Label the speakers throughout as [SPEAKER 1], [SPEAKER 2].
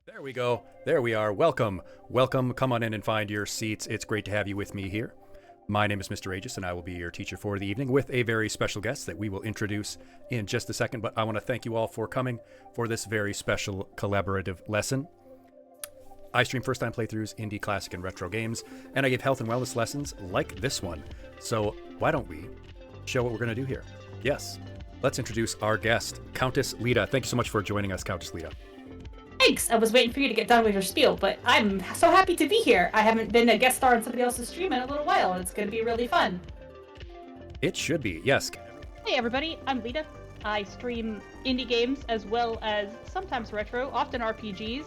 [SPEAKER 1] There we go. There we are. Welcome. Welcome. Come on in and find your seats. It's great to have you with me here. My name is Mr. Aegis, and I will be your teacher for the evening with a very special guest that we will introduce in just a second. But I want to thank you all for coming for this very special collaborative lesson. I stream first-time playthroughs, indie, classic, and retro games, and I give health and wellness lessons like this one. So why don't we show what we're going to do here? Yes. Let's introduce our guest, Countess Lita. Thank you so much for joining us, Countess Lita.
[SPEAKER 2] Thanks. I was waiting for you to get done with your spiel, but I'm so happy to be here. I haven't been a guest star on somebody else's stream in a little while, and it's going to be really fun.
[SPEAKER 1] It should be, yes.
[SPEAKER 3] Hey everybody, I'm Lita. I stream indie games as well as sometimes retro, often RPGs.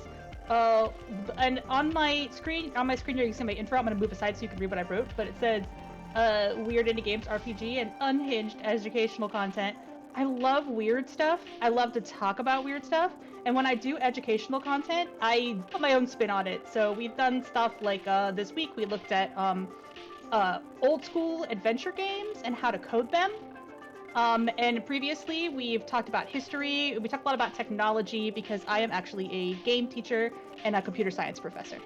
[SPEAKER 3] And on my screen here you can see my intro. I'm going to move aside so you can read what I wrote, but it says weird indie games, RPG, and unhinged educational content. I love weird stuff. I love to talk about weird stuff. And when I do educational content, I put my own spin on it. So we've done stuff like this week we looked at old school adventure games and how to code them. And previously we've talked about history. We talked a lot about technology because I am actually a game teacher and a computer science professor.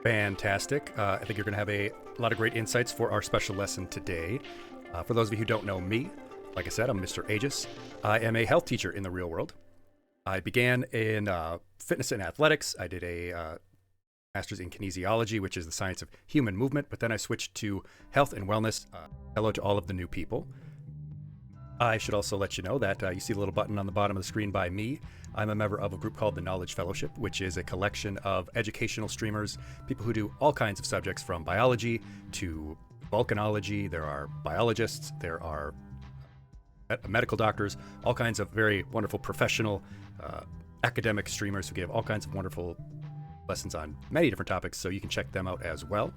[SPEAKER 1] Fantastic. I think you're going to have a lot of great insights for our special lesson today. For those of you who don't know me, like I said, I'm Mr. Aegis. I am a health teacher in the real world. I began in fitness and athletics. I did a master's in kinesiology, which is the science of human movement, but then I switched to health and wellness. Hello to all of the new people. I should also let you know that you see the little button on the bottom of the screen by me. I'm a member of a group called the Knowledge Fellowship, which is a collection of educational streamers, people who do all kinds of subjects from biology to volcanology. There are biologists, there are medical doctors, all kinds of very wonderful professional academic streamers who give all kinds of wonderful lessons on many different topics, so you can check them out as well.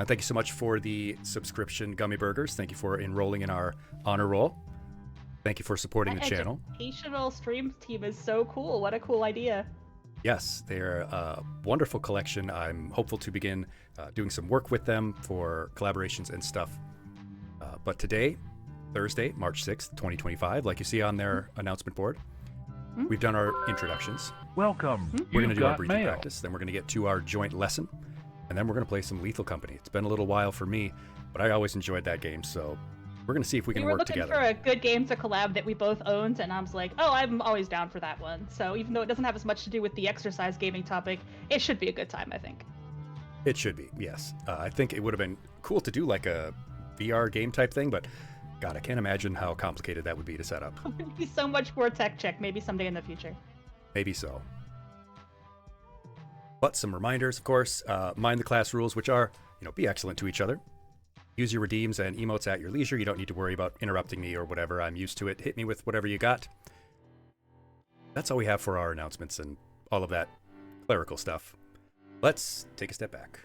[SPEAKER 1] Thank you so much for the subscription gummy burgers. Thank you for enrolling in our honor roll. Thank you for supporting the channel.
[SPEAKER 3] Educational stream team is so cool. What a cool idea.
[SPEAKER 1] Yes, they're a wonderful collection. I'm hopeful to begin doing some work with them for collaborations and stuff. But today, Thursday, March 6th, 2025, like you see on their announcement board, we've done our introductions.
[SPEAKER 4] Welcome.
[SPEAKER 1] We're going to do our breathing practice, then we're going to get to our joint lesson, and then we're going to play some Lethal Company. It's been a little while for me, but I always enjoyed that game, so we're going to see if we can work together.
[SPEAKER 3] We were looking for a good game to collab that we both owned, and I was like, oh, I'm always down for that one. So even though it doesn't have as much to do with the exercise gaming topic, it should be a good time, I think.
[SPEAKER 1] It should be, yes. I think it would have been cool to do like a VR game type thing, but God, I can't imagine how complicated that would be to set up.
[SPEAKER 3] It would be so much more tech check, maybe someday in the future.
[SPEAKER 1] Maybe so. But some reminders, of course, mind the class rules, which are, be excellent to each other. Use your redeems and emotes at your leisure. You don't need to worry about interrupting me or whatever. I'm used to it. Hit me with whatever you got. That's all we have for our announcements and all of that clerical stuff. Let's take a step back.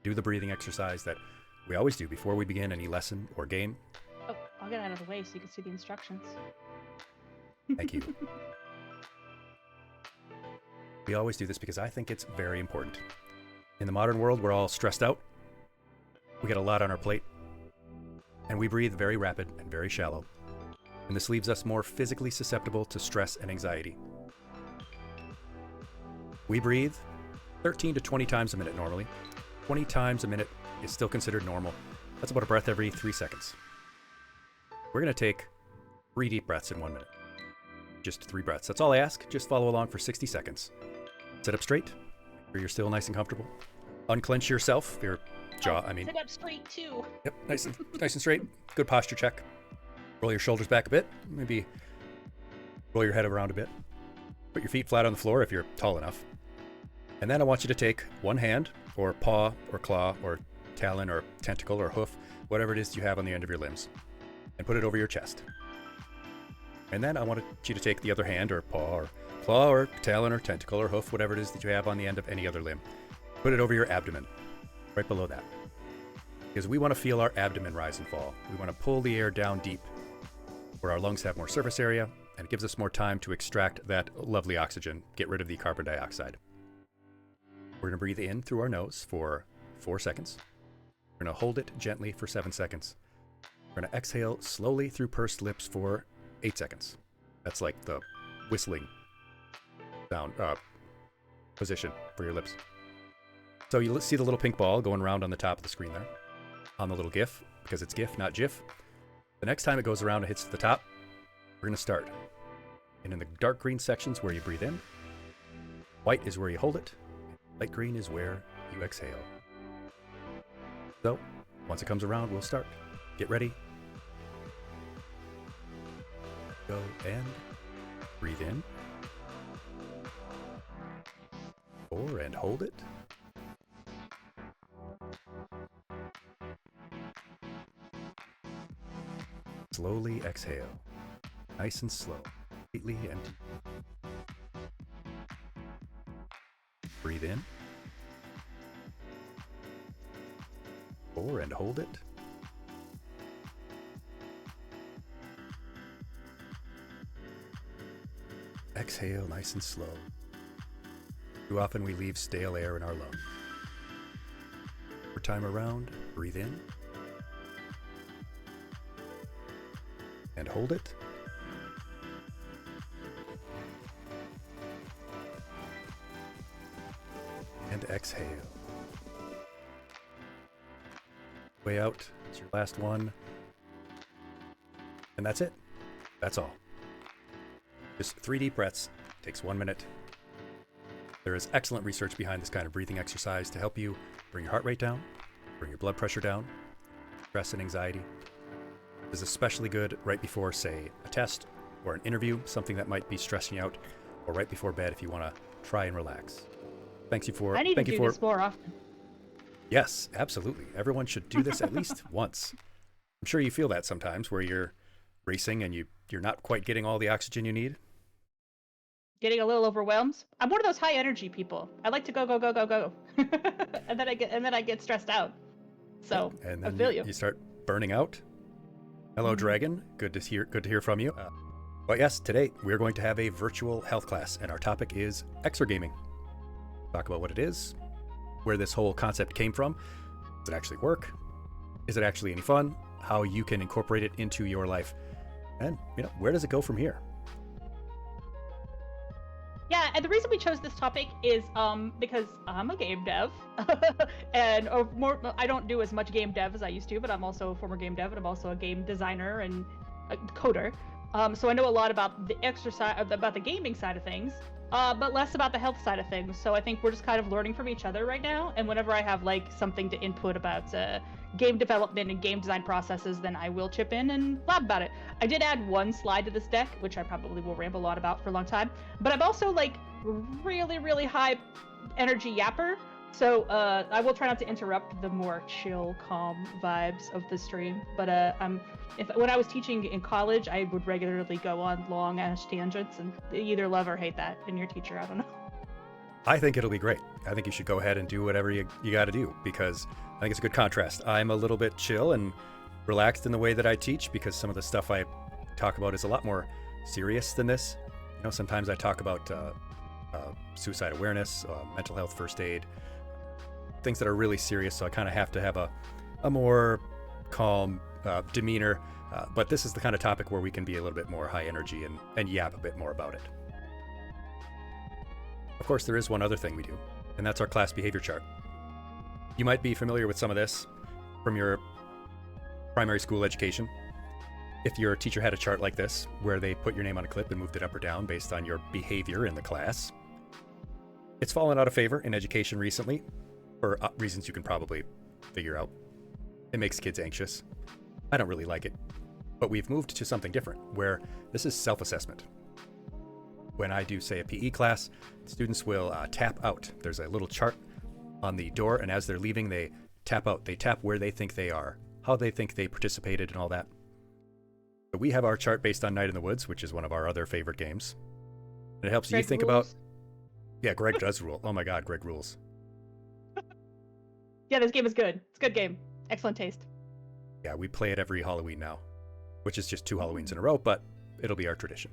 [SPEAKER 1] Do the breathing exercise that we always do before we begin any lesson or game.
[SPEAKER 3] Oh, I'll get out of the way so you can see the instructions.
[SPEAKER 1] Thank you. We always do this because I think it's very important. In the modern world, we're all stressed out. We get a lot on our plate. And we breathe very rapid and very shallow. And this leaves us more physically susceptible to stress and anxiety. We breathe 13 to 20 times a minute normally. 20 times a minute is still considered normal. That's about a breath every 3 seconds. We're going to take 3 deep breaths in 1 minute. Just 3 breaths. That's all I ask. Just follow along for 60 seconds. Sit up straight. Make sure you're still nice and comfortable. Unclench yourself. Your jaw,
[SPEAKER 3] Sit up straight too.
[SPEAKER 1] Yep, nice and straight. Good posture check. Roll your shoulders back a bit. Maybe roll your head around a bit. Put your feet flat on the floor if you're tall enough. And then I want you to take one hand, or paw, or claw, or talon, or tentacle, or hoof, whatever it is you have on the end of your limbs, and put it over your chest. And then I want you to take the other hand, or paw, or claw, or talon, or tentacle, or hoof, whatever it is that you have on the end of any other limb. Put it over your abdomen, right below that. Because we want to feel our abdomen rise and fall. We want to pull the air down deep, where our lungs have more surface area, and it gives us more time to extract that lovely oxygen, get rid of the carbon dioxide. We're going to breathe in through our nose for 4 seconds. We're going to hold it gently for 7 seconds. We're going to exhale slowly through pursed lips for 8 seconds. That's like the whistling sound position for your lips. So you see the little pink ball going around on the top of the screen there, on the little GIF, because it's GIF, not GIF. The next time it goes around and hits the top, we're going to start. And in the dark green sections where you breathe in, white is where you hold it, light green is where you exhale. So, once it comes around, we'll start. Get ready. Go and breathe in. 4 and hold it. Slowly exhale. Nice and slow. Completely empty. Breathe in. 4 and hold it. Exhale nice and slow. Too often we leave stale air in our lungs. For time around, breathe in. And hold it. And exhale. Way out. It's your last one. And that's it. That's all. Just 3 deep breaths. Takes 1 minute. There is excellent research behind this kind of breathing exercise to help you bring your heart rate down, bring your blood pressure down, stress and anxiety. It is especially good right before, say, a test or an interview, something that might be stressing you out, or right before bed if you want to try and relax. Thank you for.
[SPEAKER 3] I need to do this more often.
[SPEAKER 1] Yes, absolutely. Everyone should do this at least once. I'm sure you feel that sometimes where you're racing and you're not quite getting all the oxygen you need.
[SPEAKER 3] Getting a little overwhelmed. I'm one of those high energy people. I like to go, go, go, go, go. and then I get stressed out. So
[SPEAKER 1] and
[SPEAKER 3] I
[SPEAKER 1] then
[SPEAKER 3] feel
[SPEAKER 1] you start burning out. Hello, Dragon. Good to hear from you. But yes, today we're going to have a virtual health class, and our topic is Exergaming. Talk about what it is, where this whole concept came from. Does it actually work? Is it actually any fun? How you can incorporate it into your life, and where does it go from here?
[SPEAKER 3] Yeah, and the reason we chose this topic is because I'm a game dev, and I don't do as much game dev as I used to, but I'm also a former game dev, and I'm also a game designer and a coder. So I know a lot about the about the gaming side of things, but less about the health side of things. So I think we're just kind of learning from each other right now. And whenever I have like something to input about game development and game design processes, then I will chip in and blab about it. I did add one slide to this deck, which I probably will ramble a lot about for a long time. But I'm also like really, really high energy yapper. So I will try not to interrupt the more chill, calm vibes of the stream. But when I was teaching in college, I would regularly go on long ass tangents, and they either love or hate that in your teacher. I don't know.
[SPEAKER 1] I think it'll be great. I think you should go ahead and do whatever you got to do, because I think it's a good contrast. I'm a little bit chill and relaxed in the way that I teach, because some of the stuff I talk about is a lot more serious than this. Sometimes I talk about suicide awareness, mental health first aid, things that are really serious, so I kind of have to have a more calm demeanor, but this is the kind of topic where we can be a little bit more high energy and yap a bit more about it. Of course, there is one other thing we do, and that's our class behavior chart. You might be familiar with some of this from your primary school education. If your teacher had a chart like this, where they put your name on a clip and moved it up or down based on your behavior in the class. It's fallen out of favor in education recently, for reasons you can probably figure out. It makes kids anxious. I don't really like it. But we've moved to something different, where this is self-assessment. When I do, say, a PE class, students will tap out. There's a little chart on the door, and as they're leaving, they tap out. They tap where they think they are, how they think they participated, and all that. So we have our chart based on Night in the Woods, which is one of our other favorite games. And it helps you think about... Yeah, Greg does rule. Oh my god, Greg rules.
[SPEAKER 3] Yeah, this game is good. It's a good game. Excellent taste.
[SPEAKER 1] Yeah, we play it every Halloween now, which is just 2 Halloweens in a row, but it'll be our tradition.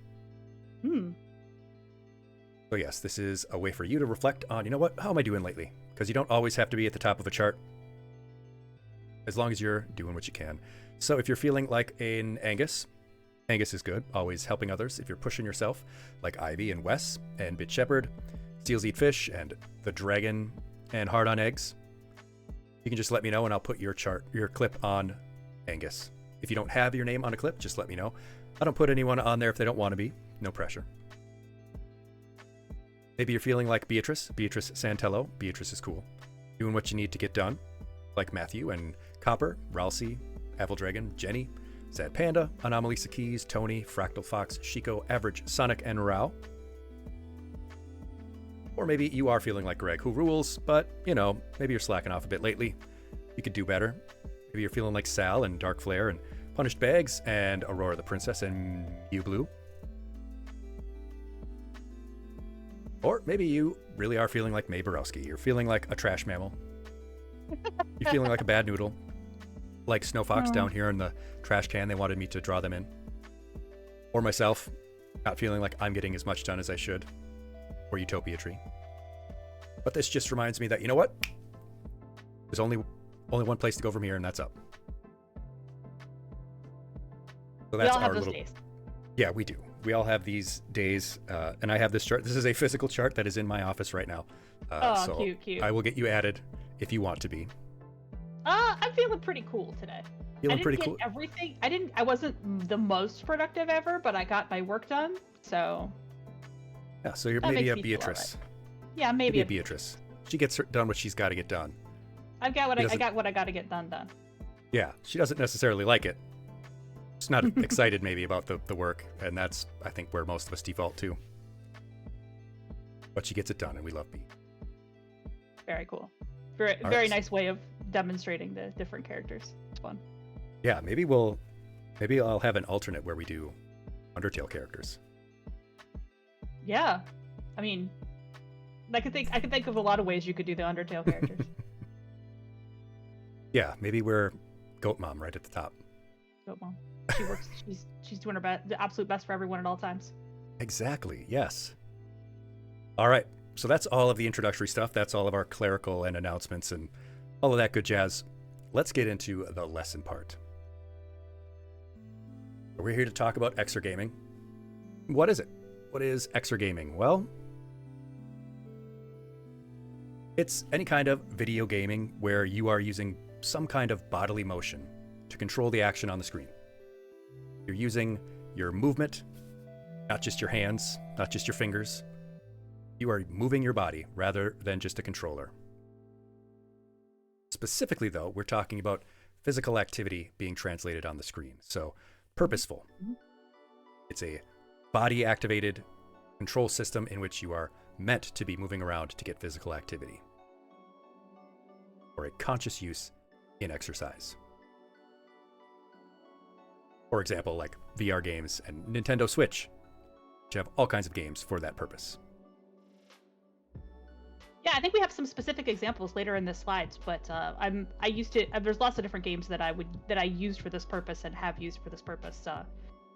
[SPEAKER 1] So yes, this is a way for you to reflect on, how am I doing lately? Because you don't always have to be at the top of a chart, as long as you're doing what you can. So if you're feeling like an Angus, Angus is good, always helping others if you're pushing yourself, like Ivy and Wes and Bit Shepherd, Steels Eat Fish, and The Dragon, and Hard on Eggs. You can just let me know and I'll put your clip on Angus. If you don't have your name on a clip, just let me know. I don't put anyone on there if they don't want to be. No pressure. Maybe you're feeling like Beatrice Santello. Beatrice is cool. Doing what you need to get done, like Matthew and Copper, Ralsei, Apple Dragon, Jenny, Sad Panda, Anomalisa Keys, Tony, Fractal Fox, Shiko, Average, Sonic, and Rao. Or maybe you are feeling like Greg, who rules, but, you know, maybe you're slacking off a bit lately. You could do better. Maybe you're feeling like Sal and Dark Flare and Punished Bags and Aurora the Princess and Mew Blue. Or maybe you really are feeling like Mae Borowski. You're feeling like a trash mammal. You're feeling like a bad noodle. Like Snow Fox down here in the trash can they wanted me to draw them in. Or myself, not feeling like I'm getting as much done as I should. Or Utopia Tree. But this just reminds me that, you know what? There's only one place to go from here, and that's up. So that's
[SPEAKER 3] we all have
[SPEAKER 1] our
[SPEAKER 3] those
[SPEAKER 1] little
[SPEAKER 3] days.
[SPEAKER 1] Yeah, we do. We all have these days, and I have this chart. This is a physical chart that is in my office right now. So
[SPEAKER 3] cute.
[SPEAKER 1] I will get you added if you want to be.
[SPEAKER 3] I'm feeling pretty cool today.
[SPEAKER 1] Feeling pretty cool.
[SPEAKER 3] Everything. I wasn't the most productive ever, but I got my work done. So.
[SPEAKER 1] Yeah, so you're
[SPEAKER 3] that
[SPEAKER 1] maybe a
[SPEAKER 3] makes me feel
[SPEAKER 1] Beatrice.
[SPEAKER 3] alright. Yeah, maybe
[SPEAKER 1] a Beatrice. She gets done what she's got to get done.
[SPEAKER 3] I got what I got to get done.
[SPEAKER 1] Yeah, she doesn't necessarily like it. She's not excited maybe about the work, and that's, I think, where most of us default to. But she gets it done, and we love B.
[SPEAKER 3] Very cool. Very nice way of demonstrating the different characters. It's fun.
[SPEAKER 1] Yeah, maybe I'll have an alternate where we do Undertale characters.
[SPEAKER 3] Yeah, I mean, I could think of a lot of ways you could do the Undertale characters.
[SPEAKER 1] Yeah, maybe we're Goat Mom right at the top.
[SPEAKER 3] Goat Mom. She works. she's doing her best, the absolute best for everyone at all times.
[SPEAKER 1] Exactly. Yes. All right. So that's all of the introductory stuff. That's all of our clerical and announcements and all of that good jazz. Let's get into the lesson part. We're here to talk about Exergaming. What is it? What is Exergaming? Well, it's any kind of video gaming where you are using some kind of bodily motion to control the action on the screen. You're using your movement, not just your hands, not just your fingers. You are moving your body rather than just a controller. Specifically, though, we're talking about physical activity being translated on the screen. So, purposeful. It's a body-activated control system in which you are meant to be moving around to get physical activity. Or a conscious use in exercise. For example, like VR games and Nintendo Switch, which have all kinds of games for that purpose.
[SPEAKER 3] Yeah, I think we have some specific examples later in the slides, but there's lots of different games that I used for this purpose and have used for this purpose.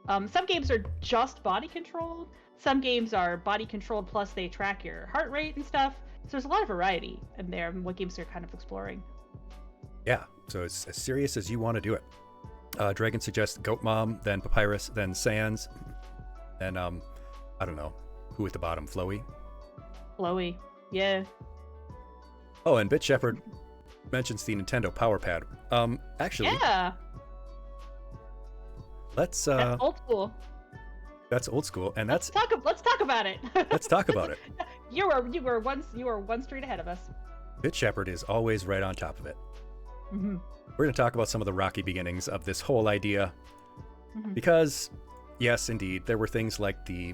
[SPEAKER 3] Some games are just body controlled. Some games are body controlled plus they track your heart rate and stuff. So there's a lot of variety in there and what games they're kind of exploring.
[SPEAKER 1] Yeah, so it's as serious as you want to do it. Dragon suggests Goat Mom, then Papyrus, then Sans, then I don't know, who at the bottom, Floey?
[SPEAKER 3] Floey, yeah.
[SPEAKER 1] Oh, and Bit Shepherd mentions the Nintendo Power Pad. Actually,
[SPEAKER 3] yeah.
[SPEAKER 1] Let's
[SPEAKER 3] That's old school.
[SPEAKER 1] That's old school, and that's
[SPEAKER 3] let's talk about it.
[SPEAKER 1] Let's talk about it.
[SPEAKER 3] You are one street ahead of us.
[SPEAKER 1] Bit Shepherd is always right on top of it.
[SPEAKER 3] Mm-hmm.
[SPEAKER 1] We're going to talk about some of the rocky beginnings of this whole idea, because yes, indeed, there were things like the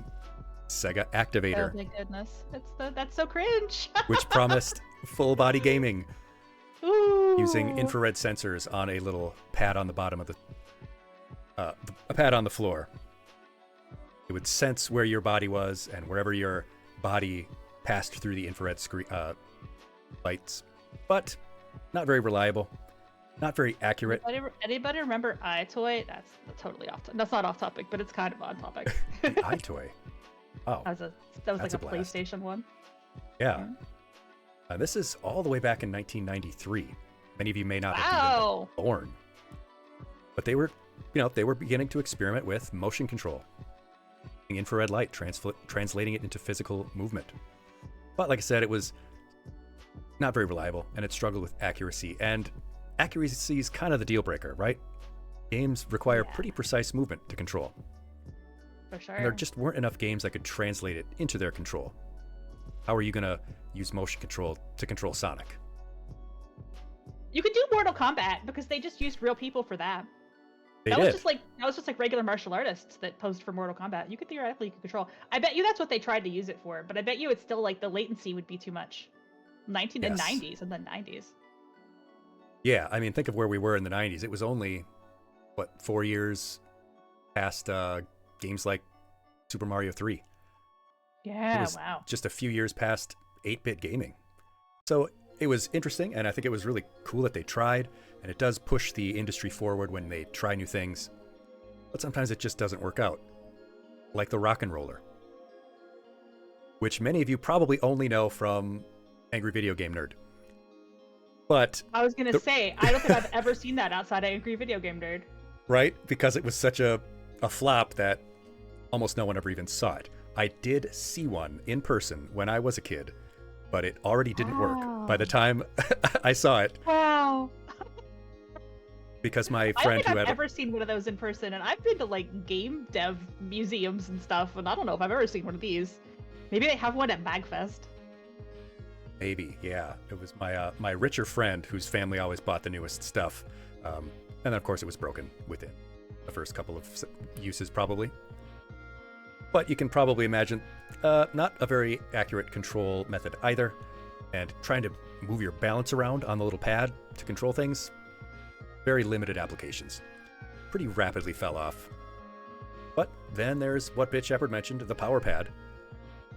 [SPEAKER 1] Sega Activator.
[SPEAKER 3] Oh my goodness, that's so cringe.
[SPEAKER 1] Which promised full body gaming.
[SPEAKER 3] Ooh.
[SPEAKER 1] Using infrared sensors on a little pad on the bottom of a pad on the floor. It would sense where your body was, and wherever your body passed through the infrared lights. But not very reliable, not very accurate.
[SPEAKER 3] Anybody remember iToy? That's totally off. That's not off topic, but it's kind of on topic.
[SPEAKER 1] The iToy. Oh,
[SPEAKER 3] that was like a PlayStation one.
[SPEAKER 1] Yeah. This is all the way back in 1993. Many of you may not have been born, but they were they were beginning to experiment with motion control, infrared light, translating it into physical movement. But like I said, it was not very reliable, and it struggled with accuracy. And accuracy is kind of the deal breaker, right? Games require pretty precise movement to control.
[SPEAKER 3] For sure.
[SPEAKER 1] And there just weren't enough games that could translate it into their control. How are you going to use motion control to control Sonic?
[SPEAKER 3] You could do Mortal Kombat because they just used real people for that.
[SPEAKER 1] That
[SPEAKER 3] was just like regular martial artists that posed for Mortal Kombat. You could theoretically control. I bet you that's what they tried to use it for, but I bet you it's still like the latency would be too much. 1990s and the 90s.
[SPEAKER 1] Yeah, I mean, think of where we were in the 90s. It was only, 4 years past games like Super Mario 3.
[SPEAKER 3] Yeah,
[SPEAKER 1] it was
[SPEAKER 3] wow.
[SPEAKER 1] Just a few years past 8-bit gaming. So it was interesting, and I think it was really cool that they tried, and it does push the industry forward when they try new things. But sometimes it just doesn't work out. Like the Rock and Roller, which many of you probably only know from Angry Video Game Nerd. But
[SPEAKER 3] I was going to say, I don't think I've ever seen that outside of Angry Video Game Nerd.
[SPEAKER 1] Right? Because it was such a flop that almost no one ever even saw it. I did see one in person when I was a kid, but it already didn't work by the time I saw it.
[SPEAKER 3] Wow.
[SPEAKER 1] Because my friend
[SPEAKER 3] I don't think
[SPEAKER 1] who
[SPEAKER 3] I've
[SPEAKER 1] had
[SPEAKER 3] ever seen one of those in person, and I've been to like game dev museums and stuff, and I don't know if I've ever seen one of these. Maybe they have one at MagFest.
[SPEAKER 1] Maybe, yeah. It was my richer friend whose family always bought the newest stuff. And then, of course, it was broken within the first couple of uses, probably. But you can probably imagine not a very accurate control method either. And trying to move your balance around on the little pad to control things, very limited applications. Pretty rapidly fell off. But then there's what Bit Shepherd mentioned, the power pad.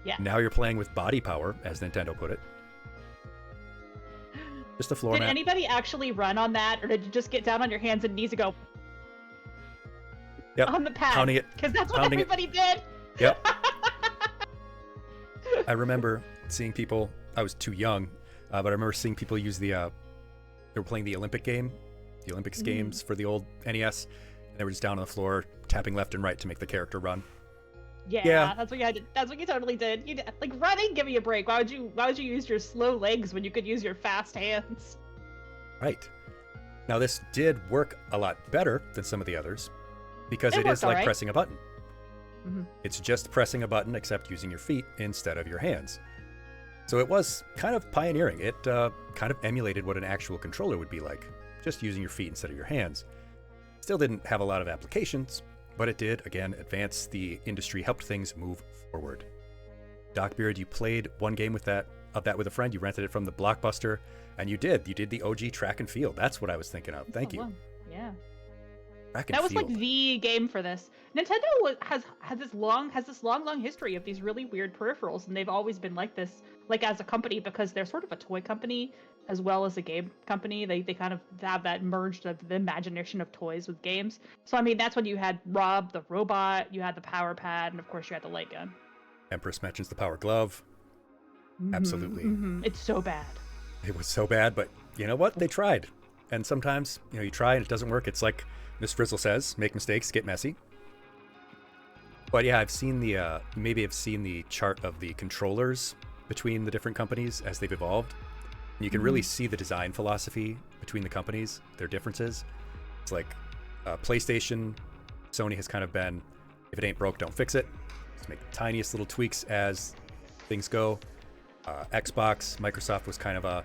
[SPEAKER 3] Yeah.
[SPEAKER 1] Now you're playing with body power, as Nintendo put it. Just a floor
[SPEAKER 3] Did
[SPEAKER 1] mat.
[SPEAKER 3] anybody actually run on that, or did you just get down on your hands and knees and go
[SPEAKER 1] Yep.
[SPEAKER 3] on the pad?
[SPEAKER 1] Pounding it.
[SPEAKER 3] Because that's what
[SPEAKER 1] Pounding it.
[SPEAKER 3] everybody did.
[SPEAKER 1] Yep. I remember seeing people, I was too young, but I remember seeing people use they were playing the Olympics games for the old NES, and they were just down on the floor tapping left and right to make the character run.
[SPEAKER 3] Yeah, that's what you had to, that's what you totally did. You did, like running, give me a break. Why would you use your slow legs when you could use your fast hands?
[SPEAKER 1] Right. Now this did work a lot better than some of the others, because it is like
[SPEAKER 3] right.
[SPEAKER 1] pressing a button.
[SPEAKER 3] Mm-hmm.
[SPEAKER 1] It's just pressing a button except using your feet instead of your hands. So it was kind of pioneering. It kind of emulated what an actual controller would be like, just using your feet instead of your hands. Still didn't have a lot of applications, but it did, again, advance the industry, helped things move forward. Docbeard, you played one game with that with a friend. You rented it from the Blockbuster, and you did the OG Track and Field. That's what I was thinking of. Thank you.
[SPEAKER 3] Yeah.
[SPEAKER 1] Track and
[SPEAKER 3] That was
[SPEAKER 1] Field.
[SPEAKER 3] like the game for this. Nintendo has this long history of these really weird peripherals, and they've always been like this, like as a company, because they're sort of a toy company as well as a game company. They kind of have that merged of the imagination of toys with games. So I mean, that's when you had Rob the robot, you had the power pad, and of course you had the light gun.
[SPEAKER 1] Empress mentions the Power Glove. Absolutely.
[SPEAKER 3] Mm-hmm. It's so bad.
[SPEAKER 1] It was so bad, but you know what? They tried. And sometimes, you try and it doesn't work. It's like Miss Frizzle says, make mistakes, get messy. But yeah, I've seen the chart of the controllers between the different companies as they've evolved. And you can really see the design philosophy between the companies, their differences. It's like PlayStation, Sony has kind of been, if it ain't broke, don't fix it. Just make the tiniest little tweaks as things go. Xbox, Microsoft was kind of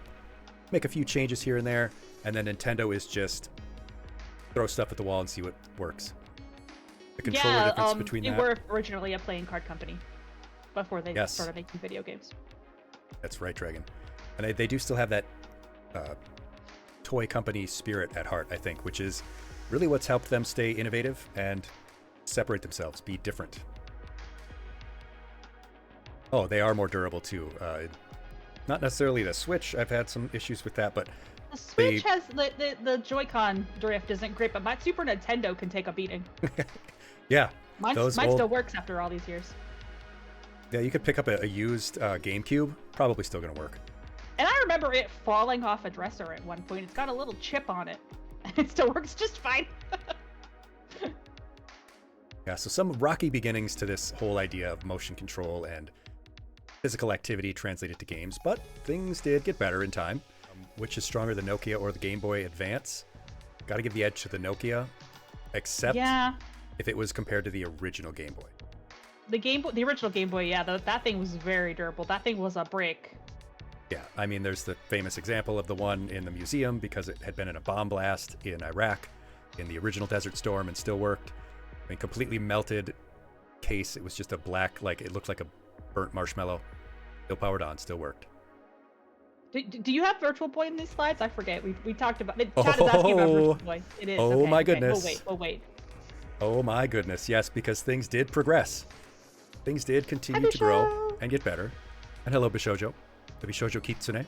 [SPEAKER 1] make a few changes here and there. And then Nintendo is just throw stuff at the wall and see what works. The controller difference between
[SPEAKER 3] they
[SPEAKER 1] that.
[SPEAKER 3] were originally a playing card company before they
[SPEAKER 1] Yes.
[SPEAKER 3] started making video games.
[SPEAKER 1] That's right, Dragon. And they do still have that toy company spirit at heart, I think, which is really what's helped them stay innovative and separate themselves, be different. Oh, they are more durable too. Not necessarily the Switch. I've had some issues with that, but
[SPEAKER 3] The Switch has the Joy-Con drift isn't great, but my Super Nintendo can take a beating.
[SPEAKER 1] yeah,
[SPEAKER 3] Mine still works after all these years.
[SPEAKER 1] Yeah, you could pick up a used GameCube. Probably still gonna work.
[SPEAKER 3] And I remember it falling off a dresser at one point. It's got a little chip on it, and it still works just fine.
[SPEAKER 1] Yeah, so some rocky beginnings to this whole idea of motion control and physical activity translated to games, but things did get better in time. Which is stronger, the Nokia or the Game Boy Advance? Got to give the edge to the Nokia, except if it was compared to the original Game Boy.
[SPEAKER 3] The original Game Boy, yeah, that thing was very durable. That thing was a brick.
[SPEAKER 1] Yeah, I mean, there's the famous example of the one in the museum because it had been in a bomb blast in Iraq in the original Desert Storm and still worked. I mean, completely melted case. It was just a black, like, it looked like a burnt marshmallow. Still powered on, still worked.
[SPEAKER 3] Do you have Virtual Boy in these slides? I forget. We talked about it. Chat is asking about Virtual Boy. It is.
[SPEAKER 1] Oh,
[SPEAKER 3] okay,
[SPEAKER 1] my
[SPEAKER 3] okay.
[SPEAKER 1] goodness.
[SPEAKER 3] We'll wait.
[SPEAKER 1] Oh my goodness, yes, because things did progress. Things did continue to grow and get better. And hello, Bishojo. The Bishojo Kitsune. I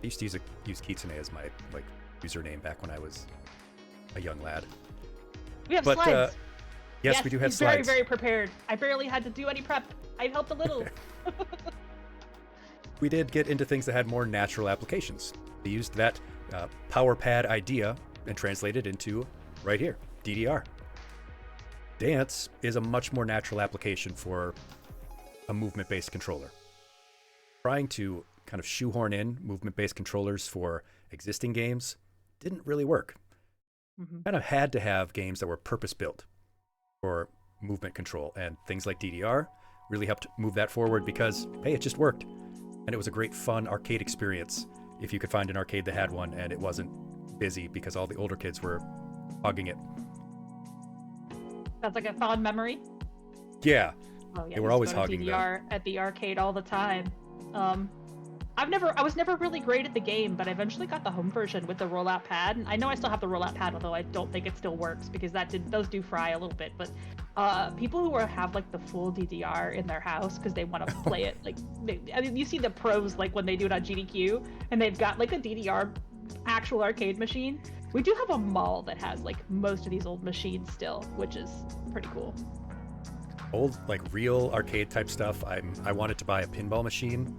[SPEAKER 1] used to use Kitsune as my username back when I was a young lad.
[SPEAKER 3] We have slides.
[SPEAKER 1] Yes, we do have slides.
[SPEAKER 3] Very, very prepared. I barely had to do any prep. I helped a little.
[SPEAKER 1] We did get into things that had more natural applications. We used that power pad idea and translated into right here, DDR. Dance is a much more natural application for a movement-based controller. Trying to kind of shoehorn in movement-based controllers for existing games didn't really work. Kind of had to have games that were purpose-built for movement control, and things like DDR really helped move that forward because, hey, it just worked. And it was a great, fun arcade experience if you could find an arcade that had one and it wasn't busy because all the older kids were hogging it.
[SPEAKER 3] That's like a fond memory.
[SPEAKER 1] Yeah.
[SPEAKER 3] Oh yeah.
[SPEAKER 1] They were always hogging
[SPEAKER 3] DDR at the arcade all the time. I was never really great at the game, but I eventually got the home version with the rollout pad. And I know I still have the rollout pad, although I don't think it still works because those do fry a little bit. But people who have like the full DDR in their house because they want to play it, like I mean, you see the pros like when they do it on GDQ and they've got like a DDR actual arcade machine. We do have a mall that has like most of these old machines still, which is pretty cool.
[SPEAKER 1] Old, like real arcade type stuff. I wanted to buy a pinball machine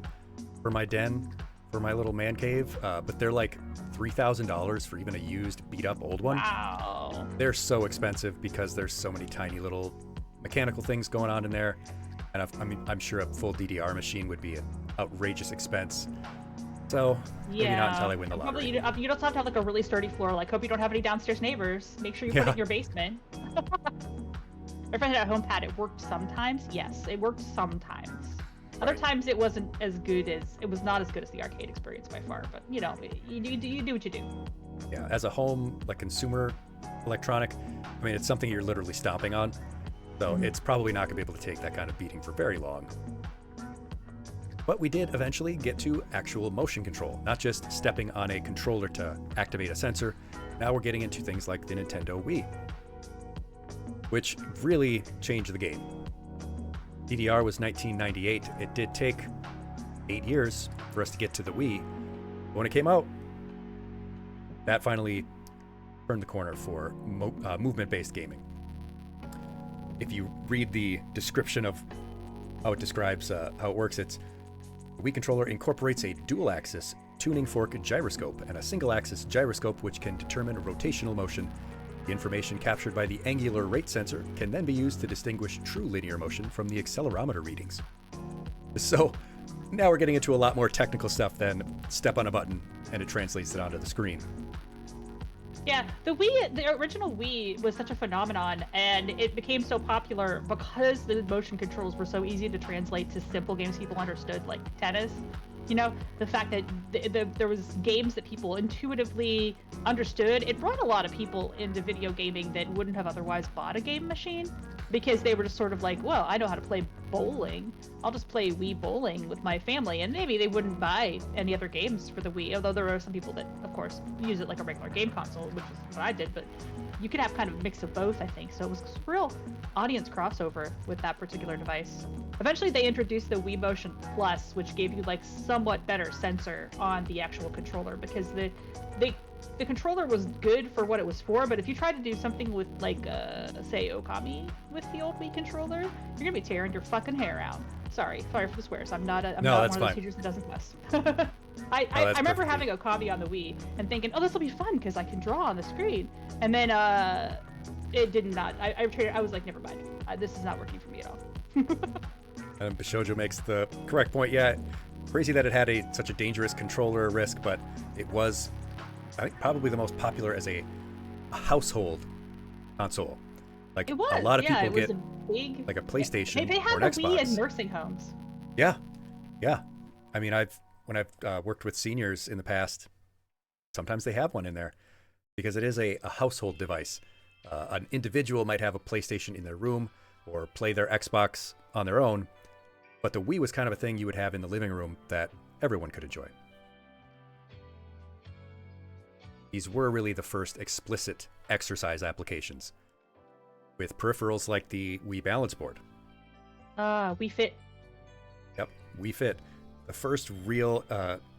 [SPEAKER 1] for my den, for my little man cave, but they're like $3,000 for even a used, beat up old one.
[SPEAKER 3] Wow.
[SPEAKER 1] They're so expensive because there's so many tiny little mechanical things going on in there. And I'm sure a full DDR machine would be an outrageous expense. So maybe not until I win the lottery.
[SPEAKER 3] Probably you don't have to have like a really sturdy floor. Like, hope you don't have any downstairs neighbors. Make sure you put it in your basement. My friend had a home pad. It worked sometimes. Yes, it worked sometimes. Other times it wasn't as good as it was not as good as the arcade experience by far. But you know, you do what you do.
[SPEAKER 1] Yeah, as a home like consumer electronic, I mean, it's something you're literally stomping on. So it's probably not gonna be able to take that kind of beating for very long. But we did eventually get to actual motion control, not just stepping on a controller to activate a sensor. Now we're getting into things like the Nintendo Wii, which really changed the game. DDR was 1998. It did take 8 years for us to get to the Wii. But when it came out, that finally turned the corner for movement-based gaming. If you read the description of how it describes how it works, it's the Wii controller incorporates a dual-axis tuning fork gyroscope and a single-axis gyroscope which can determine rotational motion. The information captured by the angular rate sensor can then be used to distinguish true linear motion from the accelerometer readings. So now we're getting into a lot more technical stuff than step on a button and it translates it onto the screen.
[SPEAKER 3] Yeah, the original Wii was such a phenomenon, and it became so popular because the motion controls were so easy to translate to simple games people understood, like tennis. You know, the fact that there was games that people intuitively understood, it brought a lot of people into video gaming that wouldn't have otherwise bought a game machine because they were just sort of like, well, I know how to play bowling. I'll just play Wii bowling with my family, and maybe they wouldn't buy any other games for the Wii, although there are some people that, of course, use it like a regular game console, which is what I did, but you could have kind of a mix of both, I think. So it was real audience crossover with that particular device. Eventually, they introduced the Wii Motion Plus, which gave you like somewhat better sensor on the actual controller because the controller was good for what it was for, but if you tried to do something with like say Okami with the old Wii controller, you're gonna be tearing your fucking hair out. Sorry for the swears. I'm not one of those teachers that doesn't cuss. I remember having Okami on the Wii and thinking, oh, this will be fun because I can draw on the screen. And then it did not. I tried. I was like, never mind. This is not working for me at all.
[SPEAKER 1] And Bishojo makes the correct point. Yeah, crazy that it had such a dangerous controller risk, but it was, I think, probably the most popular as a household console. Like
[SPEAKER 3] It was.
[SPEAKER 1] a lot of
[SPEAKER 3] yeah,
[SPEAKER 1] people
[SPEAKER 3] it was
[SPEAKER 1] get
[SPEAKER 3] a big,
[SPEAKER 1] like a PlayStation
[SPEAKER 3] They
[SPEAKER 1] or
[SPEAKER 3] have
[SPEAKER 1] an
[SPEAKER 3] a
[SPEAKER 1] Xbox.
[SPEAKER 3] Wii in nursing homes.
[SPEAKER 1] Yeah, yeah. I mean, when I've worked with seniors in the past, sometimes they have one in there because it is a household device. An individual might have a PlayStation in their room or play their Xbox on their own, but the Wii was kind of a thing you would have in the living room that everyone could enjoy. These were really the first explicit exercise applications, with peripherals like the Wii Balance Board.
[SPEAKER 3] Wii Fit.
[SPEAKER 1] Yep, Wii Fit. The first real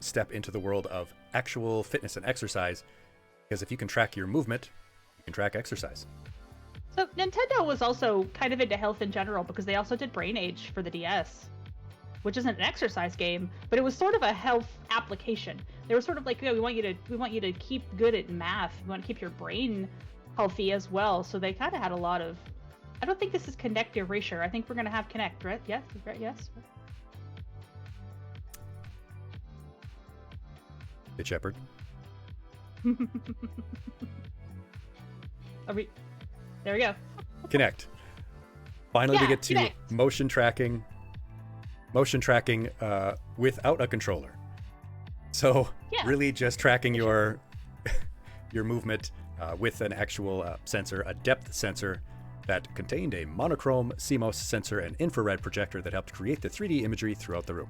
[SPEAKER 1] step into the world of actual fitness and exercise, because if you can track your movement, you can track exercise.
[SPEAKER 3] So Nintendo was also kind of into health in general because they also did Brain Age for the DS, which isn't an exercise game, but it was sort of a health application. They were sort of like, yeah, we want you to keep good at math. We want to keep your brain healthy as well. So they kind of had a lot of. I don't think this is Connect Erasure. I think we're gonna have Connect, right? Yes, right? Yes.
[SPEAKER 1] Good Shepherd.
[SPEAKER 3] There we go.
[SPEAKER 1] Connect. Finally, we
[SPEAKER 3] Yeah,
[SPEAKER 1] get to
[SPEAKER 3] Kinect.
[SPEAKER 1] motion tracking without a controller. So
[SPEAKER 3] Yeah.
[SPEAKER 1] really just tracking your movement with an actual sensor, a depth sensor that contained a monochrome CMOS sensor and infrared projector that helped create the 3D imagery throughout the room.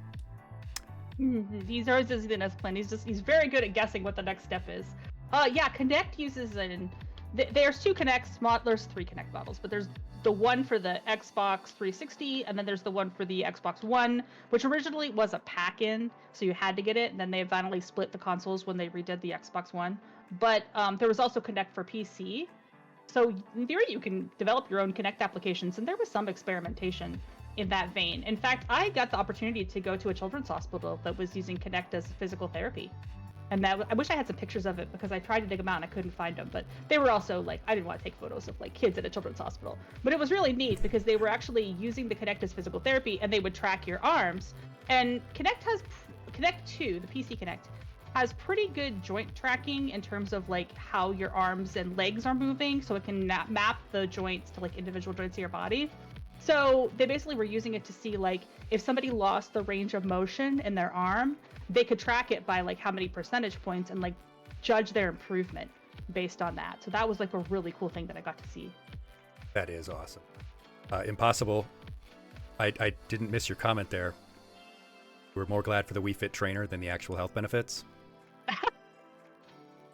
[SPEAKER 3] He's ours isn't as planned. He's very good at guessing what the next step is. Yeah, Kinect uses there's two Kinects. There's three Kinect models, but there's the one for the Xbox 360, and then there's the one for the Xbox One, which originally was a pack-in, so you had to get it, and then they finally split the consoles when they redid the Xbox One. But there was also Kinect for PC, so in theory you can develop your own Kinect applications, and there was some experimentation in that vein. In fact, I got the opportunity to go to a children's hospital that was using Kinect as physical therapy. And I wish I had some pictures of it because I tried to dig them out and I couldn't find them. But they were also like, I didn't want to take photos of like kids at a children's hospital. But it was really neat because they were actually using the Kinect as physical therapy and they would track your arms. And Kinect 2, the PC Kinect, has pretty good joint tracking in terms of like how your arms and legs are moving. So it can map the joints to like individual joints of your body. So they basically were using it to see like if somebody lost the range of motion in their arm, they could track it by like how many percentage points and like judge their improvement based on that. So that was like a really cool thing that I got to see.
[SPEAKER 1] That is awesome. Impossible. I didn't miss your comment there. We're more glad for the Wii Fit trainer than the actual health benefits.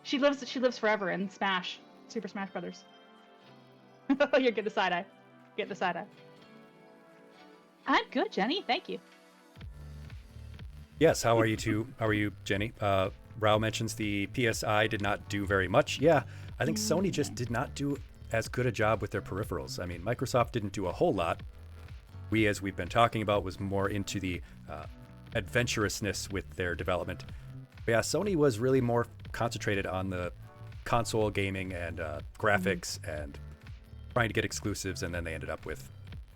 [SPEAKER 3] She lives forever in Smash, Super Smash Brothers. You're getting the side eye. Get the side eye. I'm good, Jenny. Thank you.
[SPEAKER 1] Yes, how are you two? How are you, Jenny? Rao mentions the PSI did not do very much. Yeah, I think Sony just did not do as good a job with their peripherals. I mean, Microsoft didn't do a whole lot. We, as we've been talking about, was more into the adventurousness with their development. But yeah, Sony was really more concentrated on the console gaming and graphics and trying to get exclusives, and then they ended up with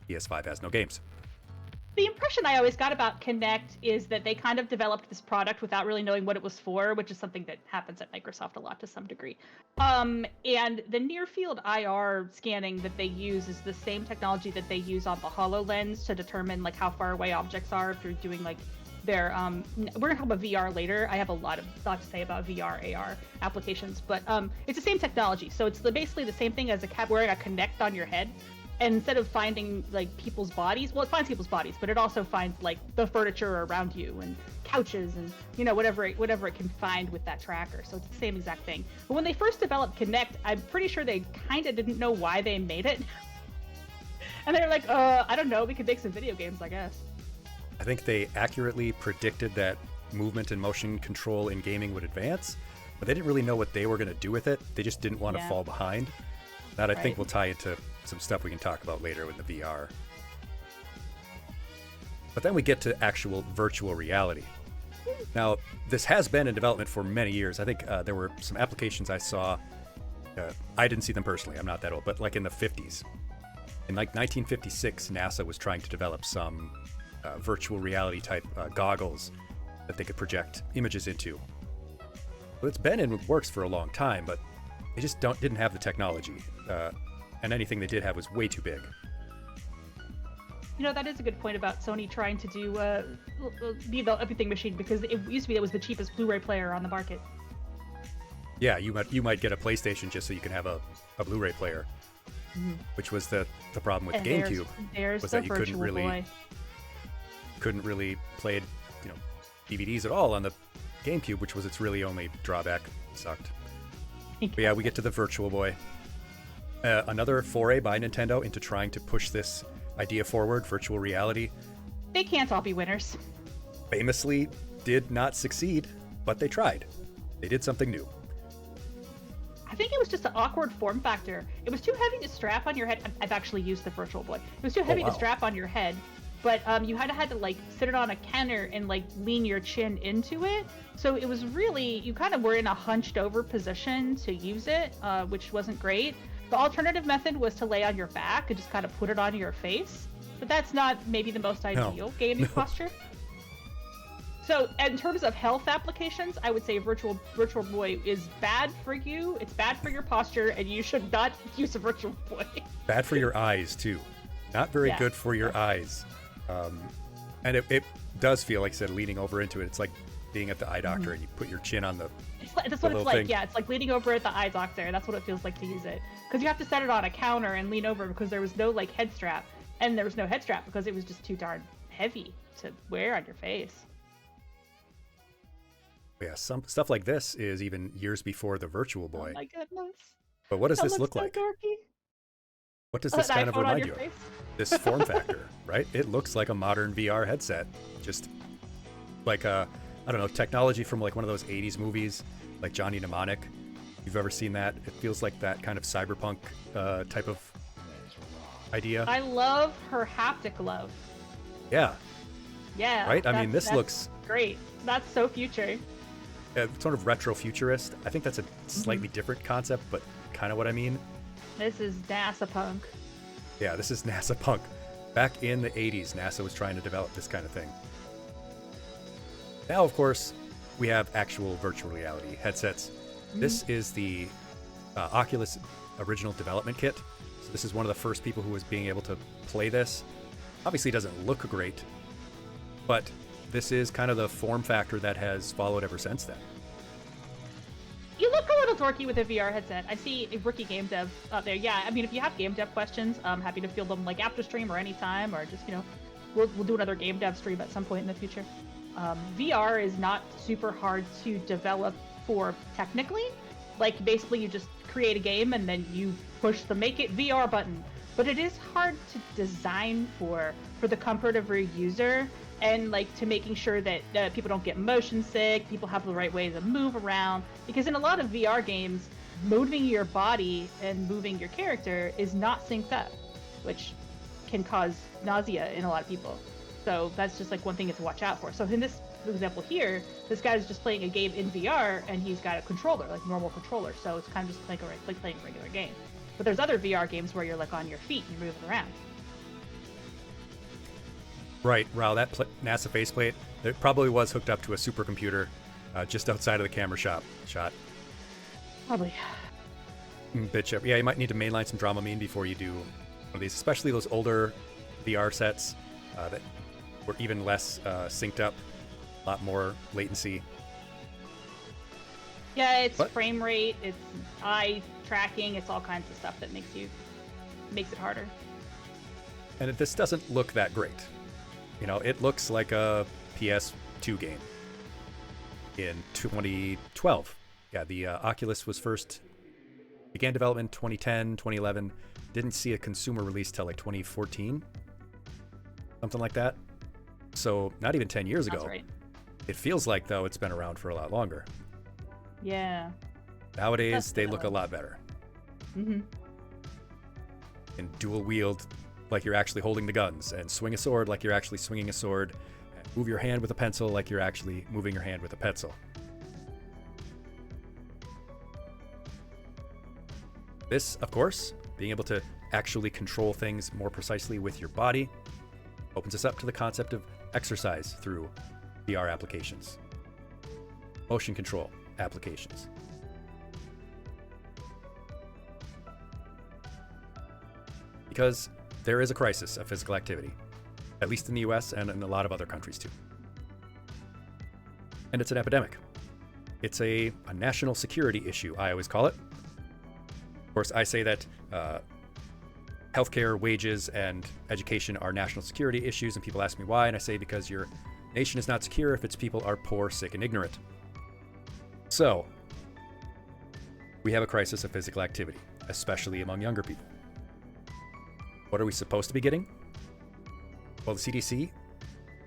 [SPEAKER 1] PS5 has no games.
[SPEAKER 3] The impression I always got about Kinect is that they kind of developed this product without really knowing what it was for, which is something that happens at Microsoft a lot to some degree. And the near field IR scanning that they use is the same technology that they use on the HoloLens to determine like how far away objects are if you're doing like their we're gonna talk about VR later. I have a lot to say about VR AR applications, but it's the same technology. So it's basically the same thing as wearing a Kinect on your head. And instead of finding like people's bodies, well, it finds people's bodies, but it also finds like the furniture around you and couches and whatever it can find with that tracker. So it's the same exact thing. But when they first developed Kinect, I'm pretty sure they kind of didn't know why they made it. And they were like, I don't know, we could make some video games, I guess.
[SPEAKER 1] I think they accurately predicted that movement and motion control in gaming would advance, but they didn't really know what they were going to do with it. They just didn't want to fall behind. That I think will tie into some stuff we can talk about later with the VR. But then we get to actual virtual reality. Now, this has been in development for many years. I think there were some applications I saw I didn't see them personally. I'm not that old, but like in the 50s. In like 1956, NASA was trying to develop some virtual reality type goggles that they could project images into. Well, it's been in works for a long time, but they just didn't have the technology. And anything they did have was way too big.
[SPEAKER 3] You know, that is a good point about Sony trying to do be the everything machine, because it used to be that was the cheapest Blu-ray player on the market.
[SPEAKER 1] Yeah, you might get a PlayStation just so you can have a Blu-ray player, which was the problem with
[SPEAKER 3] And
[SPEAKER 1] the GameCube.
[SPEAKER 3] There's
[SPEAKER 1] was
[SPEAKER 3] the
[SPEAKER 1] that you couldn't
[SPEAKER 3] Virtual Boy.
[SPEAKER 1] play DVDs at all on the GameCube, which was its really only drawback. It sucked. But yeah, we get to the Virtual Boy. Another foray by Nintendo into trying to push this idea forward, virtual reality.
[SPEAKER 3] They can't all be winners.
[SPEAKER 1] Famously did not succeed, but they tried. They did something new.
[SPEAKER 3] I think it was just an awkward form factor. It was too heavy to strap on your head. I've actually used the Virtual Boy. It was too heavy to strap on your head, but you had to like sit it on a counter and like lean your chin into it. So it was really, you kind of were in a hunched over position to use it, which wasn't great. The alternative method was to lay on your back and just kind of put it on your face, but that's not maybe the most ideal gaming posture. So in terms of health applications, I would say Virtual Boy is bad for you. It's bad for your posture, and you should not use a Virtual Boy.
[SPEAKER 1] Bad for your eyes too. Not very good for your eyes. And it does feel, like I said, leaning over into it. It's like being at the eye doctor and you put your chin on the
[SPEAKER 3] That's what it's like.
[SPEAKER 1] thing.
[SPEAKER 3] Yeah, it's like leaning over at the eye doctor. That's what it feels like to use it. Because you have to set it on a counter and lean over, because there was no like head strap, and there was no head strap because it was just too darn heavy to wear on your face.
[SPEAKER 1] Yeah, some stuff like this is even years before the Virtual Boy.
[SPEAKER 3] Oh my goodness.
[SPEAKER 1] But what does
[SPEAKER 3] That
[SPEAKER 1] this look
[SPEAKER 3] looks so
[SPEAKER 1] like?
[SPEAKER 3] dorky.
[SPEAKER 1] What does this
[SPEAKER 3] An
[SPEAKER 1] kind of
[SPEAKER 3] iPhone on
[SPEAKER 1] remind
[SPEAKER 3] your
[SPEAKER 1] you of?
[SPEAKER 3] face?
[SPEAKER 1] This form factor, right? It looks like a modern VR headset. Just like I don't know, technology from like one of those 80s movies, like Johnny Mnemonic. You've ever seen that? It feels like that kind of cyberpunk type of idea.
[SPEAKER 3] I love her haptic glove.
[SPEAKER 1] Yeah,
[SPEAKER 3] Yeah.
[SPEAKER 1] right? I mean, this
[SPEAKER 3] that's
[SPEAKER 1] looks
[SPEAKER 3] great. That's so future.
[SPEAKER 1] sort of retro-futurist. I think that's a slightly different concept, but kind of what I mean.
[SPEAKER 3] This is NASA punk.
[SPEAKER 1] Yeah, this is NASA punk. Back in the 80s, NASA was trying to develop this kind of thing. Now, of course, we have actual virtual reality headsets. This is the Oculus original development kit. So this is one of the first people who was being able to play this. Obviously, it doesn't look great, but this is kind of the form factor that has followed ever since then.
[SPEAKER 3] You look a little dorky with a VR headset. I see a rookie game dev out there. Yeah, I mean, if you have game dev questions, I'm happy to field them like after stream or anytime, or just, we'll do another game dev stream at some point in the future. VR is not super hard to develop for technically. Like, basically you just create a game and then you push the make it VR button. But it is hard to design for the comfort of your user, and like to making sure that people don't get motion sick, people have the right way to move around. Because in a lot of VR games, moving your body and moving your character is not synced up, which can cause nausea in a lot of people. So that's just like one thing to watch out for. So in this example here, this guy's just playing a game in VR and he's got a controller, like normal controller. So it's kind of just like playing a regular game. But there's other VR games where you're like on your feet and you're moving around.
[SPEAKER 1] Right, wow, that NASA faceplate, it probably was hooked up to a supercomputer just outside of the camera shot.
[SPEAKER 3] Probably.
[SPEAKER 1] Bitch, yeah, you might need to mainline some Dramamine before you do one of these, especially those older VR sets that were even less synced up, a lot more latency.
[SPEAKER 3] Yeah, it's frame rate, it's eye tracking, it's all kinds of stuff that makes it harder.
[SPEAKER 1] And this doesn't look that great. It looks like a PS2 game in 2012. Yeah, the Oculus began development in 2010, 2011. Didn't see a consumer release till like 2014, something like that. So not even 10 years ago.
[SPEAKER 3] That's right.
[SPEAKER 1] It feels like, though, it's been around for a lot longer.
[SPEAKER 3] Yeah.
[SPEAKER 1] Nowadays, they look a lot better.
[SPEAKER 3] Mm-hmm.
[SPEAKER 1] And dual wield like you're actually holding the guns, and swing a sword like you're actually swinging a sword, and move your hand with a pencil like you're actually moving your hand with a pencil. This, of course, being able to actually control things more precisely with your body, opens us up to the concept of exercise through VR applications, motion control applications. Because there is a crisis of physical activity, at least in the US and in a lot of other countries too. And it's an epidemic. It's a national security issue, I always call it. Of course, I say that healthcare, wages, and education are national security issues, and people ask me why, and I say because your nation is not secure if its people are poor, sick, and ignorant. So, we have a crisis of physical activity, especially among younger people. What are we supposed to be getting? Well, the CDC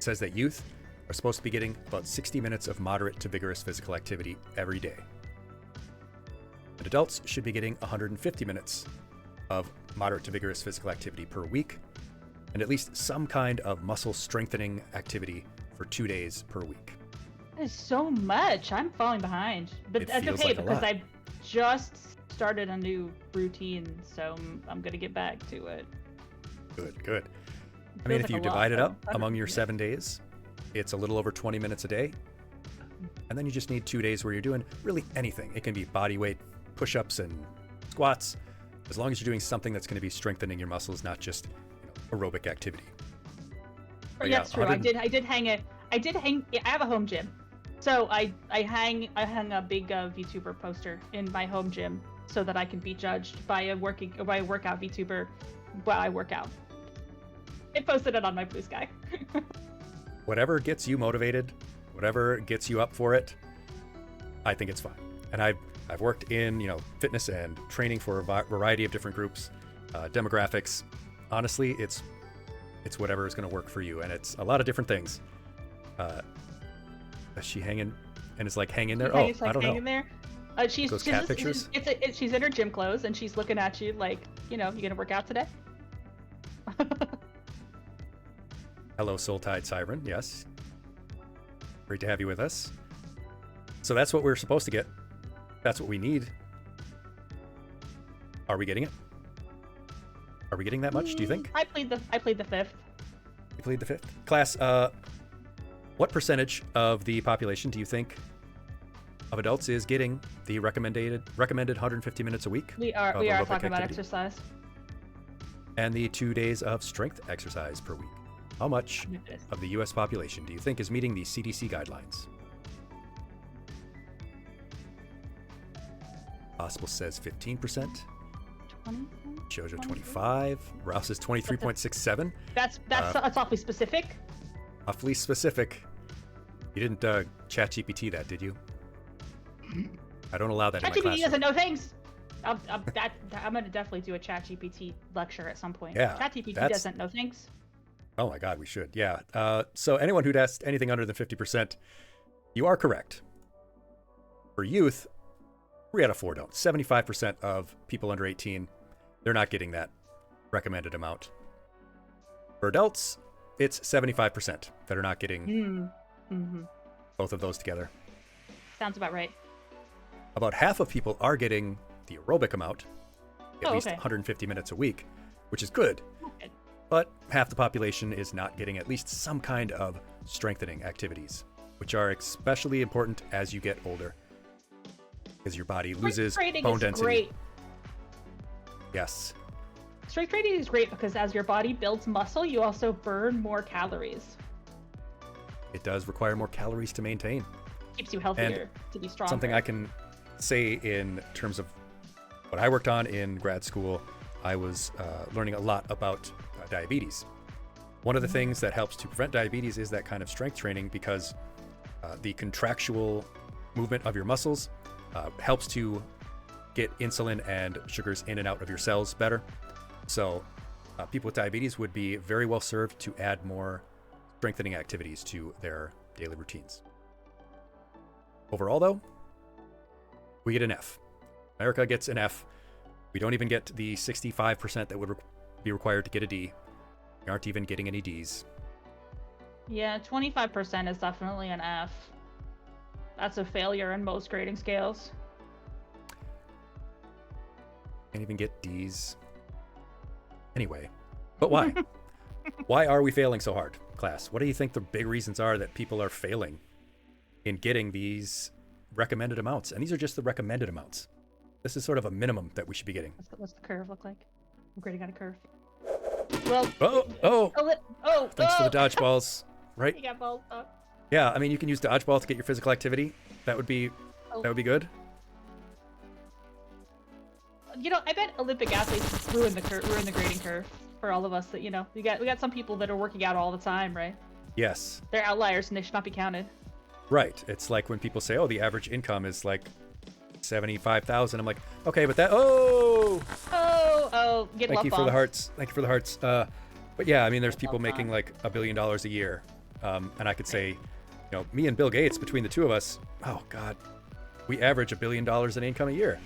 [SPEAKER 1] says that youth are supposed to be getting about 60 minutes of moderate to vigorous physical activity every day. And adults should be getting 150 minutes of moderate to vigorous physical activity per week, and at least some kind of muscle strengthening activity for 2 days per week.
[SPEAKER 3] That is so much. I'm falling behind. But
[SPEAKER 1] It
[SPEAKER 3] that's
[SPEAKER 1] feels
[SPEAKER 3] okay
[SPEAKER 1] like a
[SPEAKER 3] because
[SPEAKER 1] lot.
[SPEAKER 3] I've just started a new routine, so I'm going to get back to it.
[SPEAKER 1] Good, good.
[SPEAKER 3] It
[SPEAKER 1] I mean,
[SPEAKER 3] feels
[SPEAKER 1] if
[SPEAKER 3] like
[SPEAKER 1] you
[SPEAKER 3] a lot,
[SPEAKER 1] divide it
[SPEAKER 3] but
[SPEAKER 1] up among your
[SPEAKER 3] 150
[SPEAKER 1] 7 days, it's a little over 20 minutes a day. And then you just need 2 days where you're doing really anything. It can be body weight, push-ups, and squats, as long as you're doing something that's going to be strengthening your muscles, not just aerobic activity. But
[SPEAKER 3] Yeah, that's true.
[SPEAKER 1] 100
[SPEAKER 3] I have a home gym. So I hung a big VTuber poster in my home gym so that I can be judged by a workout VTuber while I work out. I posted it on my Blue Sky.
[SPEAKER 1] Whatever gets you motivated, whatever gets you up for it, I think it's fine. And I've worked in fitness and training for a variety of different groups, demographics. Honestly, it's whatever is going to work for you, and it's a lot of different things. Is she hanging? And it's like hang in there. I don't know.
[SPEAKER 3] There. She's
[SPEAKER 1] Those cat pictures?
[SPEAKER 3] She's in her gym clothes and she's looking at you like, you gonna work out today?
[SPEAKER 1] Hello, Soul Tide Siren. Yes. Great to have you with us. So that's what we're supposed to get. That's what we need. Are we getting it? Are we getting that much, do you think?
[SPEAKER 3] I played the fifth.
[SPEAKER 1] You played the fifth? Class, what percentage of the population do you think of adults is getting the recommended 150 minutes a week?
[SPEAKER 3] We are
[SPEAKER 1] aerobic
[SPEAKER 3] talking about
[SPEAKER 1] activity?
[SPEAKER 3] exercise.
[SPEAKER 1] And the 2 days of strength exercise per week. How much
[SPEAKER 3] Goodness.
[SPEAKER 1] of the US population do you think is meeting the CDC guidelines? Possible says 15%.
[SPEAKER 3] 20?
[SPEAKER 1] Jojo 25. Rouse is 23.67.
[SPEAKER 3] That's awfully specific.
[SPEAKER 1] Awfully specific. You didn't ChatGPT that, did you? I don't allow that in my
[SPEAKER 3] ChatGPT
[SPEAKER 1] classroom.
[SPEAKER 3] doesn't know things. I'm gonna definitely do a ChatGPT lecture at some point.
[SPEAKER 1] Yeah,
[SPEAKER 3] ChatGPT
[SPEAKER 1] that's-
[SPEAKER 3] doesn't know things.
[SPEAKER 1] Oh my God, we should. Yeah. So anyone who'd asked anything under than 50%, you are correct. For youth, 3 out of 4 don't. 75% of people under 18, they're not getting that recommended amount. For adults, it's 75% that are not getting both of those together.
[SPEAKER 3] Sounds about right.
[SPEAKER 1] About half of people are getting the aerobic amount, at least
[SPEAKER 3] okay.
[SPEAKER 1] 150 minutes a week, which is good.
[SPEAKER 3] Okay.
[SPEAKER 1] But half the population is not getting at least some kind of strengthening activities, which are especially important as you get older, because your body loses
[SPEAKER 3] Strength
[SPEAKER 1] bone
[SPEAKER 3] training is
[SPEAKER 1] density.
[SPEAKER 3] great.
[SPEAKER 1] Yes.
[SPEAKER 3] Strength training is great because as your body builds muscle, you also burn more calories.
[SPEAKER 1] It does require more calories to maintain.
[SPEAKER 3] Keeps you healthier to be stronger.
[SPEAKER 1] Something I can say in terms of what I worked on in grad school, I was learning a lot about diabetes. One of the things that helps to prevent diabetes is that kind of strength training, because the contractual movement of your muscles helps to get insulin and sugars in and out of your cells better. So people with diabetes would be very well served to add more strengthening activities to their daily routines. Overall, though, we get an F. America gets an F. We don't even get the 65% that would be required to get a D. We aren't even getting any Ds.
[SPEAKER 3] Yeah, 25% is definitely an F. That's a failure in most grading scales.
[SPEAKER 1] Can't even get D's. Anyway, but why? Why are we failing so hard, class? What do you think the big reasons are that people are failing in getting these recommended amounts? And these are just the recommended amounts. This is sort of a minimum that we should be getting.
[SPEAKER 3] What's the curve look like? I'm grading on a curve. Well.
[SPEAKER 1] Thanks for the dodgeballs, right?
[SPEAKER 3] You got balls up.
[SPEAKER 1] Yeah, I mean, you can use dodgeball to get your physical activity. That would be good.
[SPEAKER 3] You know, I bet Olympic athletes ruin the grading curve for all of us. That, you know, we got some people that are working out all the time, right?
[SPEAKER 1] Yes.
[SPEAKER 3] They're outliers and they should not be counted.
[SPEAKER 1] Right. It's like when people say, "Oh, the average income is like 75,000." I'm like, okay, but that.
[SPEAKER 3] Get
[SPEAKER 1] Thank
[SPEAKER 3] love
[SPEAKER 1] you for
[SPEAKER 3] bombs.
[SPEAKER 1] the hearts. Thank you for the hearts. But yeah, I mean, there's people making like $1 billion a year, and I could say, you know, me and Bill Gates, between the two of us, oh God, we average $1 billion in income a year.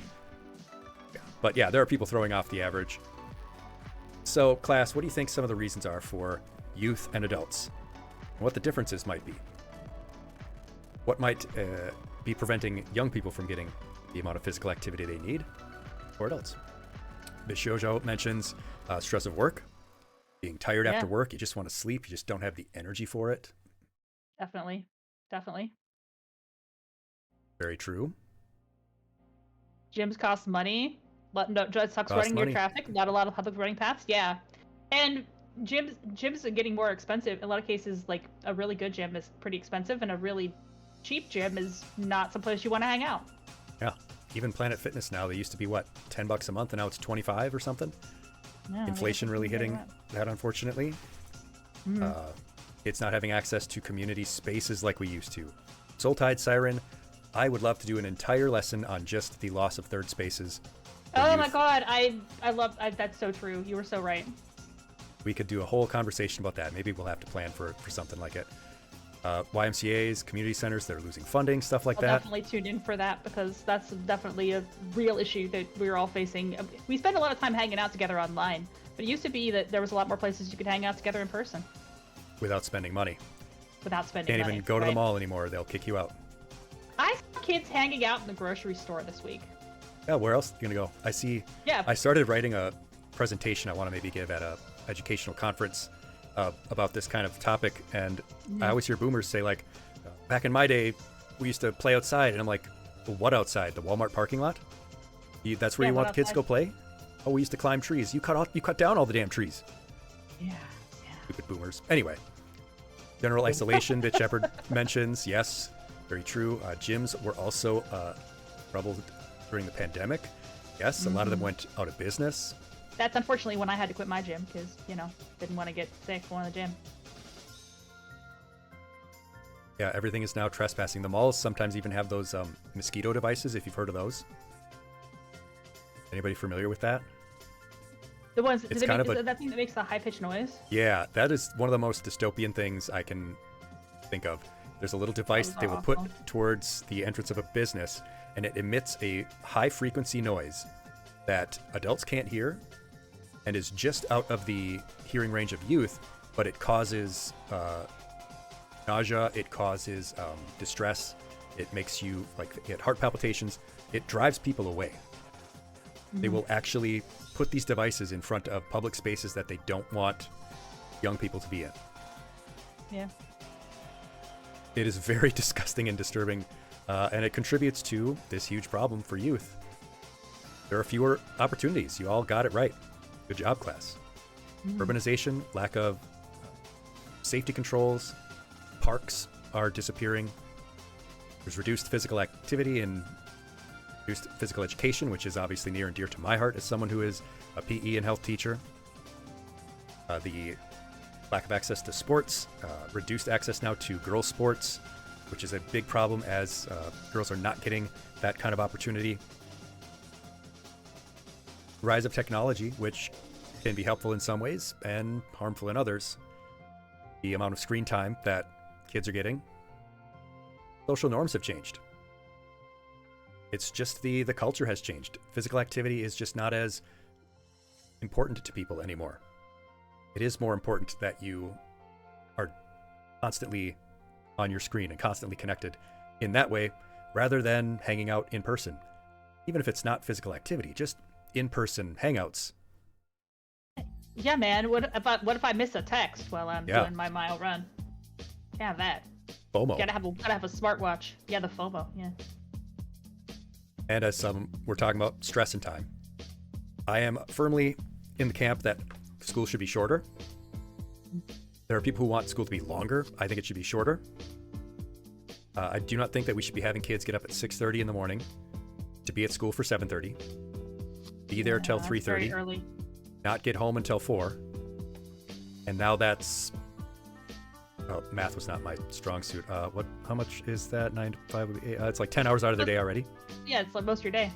[SPEAKER 1] But yeah, there are people throwing off the average. So, class, what do you think some of the reasons are for youth and adults? And what the differences might be? What might be preventing young people from getting the amount of physical activity they need, or adults? Ms. Shoujo mentions stress of work, being tired after work. You just want to sleep. You just don't have the energy for it.
[SPEAKER 3] Definitely.
[SPEAKER 1] Very true.
[SPEAKER 3] Gyms cost money. It sucks running near traffic. Not a lot of public running paths. Yeah, and gyms are getting more expensive. In a lot of cases, like a really good gym is pretty expensive, and a really cheap gym is not someplace you want to hang out.
[SPEAKER 1] Yeah, even Planet Fitness now, they used to be what, $10 a month, and now it's 25 or something.
[SPEAKER 3] Yeah,
[SPEAKER 1] Inflation really hitting that, unfortunately. It's not having access to community spaces like we used to. Soul Tide Siren, I would love to do an entire lesson on just the loss of third spaces.
[SPEAKER 3] Oh my God, I love that's so true. You were so right.
[SPEAKER 1] We could do a whole conversation about that. Maybe we'll have to plan for something like it. YMCA's, community centers, they're losing funding, stuff like
[SPEAKER 3] I'll
[SPEAKER 1] that.
[SPEAKER 3] Definitely tune in for that, because that's definitely a real issue that we're all facing. We spend a lot of time hanging out together online, but it used to be that there was a lot more places you could hang out together in person.
[SPEAKER 1] Without spending money.
[SPEAKER 3] Can't
[SPEAKER 1] even go to the mall anymore. They'll kick you out.
[SPEAKER 3] I saw kids hanging out in the grocery store this week.
[SPEAKER 1] Yeah, where else are you going to go? I see.
[SPEAKER 3] Yeah.
[SPEAKER 1] I started writing a presentation I want to maybe give at a educational conference about this kind of topic, and I always hear boomers say, like, back in my day, we used to play outside, and I'm like, well, what outside? The Walmart parking lot? That's where you want the kids to go play? Oh, we used to climb trees. You cut down all the damn trees.
[SPEAKER 3] Yeah.
[SPEAKER 1] Stupid boomers. Anyway, general isolation, Bitch Shepherd mentions. Yes, very true. Gyms were also troubled during the pandemic. Yes, a lot of them went out of business.
[SPEAKER 3] That's unfortunately when I had to quit my gym, because, you know, didn't want to get sick going to the gym.
[SPEAKER 1] Yeah, everything is now trespassing. The malls sometimes even have those mosquito devices, if you've heard of those. Anybody familiar with that?
[SPEAKER 3] The ones,
[SPEAKER 1] It's kind of
[SPEAKER 3] that thing that makes the high-pitched noise?
[SPEAKER 1] Yeah, that is one of the most dystopian things I can think of. There's a little device that they will put towards the entrance of a business, and it emits a high-frequency noise that adults can't hear and is just out of the hearing range of youth, but it causes nausea, it causes distress, it makes you get heart palpitations, it drives people away. They will actually put these devices in front of public spaces that they don't want young people to be in.
[SPEAKER 3] Yeah.
[SPEAKER 1] It is very disgusting and disturbing, and it contributes to this huge problem for youth. There are fewer opportunities. You all got it right. Good job, class. Urbanization, lack of safety controls, parks are disappearing. There's reduced physical activity and reduced physical education, which is obviously near and dear to my heart as someone who is a PE and health teacher. The lack of access to sports, reduced access now to girls' sports, which is a big problem as girls are not getting that kind of opportunity. Rise of technology, which can be helpful in some ways and harmful in others. The amount of screen time that kids are getting. Social norms have changed. It's just the culture has changed. Physical activity is just not as important to people anymore. It is more important that you are constantly on your screen and constantly connected in that way, rather than hanging out in person. Even if it's not physical activity, just in-person hangouts.
[SPEAKER 3] Yeah, man. What if I miss a text while I'm doing my mile run? Can't have that.
[SPEAKER 1] FOMO.
[SPEAKER 3] Gotta have a smartwatch. Yeah, the FOMO. Yeah.
[SPEAKER 1] And as we're talking about stress and time, I am firmly in the camp that school should be shorter. There are people who want school to be longer. I think it should be shorter. I do not think that we should be having kids get up at 6:30 in the morning to be at school for 7:30, be there till 3:30,
[SPEAKER 3] very early.
[SPEAKER 1] not get home until 4. And now that's, math was not my strong suit. How much is that? 9 to 5 would be, it's like 10 hours out of their day already.
[SPEAKER 3] Yeah, it's like most of your day.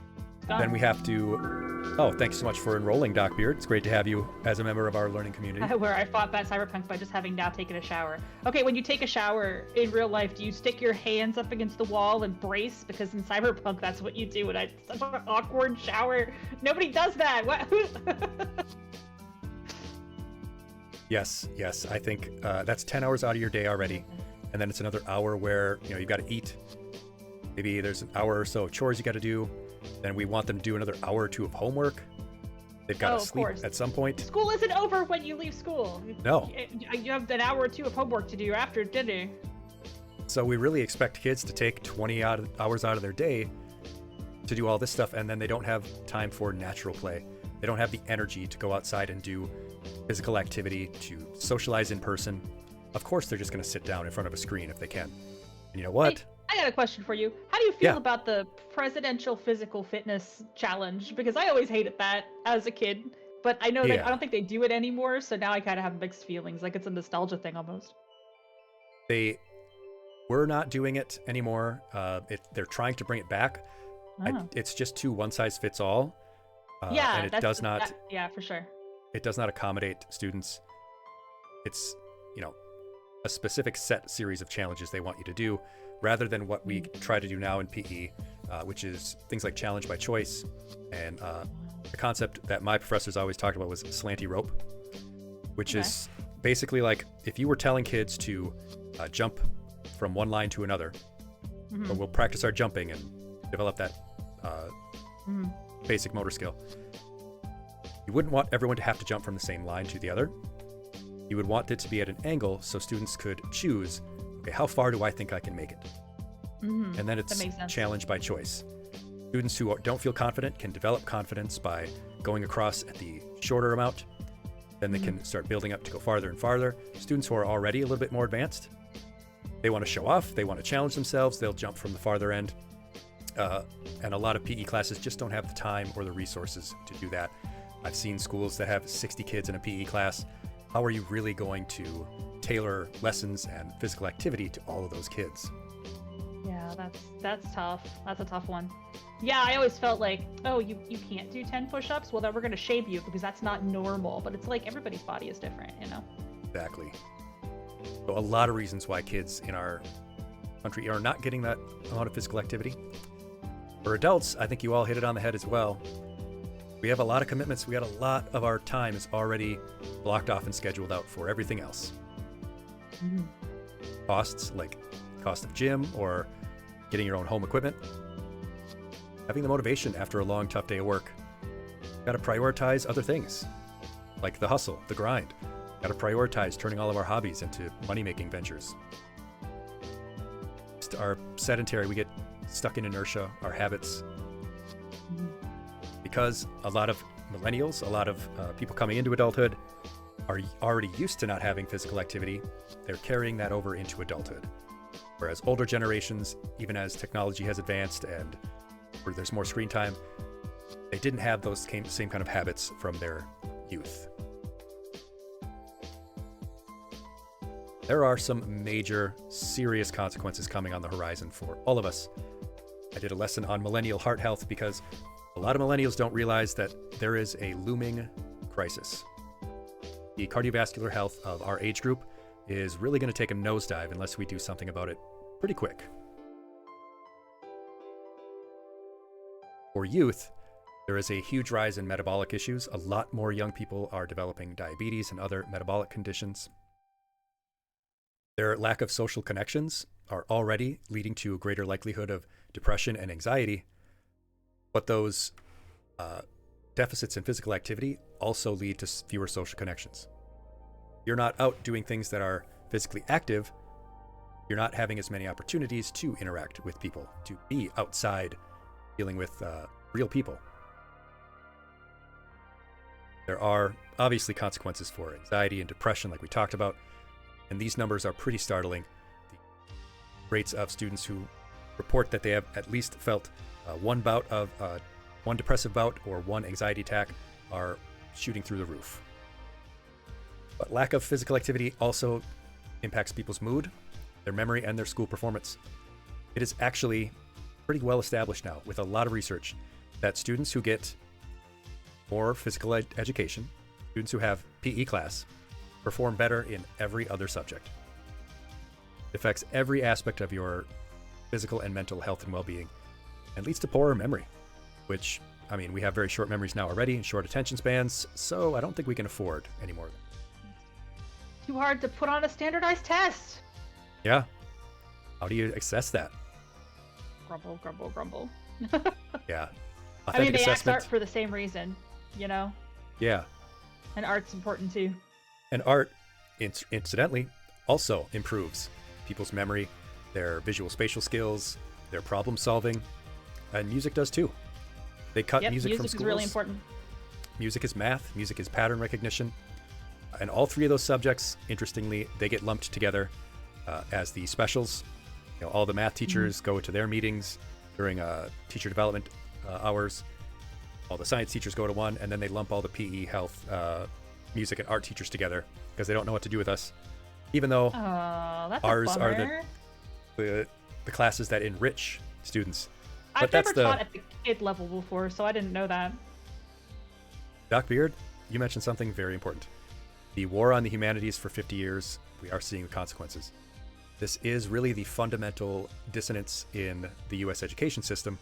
[SPEAKER 1] Then we have to, thanks so much for enrolling, Doc Beard. It's great to have you as a member of our learning community.
[SPEAKER 3] Where I fought back Cyberpunk by just having now taken a shower. Okay, when you take a shower in real life, do you stick your hands up against the wall and brace? Because in Cyberpunk, that's what you do. And such an awkward shower. Nobody does that. What?
[SPEAKER 1] Yes. I think that's 10 hours out of your day already. And then it's another hour where, you've got to eat. Maybe there's an hour or so of chores you got to do. Then we want them to do another hour or 2 of homework. They've got to sleep at some point.
[SPEAKER 3] School isn't over when you leave school.
[SPEAKER 1] No.
[SPEAKER 3] You have an hour or 2 of homework to do after dinner.
[SPEAKER 1] So we really expect kids to take 20 hours out of their day to do all this stuff, and then they don't have time for natural play. They don't have the energy to go outside and do physical activity, to socialize in person. Of course, they're just going to sit down in front of a screen if they can. And you know what?
[SPEAKER 3] Hey, I got a question for you. How do you feel about the presidential physical fitness challenge? Because I always hated that as a kid, but I know that I don't think they do it anymore, so now I kind of have mixed feelings. Like it's a nostalgia thing almost.
[SPEAKER 1] They were not doing it anymore. They're trying to bring it back. It's just too one size fits all. And it does not.
[SPEAKER 3] Yeah, for sure.
[SPEAKER 1] It does not accommodate students. It's, a specific set series of challenges they want you to do, rather than what we try to do now in PE, which is things like challenge by choice. And the concept that my professors always talked about was slanty rope, which is basically like if you were telling kids to jump from one line to another, or we'll practice our jumping and develop that basic motor skill. You wouldn't want everyone to have to jump from the same line to the other. You would want it to be at an angle so students could choose, okay, how far do I think I can make it? And then it's challenge by choice. Students who don't feel confident can develop confidence by going across at the shorter amount. Then they can start building up to go farther and farther. Students who are already a little bit more advanced, they want to show off, they want to challenge themselves, they'll jump from the farther end. And a lot of PE classes just don't have the time or the resources to do that. I've seen schools that have 60 kids in a PE class. How are you really going to tailor lessons and physical activity to all of those kids?
[SPEAKER 3] Yeah, that's tough. That's a tough one. Yeah, I always felt like, oh, you can't do 10 push-ups? Well, then we're going to shame you because that's not normal. But it's like everybody's body is different,
[SPEAKER 1] Exactly. So a lot of reasons why kids in our country are not getting that amount of physical activity. For adults, I think you all hit it on the head as well. We have a lot of commitments. We got a lot of our time is already blocked off and scheduled out for everything else. Costs, like cost of gym or getting your own home equipment. Having the motivation after a long, tough day of work. Got to prioritize other things, like the hustle, the grind. Got to prioritize turning all of our hobbies into money-making ventures. Just our sedentary, we get stuck in inertia, our habits. Because a lot of millennials, a lot of people coming into adulthood are already used to not having physical activity. They're carrying that over into adulthood. Whereas older generations, even as technology has advanced and where there's more screen time, they didn't have those same kind of habits from their youth. There are some major, serious consequences coming on the horizon for all of us. I did a lesson on millennial heart health because a lot of millennials don't realize that there is a looming crisis. The cardiovascular health of our age group is really going to take a nosedive unless we do something about it pretty quick. For youth, there is a huge rise in metabolic issues. A lot more young people are developing diabetes and other metabolic conditions. Their lack of social connections are already leading to a greater likelihood of depression and anxiety. But those deficits in physical activity also lead to fewer social connections. You're not out doing things that are physically active. You're not having as many opportunities to interact with people, to be outside dealing with real people. There are obviously consequences for anxiety and depression, like we talked about, and these numbers are pretty startling. The rates of students who report that they have at least felt one depressive bout or one anxiety attack are shooting through the roof. But lack of physical activity also impacts people's mood, their memory, and their school performance. It is actually pretty well established now with a lot of research that students who get more physical education, students who have PE class, perform better in every other subject. It affects every aspect of your physical and mental health and well-being, and leads to poorer memory, which, I mean, we have very short memories now already and short attention spans, so I don't think we can afford any more.
[SPEAKER 3] Too hard to put on a standardized test.
[SPEAKER 1] Yeah. How do you assess that?
[SPEAKER 3] Grumble, grumble, grumble.
[SPEAKER 1] Yeah.
[SPEAKER 3] I mean, they ask
[SPEAKER 1] assessment.
[SPEAKER 3] art for the same reason, you know?
[SPEAKER 1] Yeah.
[SPEAKER 3] And art's important too.
[SPEAKER 1] And art, incidentally, also improves people's memory, their visual spatial skills, their problem solving, and music does too. They cut music from schools.
[SPEAKER 3] Music is really important.
[SPEAKER 1] Music is math, music is pattern recognition, and all three of those subjects, interestingly, they get lumped together as the specials. You know, all the math teachers go to their meetings during teacher development hours. All the science teachers go to one, and then they lump all the PE, health, music, and art teachers together because they don't know what to do with us. Even though ours are the classes that enrich students.
[SPEAKER 3] I've never taught at the kid level before, so I didn't know that.
[SPEAKER 1] Doc Beard, you mentioned something very important. The war on the humanities for 50 years, we are seeing the consequences. This is really the fundamental dissonance in the U.S. education system.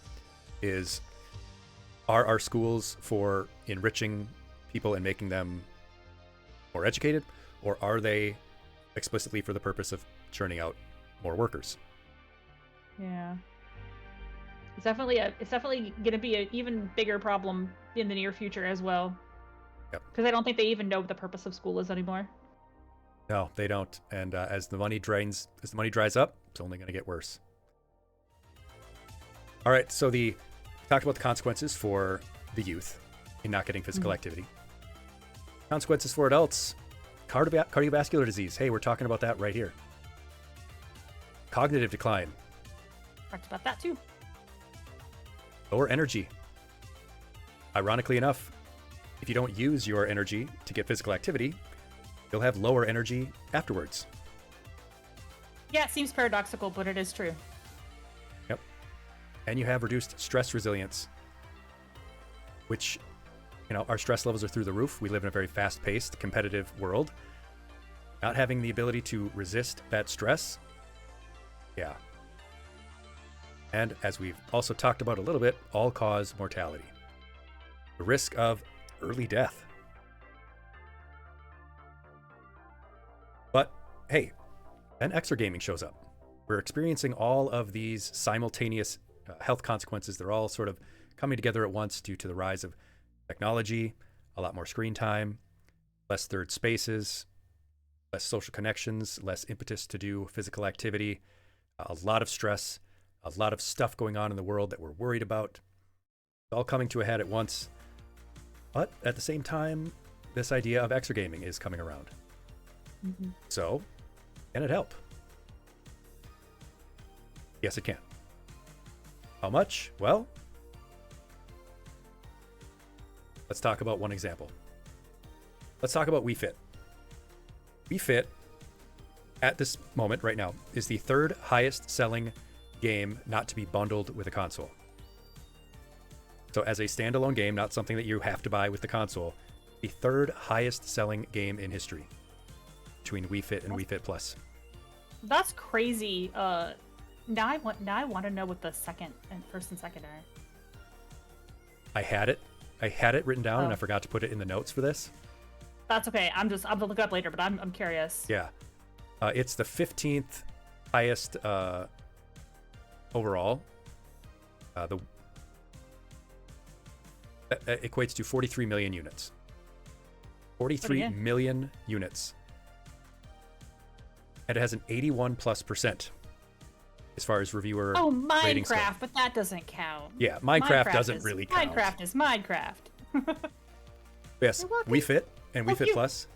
[SPEAKER 1] Are our schools for enriching people and making them more educated, or are they explicitly for the purpose of churning out more workers?
[SPEAKER 3] Yeah. It's definitely going to be an even bigger problem in the near future as well.
[SPEAKER 1] Yep.
[SPEAKER 3] Because I don't think they even know what the purpose of school is anymore.
[SPEAKER 1] No, they don't. And as the money dries up, it's only going to get worse. All right, so talked about the consequences for the youth in not getting physical activity. Consequences for adults, cardiovascular disease. Hey, we're talking about that right here. Cognitive decline.
[SPEAKER 2] Talked about that too.
[SPEAKER 1] Lower energy. Ironically enough, if you don't use your energy to get physical activity, you'll have lower energy afterwards.
[SPEAKER 2] Yeah, it seems paradoxical, but it is true.
[SPEAKER 1] Yep. And you have reduced stress resilience, which, you know, our stress levels are through the roof. We live in a very fast-paced, competitive world. Not having the ability to resist that stress, yeah. And as we've also talked about a little bit, all-cause mortality. The risk of early death. But hey, then Exergaming shows up. We're experiencing all of these simultaneous health consequences. They're all sort of coming together at once due to the rise of technology, a lot more screen time, less third spaces, less social connections, less impetus to do physical activity, a lot of stress, a lot of stuff going on in the world that we're worried about. It's all coming to a head at once. But at the same time, this idea of Exergaming is coming around.
[SPEAKER 2] Mm-hmm.
[SPEAKER 1] So, can it help? Yes, it can. How much? Well, let's talk about one example. Let's talk about Wii Fit. Wii Fit, at this moment right now, is the third highest selling game not to be bundled with a console. So as a standalone game, not something that you have to buy with the console, the third highest selling game in history between Wii Fit and Wii Fit Plus.
[SPEAKER 2] That's crazy. Now I want to know what the first and second are.
[SPEAKER 1] I had it written down and I forgot to put it in the notes for this.
[SPEAKER 2] That's okay. I'm gonna look it up later, but I'm curious.
[SPEAKER 1] Yeah. It's the 15th highest overall. That equates to 43 million units. 43 million units. And it has an 81+% as far as reviewer ratings go.
[SPEAKER 2] Minecraft, but that doesn't count.
[SPEAKER 1] Yeah, Minecraft doesn't really count.
[SPEAKER 2] Minecraft is Minecraft.
[SPEAKER 1] Yes, Wii Fit and Wii Fit Plus,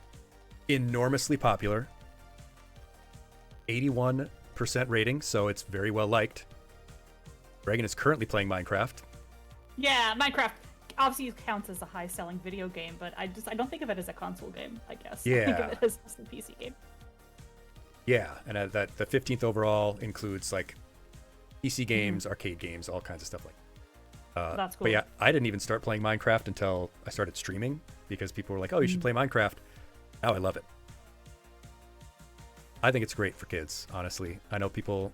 [SPEAKER 1] enormously popular. 81% rating, so it's very well liked. Reagan is currently playing Minecraft.
[SPEAKER 2] Yeah, Minecraft obviously counts as a high-selling video game, but I don't think of it as a console game, I guess.
[SPEAKER 1] Yeah.
[SPEAKER 2] I think of it as just a PC game.
[SPEAKER 1] Yeah, and that the 15th overall includes like PC games, arcade games, all kinds of stuff like.
[SPEAKER 2] That's cool.
[SPEAKER 1] But yeah, I didn't even start playing Minecraft until I started streaming because people were like, "Oh, you should play Minecraft." Now I love it. I think it's great for kids. Honestly, I know people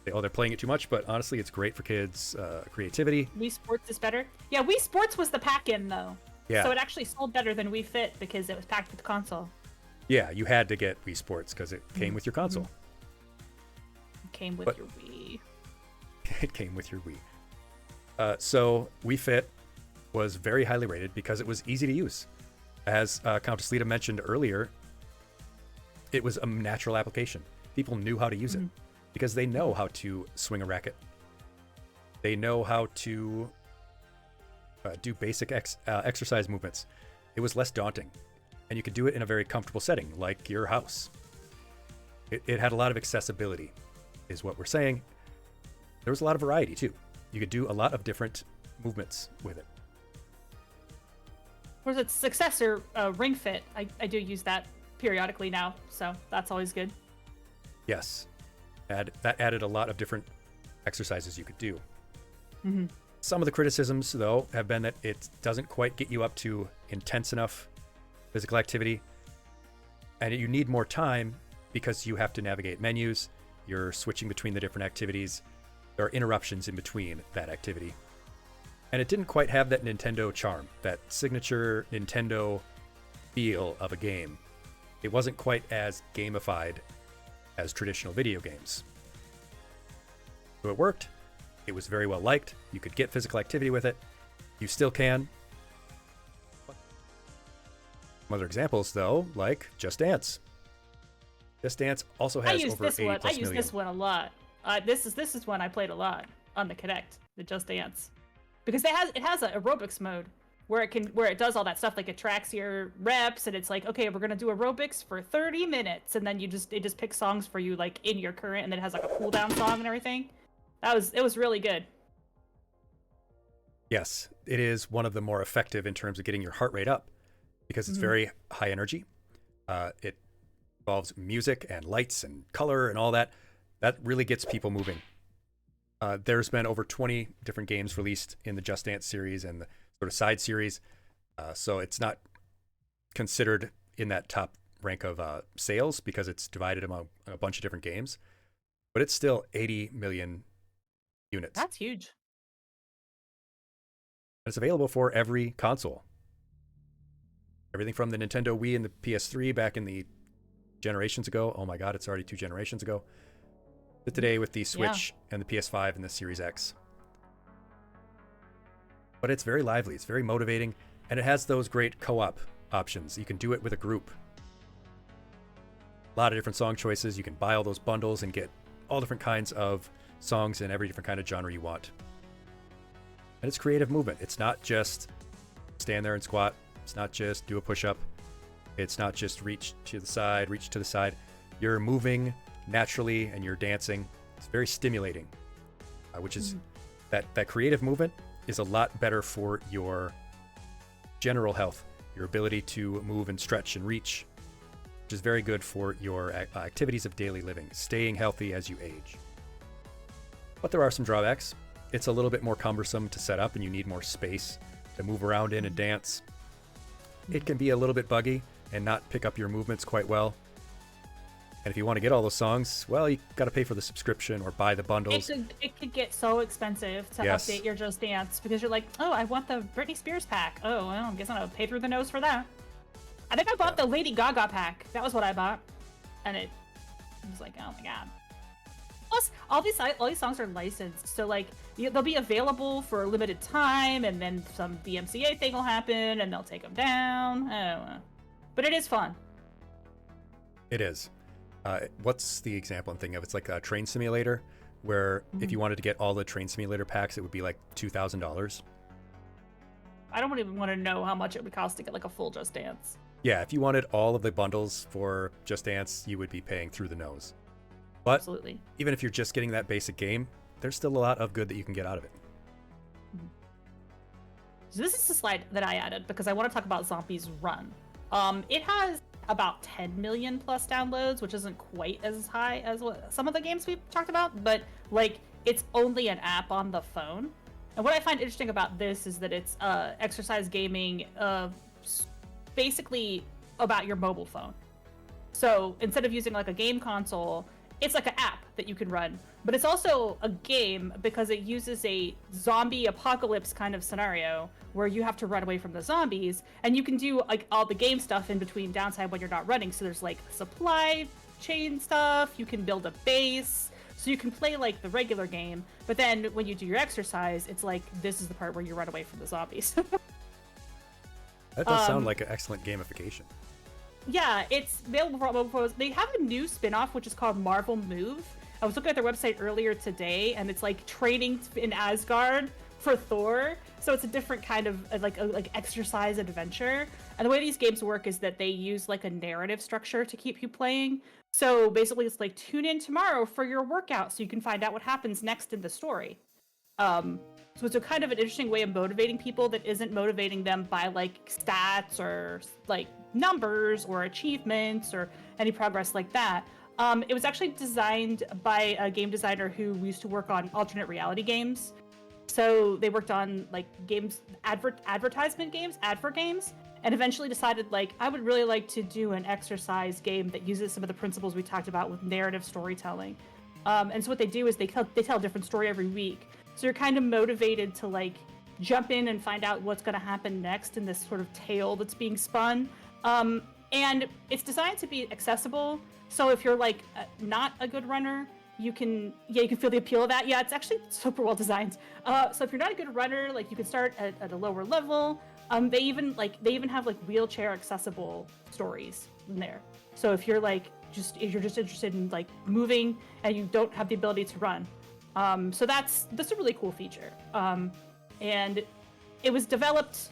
[SPEAKER 1] say, "Oh, they're playing it too much," but honestly, it's great for kids. Creativity.
[SPEAKER 2] Wii Sports is better. Yeah, Wii Sports was the pack-in though.
[SPEAKER 1] Yeah.
[SPEAKER 2] So it actually sold better than Wii Fit because it was packed with the console.
[SPEAKER 1] Yeah, you had to get Wii Sports because it came with your console.
[SPEAKER 2] It came with your Wii.
[SPEAKER 1] It came with your Wii. So Wii Fit was very highly rated because it was easy to use. As Countess Lita mentioned earlier, it was a natural application. People knew how to use it because they know how to swing a racket. They know how to do basic exercise movements. It was less daunting. And you could do it in a very comfortable setting, like your house. It had a lot of accessibility, is what we're saying. There was a lot of variety, too. You could do a lot of different movements with it.
[SPEAKER 2] Whereas its successor, Ring Fit, I do use that periodically now, so that's always good.
[SPEAKER 1] Yes. That added a lot of different exercises you could do. Some of the criticisms, though, have been that it doesn't quite get you up to intense enough physical activity, and you need more time because you have to navigate menus, you're switching between the different activities, there are interruptions in between that activity. And it didn't quite have that Nintendo charm, that signature Nintendo feel of a game. It wasn't quite as gamified as traditional video games. So it worked, it was very well liked, you could get physical activity with it, you still can. Other examples, though, like Just Dance. Just Dance also has over 80+ million.
[SPEAKER 2] I use this one a lot. This is one I played a lot on the Kinect, the Just Dance, because it has an aerobics mode where it does all that stuff, like it tracks your reps and it's like, okay, we're gonna do aerobics for 30 minutes, and then it just picks songs for you like in your current, and then it has like a cool down song and everything. It was really good.
[SPEAKER 1] Yes, it is one of the more effective in terms of getting your heart rate up. Because it's very high energy. It involves music and lights and color and all that. That really gets people moving. There's been over 20 different games released in the Just Dance series and the sort of side series. So it's not considered in that top rank of sales because it's divided among a bunch of different games. But it's still 80 million units.
[SPEAKER 2] That's huge.
[SPEAKER 1] It's available for every console. Everything from the Nintendo Wii and the PS3 back in the generations ago. Oh my God, it's already 2 generations ago. But today with the Switch and the PS5 and the Series X. But it's very lively, it's very motivating, and it has those great co-op options. You can do it with a group. A lot of different song choices. You can buy all those bundles and get all different kinds of songs in every different kind of genre you want. And it's creative movement. It's not just stand there and squat. It's not just do a push-up. It's not just reach to the side. You're moving naturally and you're dancing. It's very stimulating, which is that creative movement is a lot better for your general health, your ability to move and stretch and reach, which is very good for your activities of daily living, staying healthy as you age. But there are some drawbacks. It's a little bit more cumbersome to set up and you need more space to move around in and dance. It can be a little bit buggy and not pick up your movements quite well. And if you want to get all those songs, well, you got to pay for the subscription or buy the bundles.
[SPEAKER 2] It could get so expensive to update your Just Dance because you're like, oh, I want the Britney Spears pack. Oh, well, I guess I'm going to pay through the nose for that. I think I bought the Lady Gaga pack. That was what I bought. And it was like, oh my God. Plus, all these songs are licensed, so like they'll be available for a limited time, and then some DMCA thing will happen, and they'll take them down. I don't know, but it is fun.
[SPEAKER 1] It is. What's the example I'm thinking of? It's like a train simulator, where if you wanted to get all the train simulator packs, it would be like $2,000.
[SPEAKER 2] I don't even want to know how much it would cost to get like a full Just Dance.
[SPEAKER 1] Yeah, if you wanted all of the bundles for Just Dance, you would be paying through the nose. But
[SPEAKER 2] Absolutely.
[SPEAKER 1] even if you're just getting that basic game, there's still a lot of good that you can get out of it.
[SPEAKER 2] So this is the slide that I added because I want to talk about Zombies Run. It has about 10 million plus downloads, which isn't quite as high as some of the games we've talked about, but like it's only an app on the phone. And what I find interesting about this is that it's exercise gaming, basically about your mobile phone. So instead of using like a game console, it's like an app that you can run, but it's also a game because it uses a zombie apocalypse kind of scenario where you have to run away from the zombies, and you can do like all the game stuff in between downtime when you're not running. So there's like supply chain stuff, you can build a base, so you can play like the regular game, but then when you do your exercise, it's like this is the part where you run away from the zombies.
[SPEAKER 1] That does sound like an excellent gamification.
[SPEAKER 2] Yeah, it's available for mobile phones. They have a new spin-off which is called Marvel Move. I was looking at their website earlier today, and it's like training in Asgard for Thor. So it's a different kind of like exercise adventure. And the way these games work is that they use like a narrative structure to keep you playing. So basically, it's like tune in tomorrow for your workout so you can find out what happens next in the story. So it's a kind of an interesting way of motivating people that isn't motivating them by like stats or like numbers or achievements or any progress like that. It was actually designed by a game designer who used to work on alternate reality games. So they worked on like games, advertisement games, advert games, and eventually decided like, I would really like to do an exercise game that uses some of the principles we talked about with narrative storytelling. And so what they do is they tell a different story every week. So you're kind of motivated to like jump in and find out what's going to happen next in this sort of tale that's being spun. And it's designed to be accessible. So if you're like not a good runner, you can feel the appeal of that. Yeah, it's actually super well designed. So if you're not a good runner, like you can start at a lower level. They even have like wheelchair accessible stories in there. So if you're like if you're just interested in like moving and you don't have the ability to run. So that's a really cool feature. And it was developed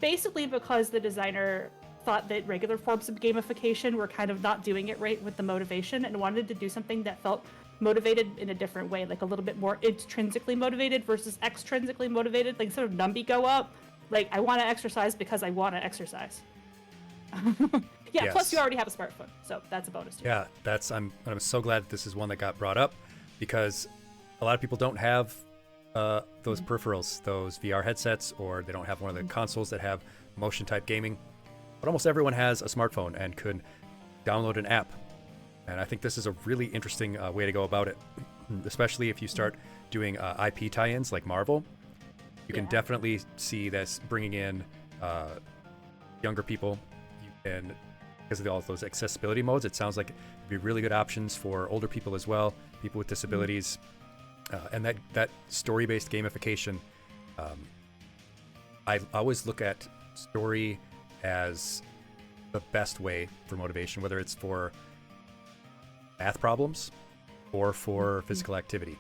[SPEAKER 2] basically because the designer thought that regular forms of gamification were kind of not doing it right with the motivation and wanted to do something that felt motivated in a different way, like a little bit more intrinsically motivated versus extrinsically motivated, like sort of NUMBY go up. Like, I want to exercise because I want to exercise. Yeah,
[SPEAKER 1] Yes.
[SPEAKER 2] Plus you already have a smartphone, so that's a bonus too.
[SPEAKER 1] Yeah, I'm so glad that this is one that got brought up, because a lot of people don't have those peripherals, those VR headsets, or they don't have one of the consoles that have motion type gaming. But almost everyone has a smartphone and could download an app. And I think this is a really interesting way to go about it, especially if you start doing IP tie-ins like Marvel. You can definitely see this bringing in younger people. You can, because of all those accessibility modes, it sounds like it'd be really good options for older people as well, people with disabilities. And that story-based gamification, I always look at story as the best way for motivation, whether it's for math problems or for physical activity,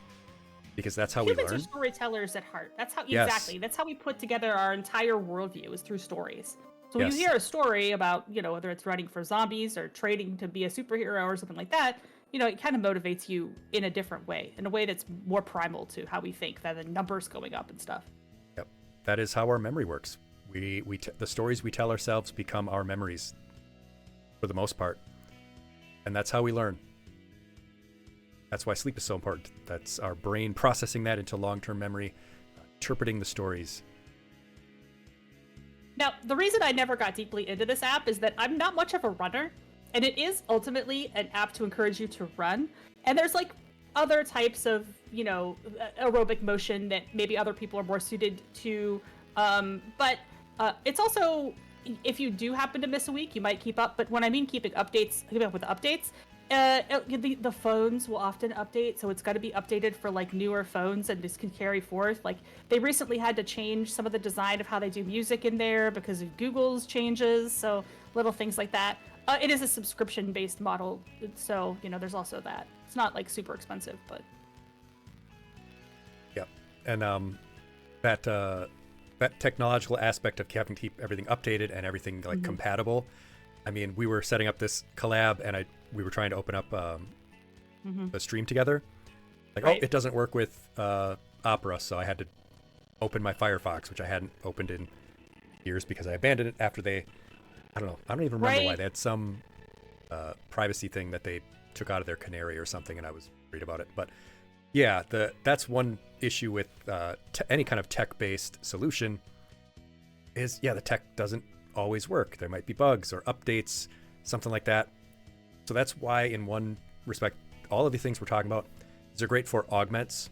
[SPEAKER 1] because that's how
[SPEAKER 2] Humans
[SPEAKER 1] we learn.
[SPEAKER 2] are storytellers at heart. That's how
[SPEAKER 1] Yes.
[SPEAKER 2] Exactly. That's how we put together our entire worldview is through stories. So when
[SPEAKER 1] Yes.
[SPEAKER 2] you hear a story about, whether it's running for zombies or training to be a superhero or something like that, it kind of motivates you in a different way, in a way that's more primal to how we think than the numbers going up and stuff.
[SPEAKER 1] Yep, that is how our memory works. The stories we tell ourselves become our memories, for the most part, and that's how we learn. That's why sleep is so important. That's our brain processing that into long-term memory, interpreting the stories.
[SPEAKER 2] Now, the reason I never got deeply into this app is that I'm not much of a runner, and it is ultimately an app to encourage you to run. And there's like other types of, aerobic motion that maybe other people are more suited to. But it's also, if you do happen to miss a week, you might keep up. But when I mean keeping up with updates, The phones will often update, so it's got to be updated for like newer phones, and this can carry forth. Like they recently had to change some of the design of how they do music in there because of Google's changes. So little things like that. It is a subscription-based model, so there's also that. It's not like super expensive, but
[SPEAKER 1] yeah, and that technological aspect of having to keep everything updated and everything like compatible. I mean, we were setting up this collab, and we were trying to open up a stream together. Like,
[SPEAKER 2] right.
[SPEAKER 1] oh, it doesn't work with Opera, so I had to open my Firefox, which I hadn't opened in years because I abandoned it after I don't even remember why. They had some privacy thing that they took out of their Canary or something, and I was worried about it. But yeah, that's one issue with any kind of tech-based solution is, the tech doesn't always work. There might be bugs or updates, something like that. So that's why, in one respect, all of the things we're talking about, these are great for augments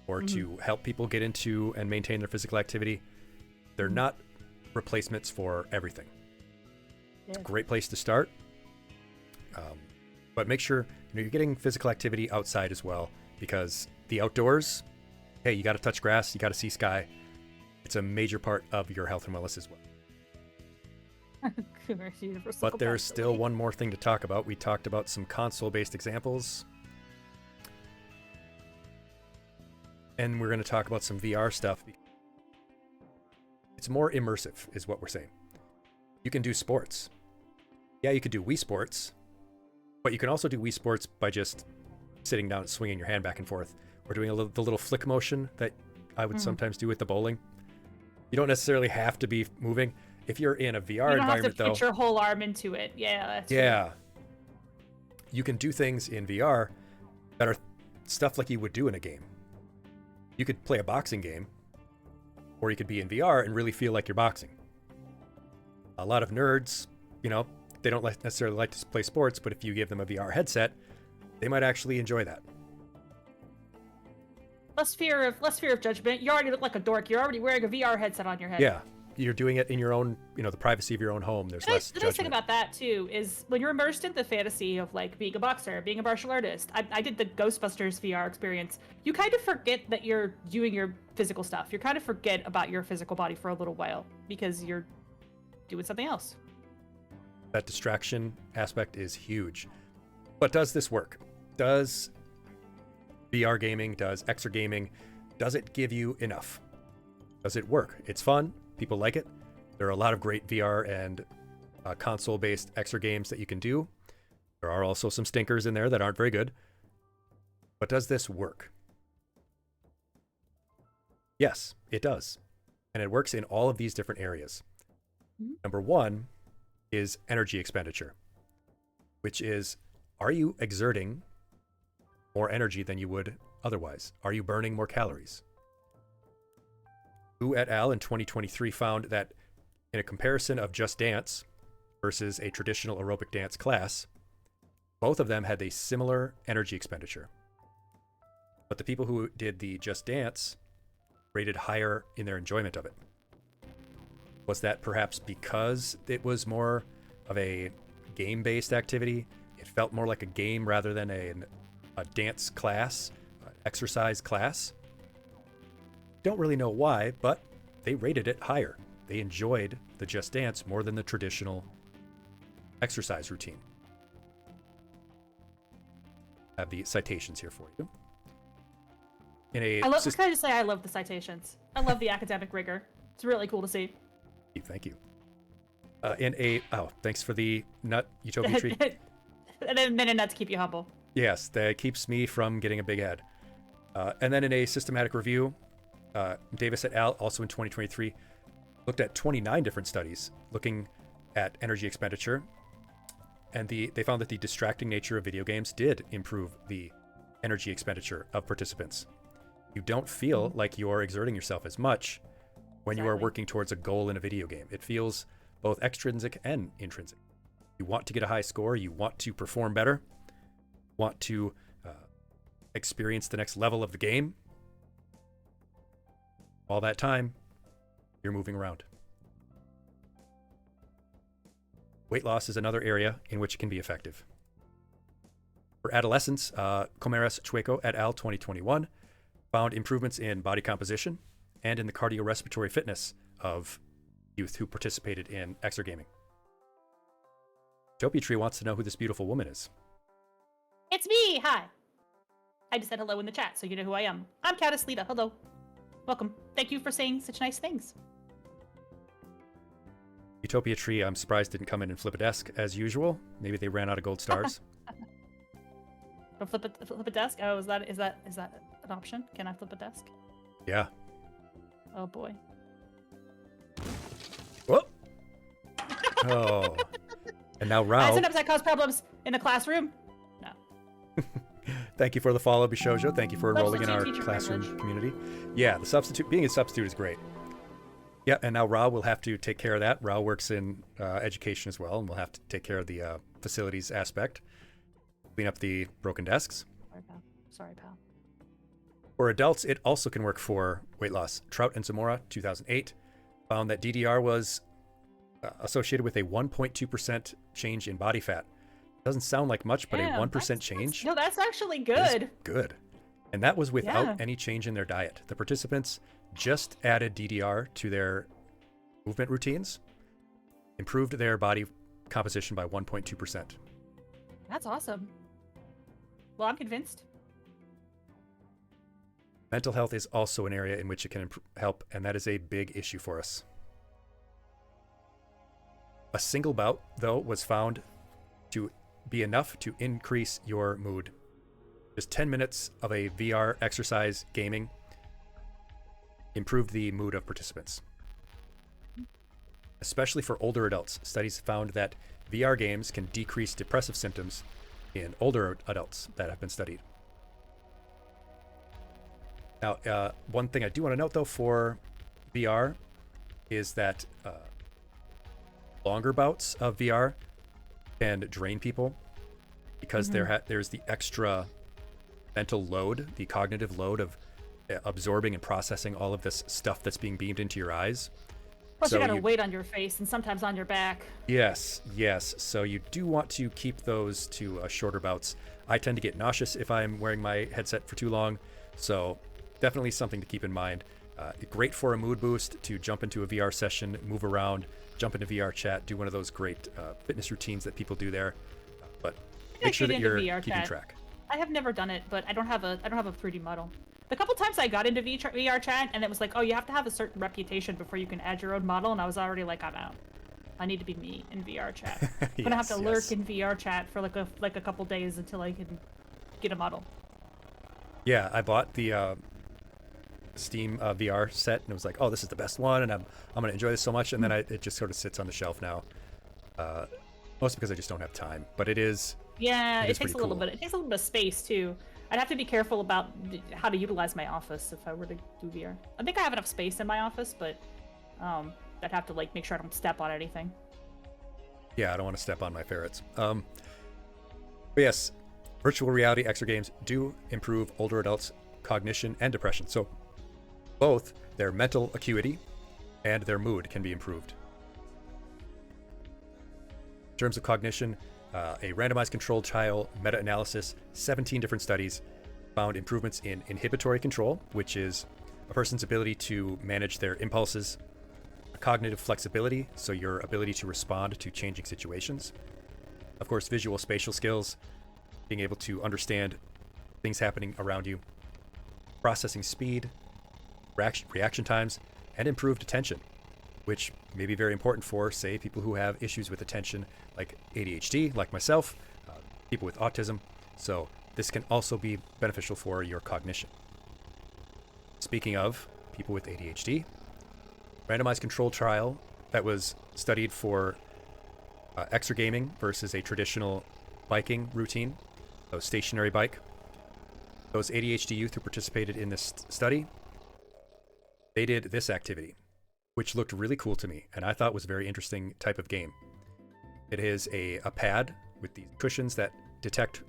[SPEAKER 1] or to help people get into and maintain their physical activity. They're not replacements for everything. It's a great place to start. But make sure you're getting physical activity outside as well, because the outdoors, hey, you got to touch grass, you got to see sky. It's a major part of your health and wellness as well. But there's still one more thing to talk about. We talked about some console-based examples. And we're going to talk about some VR stuff. It's more immersive, is what we're saying. You can do sports. Yeah, you could do Wii Sports, but you can also do Wii Sports by just sitting down and swinging your hand back and forth, or doing the little flick motion that I would sometimes do with the bowling. You don't necessarily have to be moving. If you're in a VR environment, though,
[SPEAKER 2] put your whole arm into it. Yeah, that's
[SPEAKER 1] true. You can do things in VR that are stuff like you would do in a game. You could play a boxing game, or you could be in VR and really feel like you're boxing. A lot of nerds, they don't necessarily like to play sports, but if you give them a VR headset, they might actually enjoy that.
[SPEAKER 2] Less fear of judgment. You already look like a dork. You're already wearing a VR headset on your head.
[SPEAKER 1] Yeah. You're doing it in your own, the privacy of your own home. There's less judgment.
[SPEAKER 2] The nice thing about that, too, is when you're immersed in the fantasy of, like, being a boxer, being a martial artist. I did the Ghostbusters VR experience. You kind of forget that you're doing your physical stuff. You kind of forget about your physical body for a little while because you're doing something else.
[SPEAKER 1] That distraction aspect is huge. But does this work? Does VR gaming, does Exergaming, does it give you enough? Does it work? It's fun. People like it. There are a lot of great VR and console-based Exer games that you can do. There are also some stinkers in there that aren't very good. But does this work? Yes, it does. And it works in all of these different areas. Number one is energy expenditure, which is, are you exerting more energy than you would otherwise? Are you burning more calories? Wu et al. In 2023 found that in a comparison of Just Dance versus a traditional aerobic dance class, both of them had a similar energy expenditure. But the people who did the Just Dance rated higher in their enjoyment of it. Was that perhaps because it was more of a game-based activity? It felt more like a game rather than a dance class, an exercise class? Don't really know why, but they rated it higher. They enjoyed the Just Dance more than the traditional exercise routine. I have the citations here for you.
[SPEAKER 2] Can I just say I love the citations. I love the academic rigor. It's really cool to see.
[SPEAKER 1] Thank you. Thanks for the nut utopia treat.
[SPEAKER 2] And a minute nut to keep you humble.
[SPEAKER 1] Yes, that keeps me from getting a big head. And then in a systematic review, Davis et al., also in 2023, looked at 29 different studies looking at energy expenditure, and they found that the distracting nature of video games did improve the energy expenditure of participants. You don't feel like you're exerting yourself as much when you are working towards a goal in a video game. It feels both extrinsic and intrinsic. You want to get a high score, you want to perform better, want to experience the next level of the game. All that time, you're moving around. Weight loss is another area in which it can be effective. For adolescents, Comeras Chueco et al. 2021 found improvements in body composition and in the cardiorespiratory fitness of youth who participated in exergaming. Utopia Tree wants to know who this beautiful woman is.
[SPEAKER 2] It's me! Hi! I just said hello in the chat, so you know who I am. I'm Countess Lita. Hello. Welcome. Thank you for saying such nice things.
[SPEAKER 1] Utopia Tree, I'm surprised didn't come in and flip a desk as usual. Maybe they ran out of gold stars.
[SPEAKER 2] Don't flip a desk? Oh, is that an option? Can I flip a desk?
[SPEAKER 1] Yeah.
[SPEAKER 2] Oh boy.
[SPEAKER 1] Whoa! Oh. And now Rao.
[SPEAKER 2] Sometimes that cause problems in the classroom. No.
[SPEAKER 1] Thank you for the follow, Bishojo. Thank you for enrolling in our
[SPEAKER 2] Substitute teacher
[SPEAKER 1] classroom
[SPEAKER 2] privilege.
[SPEAKER 1] community. Yeah, being a substitute is great. Yeah, and now Rao will have to take care of that. Rao works in education as well, and we'll have to take care of the facilities aspect. Clean up the broken desks.
[SPEAKER 2] Sorry, pal.
[SPEAKER 1] For adults, it also can work for weight loss. Trout and Zamora, 2008, found that DDR was associated with a 1.2% change in body fat. Doesn't sound like much, but
[SPEAKER 2] Damn,
[SPEAKER 1] a 1% change.
[SPEAKER 2] No, that's actually good.
[SPEAKER 1] Good. And that was without
[SPEAKER 2] Yeah.
[SPEAKER 1] any change in their diet. The participants just added DDR to their movement routines, improved their body composition by 1.2%.
[SPEAKER 2] That's awesome. Well, I'm convinced.
[SPEAKER 1] Mental health is also an area in which it can help, and that is a big issue for us. A single bout, though, was found to be enough to increase your mood. Just 10 minutes of a VR exercise gaming improved the mood of participants. Especially for older adults, studies found that VR games can decrease depressive symptoms in older adults that have been studied. Now, one thing I do want to note, though, for VR is that longer bouts of VR can drain people because there's the extra mental load, the cognitive load of absorbing and processing all of this stuff that's being beamed into your eyes.
[SPEAKER 2] Plus,
[SPEAKER 1] So
[SPEAKER 2] you got to
[SPEAKER 1] you-
[SPEAKER 2] weight on your face and sometimes on your back.
[SPEAKER 1] Yes. So you do want to keep those to shorter bouts. I tend to get nauseous if I'm wearing my headset for too long, so definitely something to keep in mind. Great for a mood boost to jump into a VR session, move around, jump into VR chat, do one of those great fitness routines that people do there. But make sure that
[SPEAKER 2] get into
[SPEAKER 1] you're
[SPEAKER 2] VR
[SPEAKER 1] keeping
[SPEAKER 2] chat.
[SPEAKER 1] track.
[SPEAKER 2] I have never done it, but I don't have a 3D model. The couple times I got into VR chat, and it was like, oh, you have to have a certain reputation before you can add your own model, and I was already like, I'm out. I need to be me in VR chat. I'm gonna have to lurk in VR chat for like a couple days until I can get a model.
[SPEAKER 1] Yeah, I bought the Steam VR set, and it was like, oh, this is the best one, and I'm gonna enjoy this so much. And then it just sort of sits on the shelf now, mostly because I just don't have time. But it is.
[SPEAKER 2] Yeah,
[SPEAKER 1] It
[SPEAKER 2] it
[SPEAKER 1] is
[SPEAKER 2] takes a
[SPEAKER 1] pretty
[SPEAKER 2] little
[SPEAKER 1] cool.
[SPEAKER 2] bit. It takes a little bit of space too. I'd have to be careful about how to utilize my office if I were to do VR. I think I have enough space in my office, but I'd have to like make sure I don't step on anything.
[SPEAKER 1] Yeah, I don't want to step on my ferrets. But yes, virtual reality exergames do improve older adults' cognition and depression. So both their mental acuity and their mood can be improved. In terms of cognition, a randomized controlled trial meta-analysis, 17 different studies found improvements in inhibitory control, which is a person's ability to manage their impulses, cognitive flexibility, so your ability to respond to changing situations, of course, visual spatial skills, being able to understand things happening around you, processing speed, reaction times, and improved attention, which may be very important for, say, people who have issues with attention, like ADHD, like myself, people with autism. So this can also be beneficial for your cognition. Speaking of people with ADHD, randomized controlled trial that was studied for exergaming versus a traditional biking routine, so stationary bike. Those ADHD youth who participated in this study, they did this activity, which looked really cool to me, and I thought was a very interesting type of game. It is a pad with these cushions that detect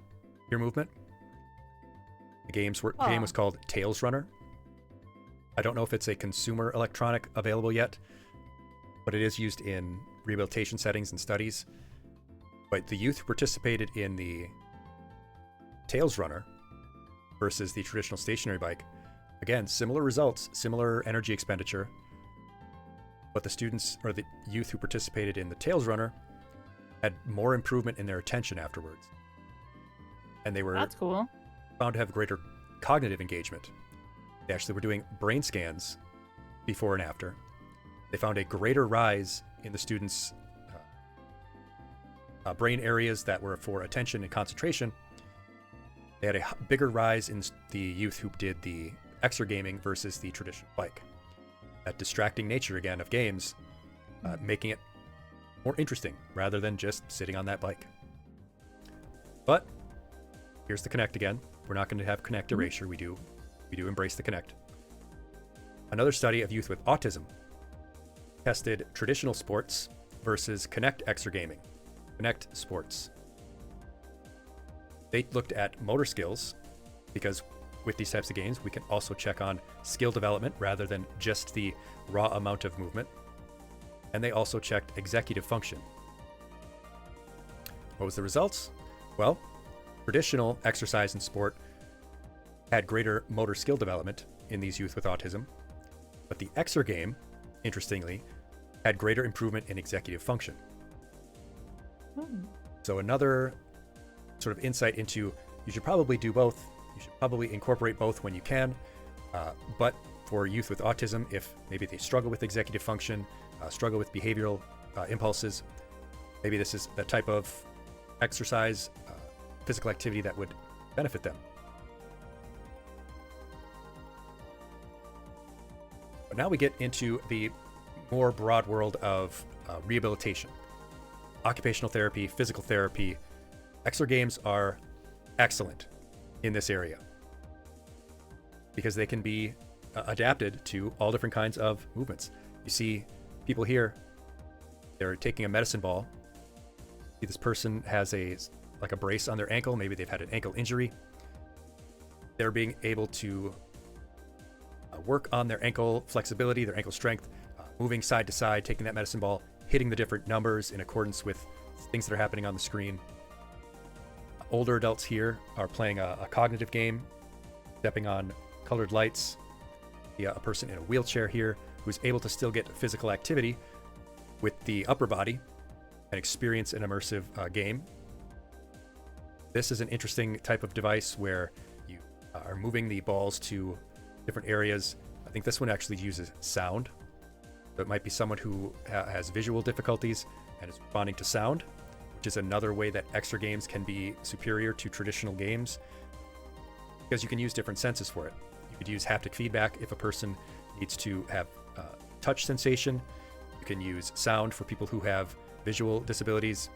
[SPEAKER 1] your movement. The game was called Tails Runner. I don't know if it's a consumer electronic available yet, but it is used in rehabilitation settings and studies. But the youth who participated in the Tails runner versus the traditional stationary bike, again, similar results, similar energy expenditure, but the students or the youth who participated in the Tails runner had more improvement in their attention afterwards. And they were
[SPEAKER 2] That's cool.
[SPEAKER 1] found to have greater cognitive engagement. They actually were doing brain scans before and after. They found a greater rise in the students' brain areas that were for attention and concentration. They had a bigger rise in the youth who did the Exergaming versus the traditional bike. That distracting nature, again, of games, making it more interesting rather than just sitting on that bike. But here's the Kinect again. We're not going to have Kinect erasure. We do embrace the Kinect. Another study of youth with autism tested traditional sports versus Kinect Exergaming. Kinect sports. They looked at motor skills because with these types of games, we can also check on skill development rather than just the raw amount of movement. And they also checked executive function. What was the results? Well, traditional exercise and sport had greater motor skill development in these youth with autism, but the Exergame, interestingly, had greater improvement in executive function. So another sort of insight into you should probably do both. You should probably incorporate both when you can. But for youth with autism, if maybe they struggle with executive function, struggle with behavioral impulses, maybe this is the type of exercise, physical activity that would benefit them. But now we get into the more broad world of rehabilitation. Occupational therapy, physical therapy. Exergames are excellent in this area because they can be adapted to all different kinds of movements. You see people here, they're taking a medicine ball. See, this person has a brace on their ankle. Maybe they've had an ankle injury. They're being able to work on their ankle flexibility, their ankle strength, moving side to side, taking that medicine ball, hitting the different numbers in accordance with things that are happening on the screen. Older adults here are playing a cognitive game, stepping on colored lights. A person in a wheelchair here who's able to still get physical activity with the upper body and experience an immersive game. This is an interesting type of device where you are moving the balls to different areas. I think this one actually uses sound. So it might be someone who has visual difficulties and is responding to sound, which is another way that Exergames can be superior to traditional games because you can use different senses for it. You could use haptic feedback if a person needs to have touch sensation. You can use sound for people who have visual disabilities.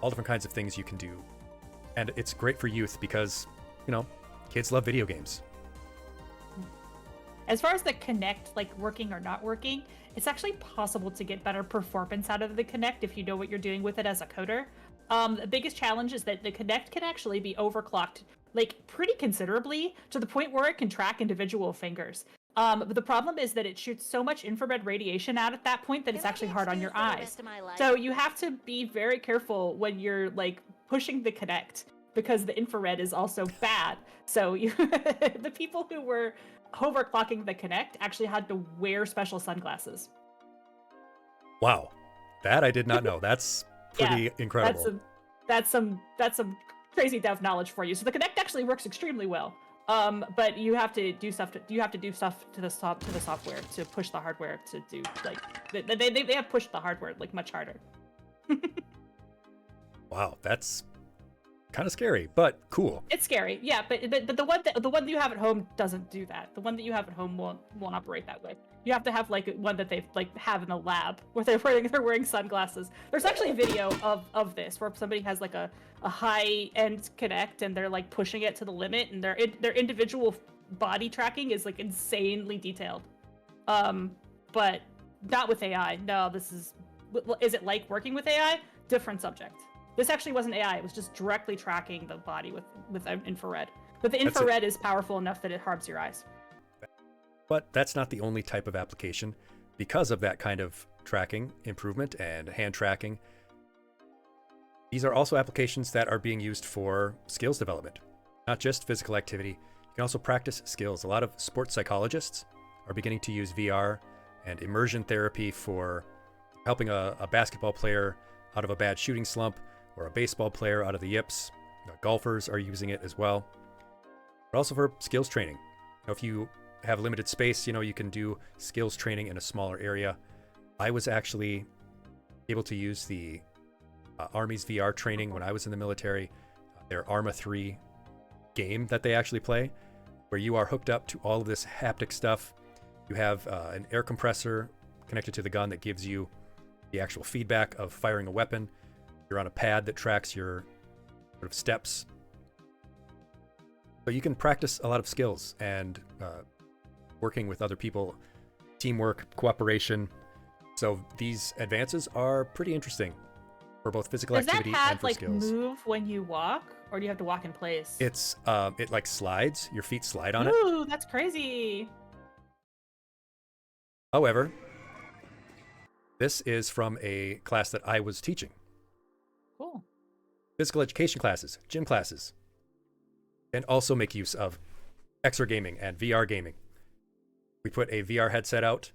[SPEAKER 1] All different kinds of things you can do. And it's great for youth because, kids love video games.
[SPEAKER 2] As far as the Kinect, like working or not working, it's actually possible to get better performance out of the Kinect if you know what you're doing with it as a coder. The biggest challenge is that the Kinect can actually be overclocked like pretty considerably to the point where it can track individual fingers. But the problem is that it shoots so much infrared radiation out at that point that it's actually hard on your eyes. So you have to be very careful when you're like pushing the Kinect because the infrared is also bad. So the people who were overclocking the Kinect actually had to wear special sunglasses.
[SPEAKER 1] Wow, that I did not know. That's pretty incredible.
[SPEAKER 2] That's some crazy dev knowledge for you. So the Kinect actually works extremely well. But you have to do stuff to the software to push the hardware to do like they have pushed the hardware like much harder.
[SPEAKER 1] Wow, that's kind of scary, but cool.
[SPEAKER 2] It's scary, yeah. But the one that you have at home doesn't do that. The one that you have at home won't operate that way. You have to have like one that they like have in the lab where they're wearing sunglasses. There's actually a video of this where somebody has like a high-end Kinect and they're like pushing it to the limit, and their individual body tracking is like insanely detailed. But not with AI. No, is it like working with AI? Different subject. This actually wasn't AI. It was just directly tracking the body with infrared. But the infrared is powerful enough that it harms your eyes.
[SPEAKER 1] But that's not the only type of application. Because of that kind of tracking improvement and hand tracking, These are also applications that are being used for skills development, not just physical activity. You can also practice skills. A lot of sports psychologists are beginning to use VR and immersion therapy for helping a basketball player out of a bad shooting slump, or a baseball player out of the yips. Golfers are using it as well, but also for skills training. If you have limited space, you can do skills training in a smaller area. I was actually able to use the Army's VR training when I was in the military, their Arma 3 game that they actually play, where you are hooked up to all of this haptic stuff. You have an air compressor connected to the gun that gives you the actual feedback of firing a weapon. You're on a pad that tracks your sort of steps. So you can practice a lot of skills and working with other people, teamwork, cooperation. So these advances are pretty interesting for both physical activity and for skills.
[SPEAKER 2] Does that pad move when you walk, or do you have to walk in place?
[SPEAKER 1] It's it like slides. Your feet slide on it.
[SPEAKER 2] Ooh, that's crazy.
[SPEAKER 1] However, this is from a class that I was teaching.
[SPEAKER 2] Cool.
[SPEAKER 1] Physical education classes, gym classes, and also make use of Exergaming and VR gaming. We put a VR headset out,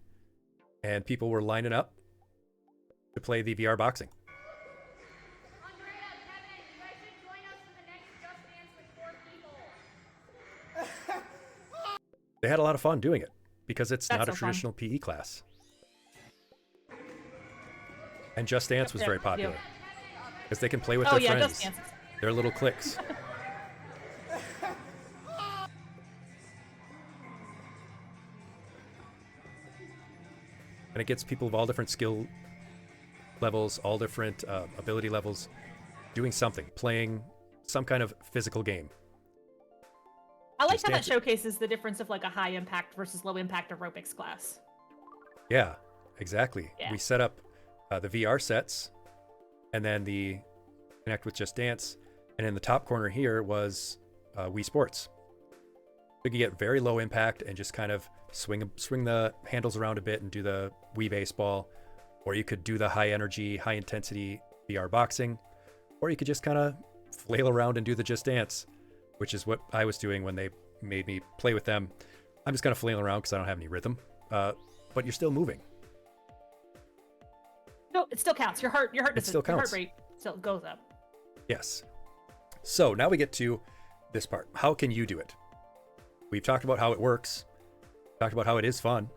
[SPEAKER 1] and people were lining up to play the VR boxing.
[SPEAKER 4] Andrea, Kevin, you guys should join us in the next Just Dance with 4 people.
[SPEAKER 1] They had a lot of fun doing it because it's
[SPEAKER 2] That's
[SPEAKER 1] not a
[SPEAKER 2] so
[SPEAKER 1] traditional PE class. And Just Dance was very popular because they can play with their friends.
[SPEAKER 2] Just Dance.
[SPEAKER 1] Their little cliques. And it gets people of all different skill levels, all different ability levels, doing something, playing some kind of physical game.
[SPEAKER 2] I like
[SPEAKER 1] Just
[SPEAKER 2] how that
[SPEAKER 1] Dance-
[SPEAKER 2] showcases the difference of like a high impact versus low impact aerobics class.
[SPEAKER 1] Yeah, exactly.
[SPEAKER 2] Yeah.
[SPEAKER 1] We set up the VR sets, and then the connect with Just Dance, and in the top corner here was Wii Sports. You could get very low impact and just kind of swing the handles around a bit and do the Wii baseball, or you could do the high energy, high intensity VR boxing, or you could just kind of flail around and do the Just Dance, which is what I was doing when they made me play with them. I'm just kind of flailing around because I don't have any rhythm, but you're still moving.
[SPEAKER 2] No, it still counts. Your heart
[SPEAKER 1] It still
[SPEAKER 2] your heart
[SPEAKER 1] counts.
[SPEAKER 2] rate still goes up.
[SPEAKER 1] Yes. So now we get to this part. How can you do it? We've talked about how it works, talked about how it is fun.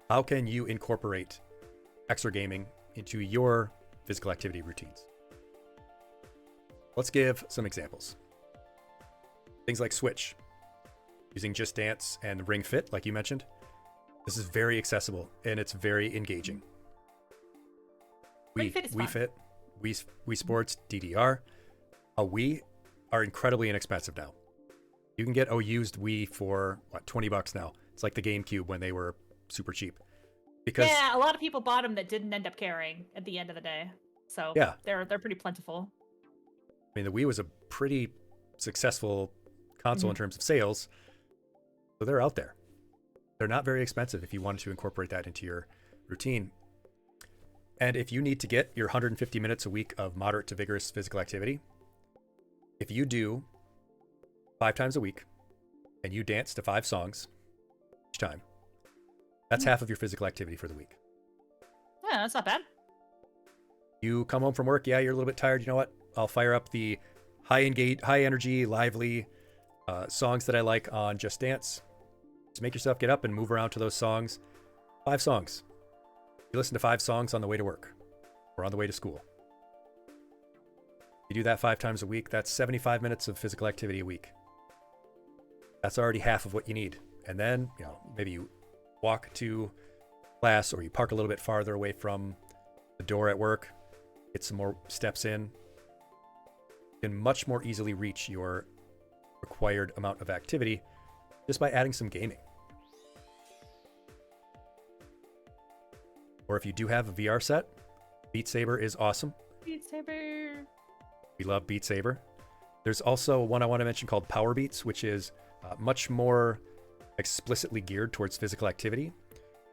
[SPEAKER 1] How can you incorporate Exergaming into your physical activity routines? Let's give some examples. Things like Switch, using Just Dance and Ring Fit, like you mentioned. This is very accessible and it's very engaging.
[SPEAKER 2] Ring Fit is
[SPEAKER 1] Wii
[SPEAKER 2] fun.
[SPEAKER 1] Fit, Wii Sports, DDR. A Wii are incredibly inexpensive now. You can get a used Wii for what, $20 now. It's like the GameCube when they were super cheap. Because
[SPEAKER 2] Yeah, a lot of people bought them that didn't end up carrying at the end of the day. So
[SPEAKER 1] Yeah.
[SPEAKER 2] they're pretty plentiful.
[SPEAKER 1] I mean, the Wii was a pretty successful console in terms of sales. So they're out there. They're not very expensive if you wanted to incorporate that into your routine. And if you need to get your 150 minutes a week of moderate to vigorous physical activity, if you do 5 times a week and you dance to 5 songs each time, that's half of your physical activity for the week.
[SPEAKER 2] Yeah, that's not bad.
[SPEAKER 1] You come home from work, yeah, you're a little bit tired. You know what? I'll fire up the high energy, lively songs that I like on Just Dance. Just make yourself get up and move around to those songs. 5 songs. You listen to 5 songs on the way to work or on the way to school. You do that 5 times a week, that's 75 minutes of physical activity a week. That's already half of what you need. And then, maybe you walk to class or you park a little bit farther away from the door at work, get some more steps in. You can much more easily reach your required amount of activity just by adding some gaming. Or if you do have a VR set, Beat Saber is awesome.
[SPEAKER 2] Beat Saber.
[SPEAKER 1] We love Beat Saber. There's also one I want to mention called Power Beats, which is much more explicitly geared towards physical activity,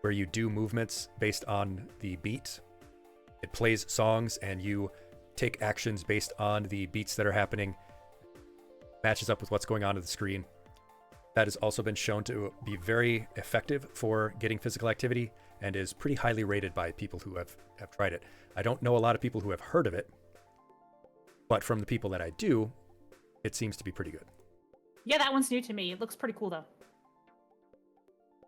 [SPEAKER 1] where you do movements based on the beat. It plays songs and you take actions based on the beats that are happening, matches up with what's going on the screen. That has also been shown to be very effective for getting physical activity and is pretty highly rated by people who have tried it. I don't know a lot of people who have heard of it, but from the people that I do, it seems to be pretty good.
[SPEAKER 2] Yeah, that one's new to me. It looks pretty cool though.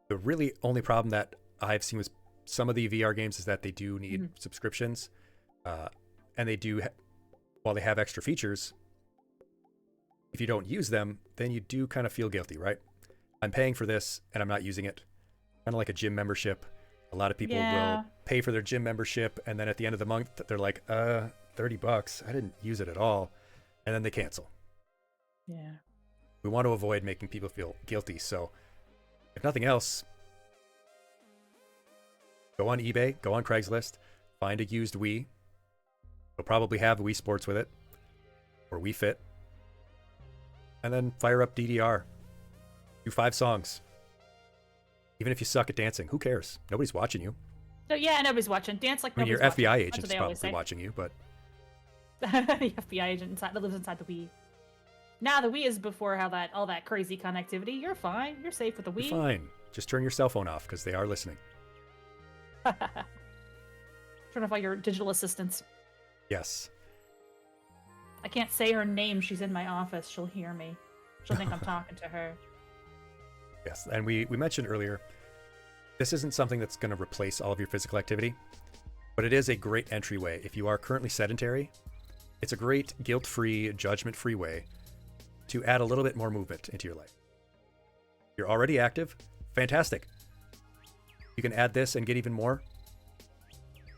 [SPEAKER 1] The really only problem that I've seen with some of the VR games is that they do need subscriptions, and they do, while they have extra features, if you don't use them, then you do kind of feel guilty, right? I'm paying for this and I'm not using it. Kind of like a gym membership. A lot of people will pay for their gym membership, and then at the end of the month, they're like, $30. I didn't use it at all. And then they cancel.
[SPEAKER 2] Yeah.
[SPEAKER 1] We want to avoid making people feel guilty. So if nothing else, go on eBay, go on Craigslist, find a used Wii. You'll probably have Wii Sports with it, or Wii Fit. And then fire up DDR. Do 5 songs. Even if you suck at dancing, who cares? Nobody's watching you.
[SPEAKER 2] So yeah, nobody's watching. Dance like
[SPEAKER 1] I mean, your
[SPEAKER 2] nobody's
[SPEAKER 1] FBI
[SPEAKER 2] watching.
[SPEAKER 1] agent's probably watching you, but
[SPEAKER 2] The FBI agent that lives inside the Wii. Nah, the Wii is before all that crazy connectivity. You're fine. You're safe with the Wii.
[SPEAKER 1] you're fine. Just turn your cell phone off because they are listening.
[SPEAKER 2] Turn off all your digital assistants.
[SPEAKER 1] Yes.
[SPEAKER 2] I can't say her name. She's in my office. She'll hear me. She'll think I'm talking to her.
[SPEAKER 1] Yes, and we mentioned earlier, this isn't something that's going to replace all of your physical activity, but it is a great entryway. If you are currently sedentary, it's a great guilt-free, judgment-free way to add a little bit more movement into your life. You're already active, fantastic. You can add this and get even more,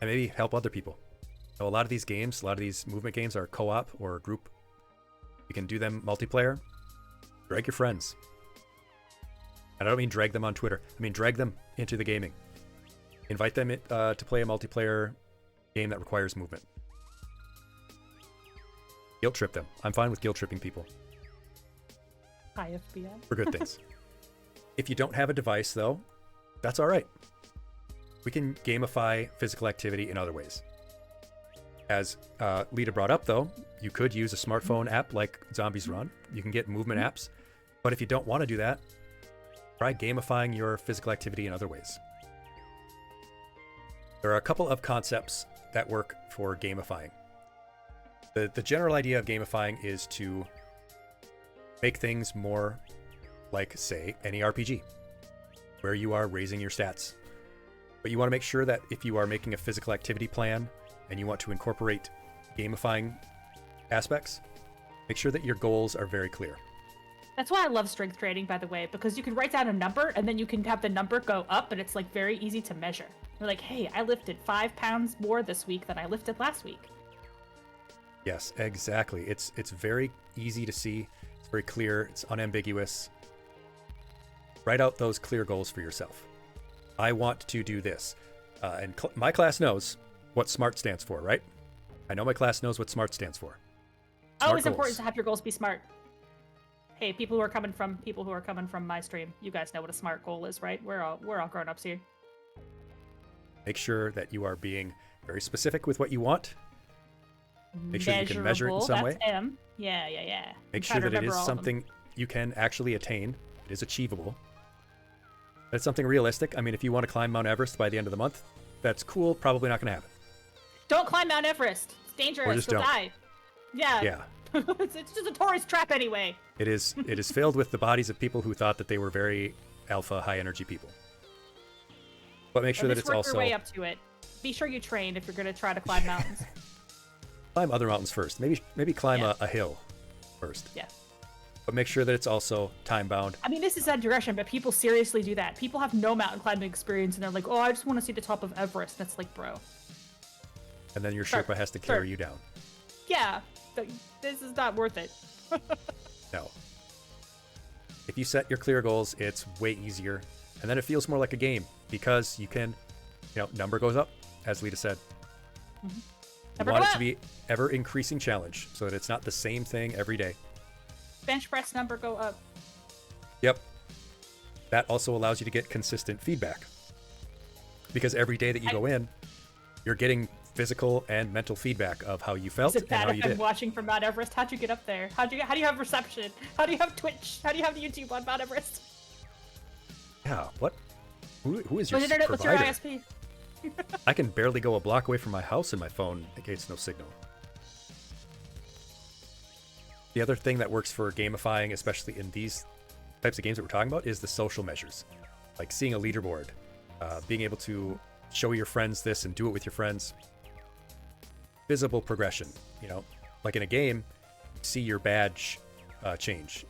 [SPEAKER 1] and maybe help other people. So a lot of these games, a lot of these movement games are co-op or group. You can do them multiplayer. Drag your friends. And I don't mean drag them on Twitter. I mean drag them into the gaming. Invite them to play a multiplayer game that requires movement. Guilt trip them. I'm fine with guilt tripping people
[SPEAKER 2] Hi, FBI.
[SPEAKER 1] for good things. If you don't have a device, though, that's all right. We can gamify physical activity in other ways. As Lita brought up, though, you could use a smartphone app like Zombies Run. You can get movement apps. But if you don't want to do that, try gamifying your physical activity in other ways. There are a couple of concepts that work for gamifying. The general idea of gamifying is to make things more like, say, any RPG, where you are raising your stats. But you want to make sure that if you are making a physical activity plan and you want to incorporate gamifying aspects, make sure that your goals are very clear.
[SPEAKER 2] That's why I love strength training, by the way, because you can write down a number and then you can have the number go up, and it's like very easy to measure. You're like, hey, I lifted 5 pounds more this week than I lifted last week.
[SPEAKER 1] Yes, exactly. It's very easy to see. It's very clear. It's unambiguous. Write out those clear goals for yourself. I want to do this. And my class knows what SMART stands for, right? I know my class knows what SMART stands for.
[SPEAKER 2] Always important to have your goals be smart. Hey, people who are coming from my stream, you guys know what a SMART goal is, right? We're all grown-ups here.
[SPEAKER 1] Make sure that you are being very specific with what you want. Make sure you can measure it in some way.
[SPEAKER 2] That's M. Yeah.
[SPEAKER 1] Make sure that it is something you can actually attain. It is achievable. That it's something realistic. I mean, if you want to climb Mount Everest by the end of the month, that's cool. Probably not going to happen.
[SPEAKER 2] Don't climb Mount Everest. It's dangerous.
[SPEAKER 1] Or just
[SPEAKER 2] You'll
[SPEAKER 1] don't.
[SPEAKER 2] die. Yeah.
[SPEAKER 1] Yeah.
[SPEAKER 2] It's just a tourist trap anyway.
[SPEAKER 1] It is filled with the bodies of people who thought that they were very alpha, high energy people. But make sure that it's
[SPEAKER 2] work
[SPEAKER 1] also
[SPEAKER 2] your way up to it. Be sure you train if you're going to try to climb mountains.
[SPEAKER 1] climb other mountains first. Maybe climb a hill first.
[SPEAKER 2] Yeah.
[SPEAKER 1] But make sure that it's also time bound.
[SPEAKER 2] I mean, this is that direction, but people seriously do that. People have no mountain climbing experience, and they're like, "Oh, I just want to see the top of Everest." And it's like, bro.
[SPEAKER 1] And then your
[SPEAKER 2] Sir,
[SPEAKER 1] Sherpa has to carry you down.
[SPEAKER 2] Yeah, this is not worth it.
[SPEAKER 1] No. If you set your clear goals, it's way easier. And then it feels more like a game because you can, number goes up, as Lita said.
[SPEAKER 2] Mm-hmm.
[SPEAKER 1] You want it to be ever increasing challenge so that it's not the same thing every day.
[SPEAKER 2] Bench press number go up.
[SPEAKER 1] Yep. That also allows you to get consistent feedback. Because every day that you go in, you're getting physical and mental feedback of how you felt
[SPEAKER 2] Is it
[SPEAKER 1] and
[SPEAKER 2] bad
[SPEAKER 1] how
[SPEAKER 2] if
[SPEAKER 1] you
[SPEAKER 2] I'm
[SPEAKER 1] did.
[SPEAKER 2] watching from Mount Everest? How'd you get up there? How do you have reception? How do you have Twitch? How do you have the YouTube on Mount Everest?
[SPEAKER 1] Yeah, what? Who is your
[SPEAKER 2] What's internet? What's your
[SPEAKER 1] provider?
[SPEAKER 2] ISP?
[SPEAKER 1] I can barely go a block away from my house and my phone gets no signal. The other thing that works for gamifying, especially in these types of games that we're talking about, is the social measures. Like seeing a leaderboard, being able to show your friends this and do it with your friends. Visible progression, you know, like in a game, see your badge change.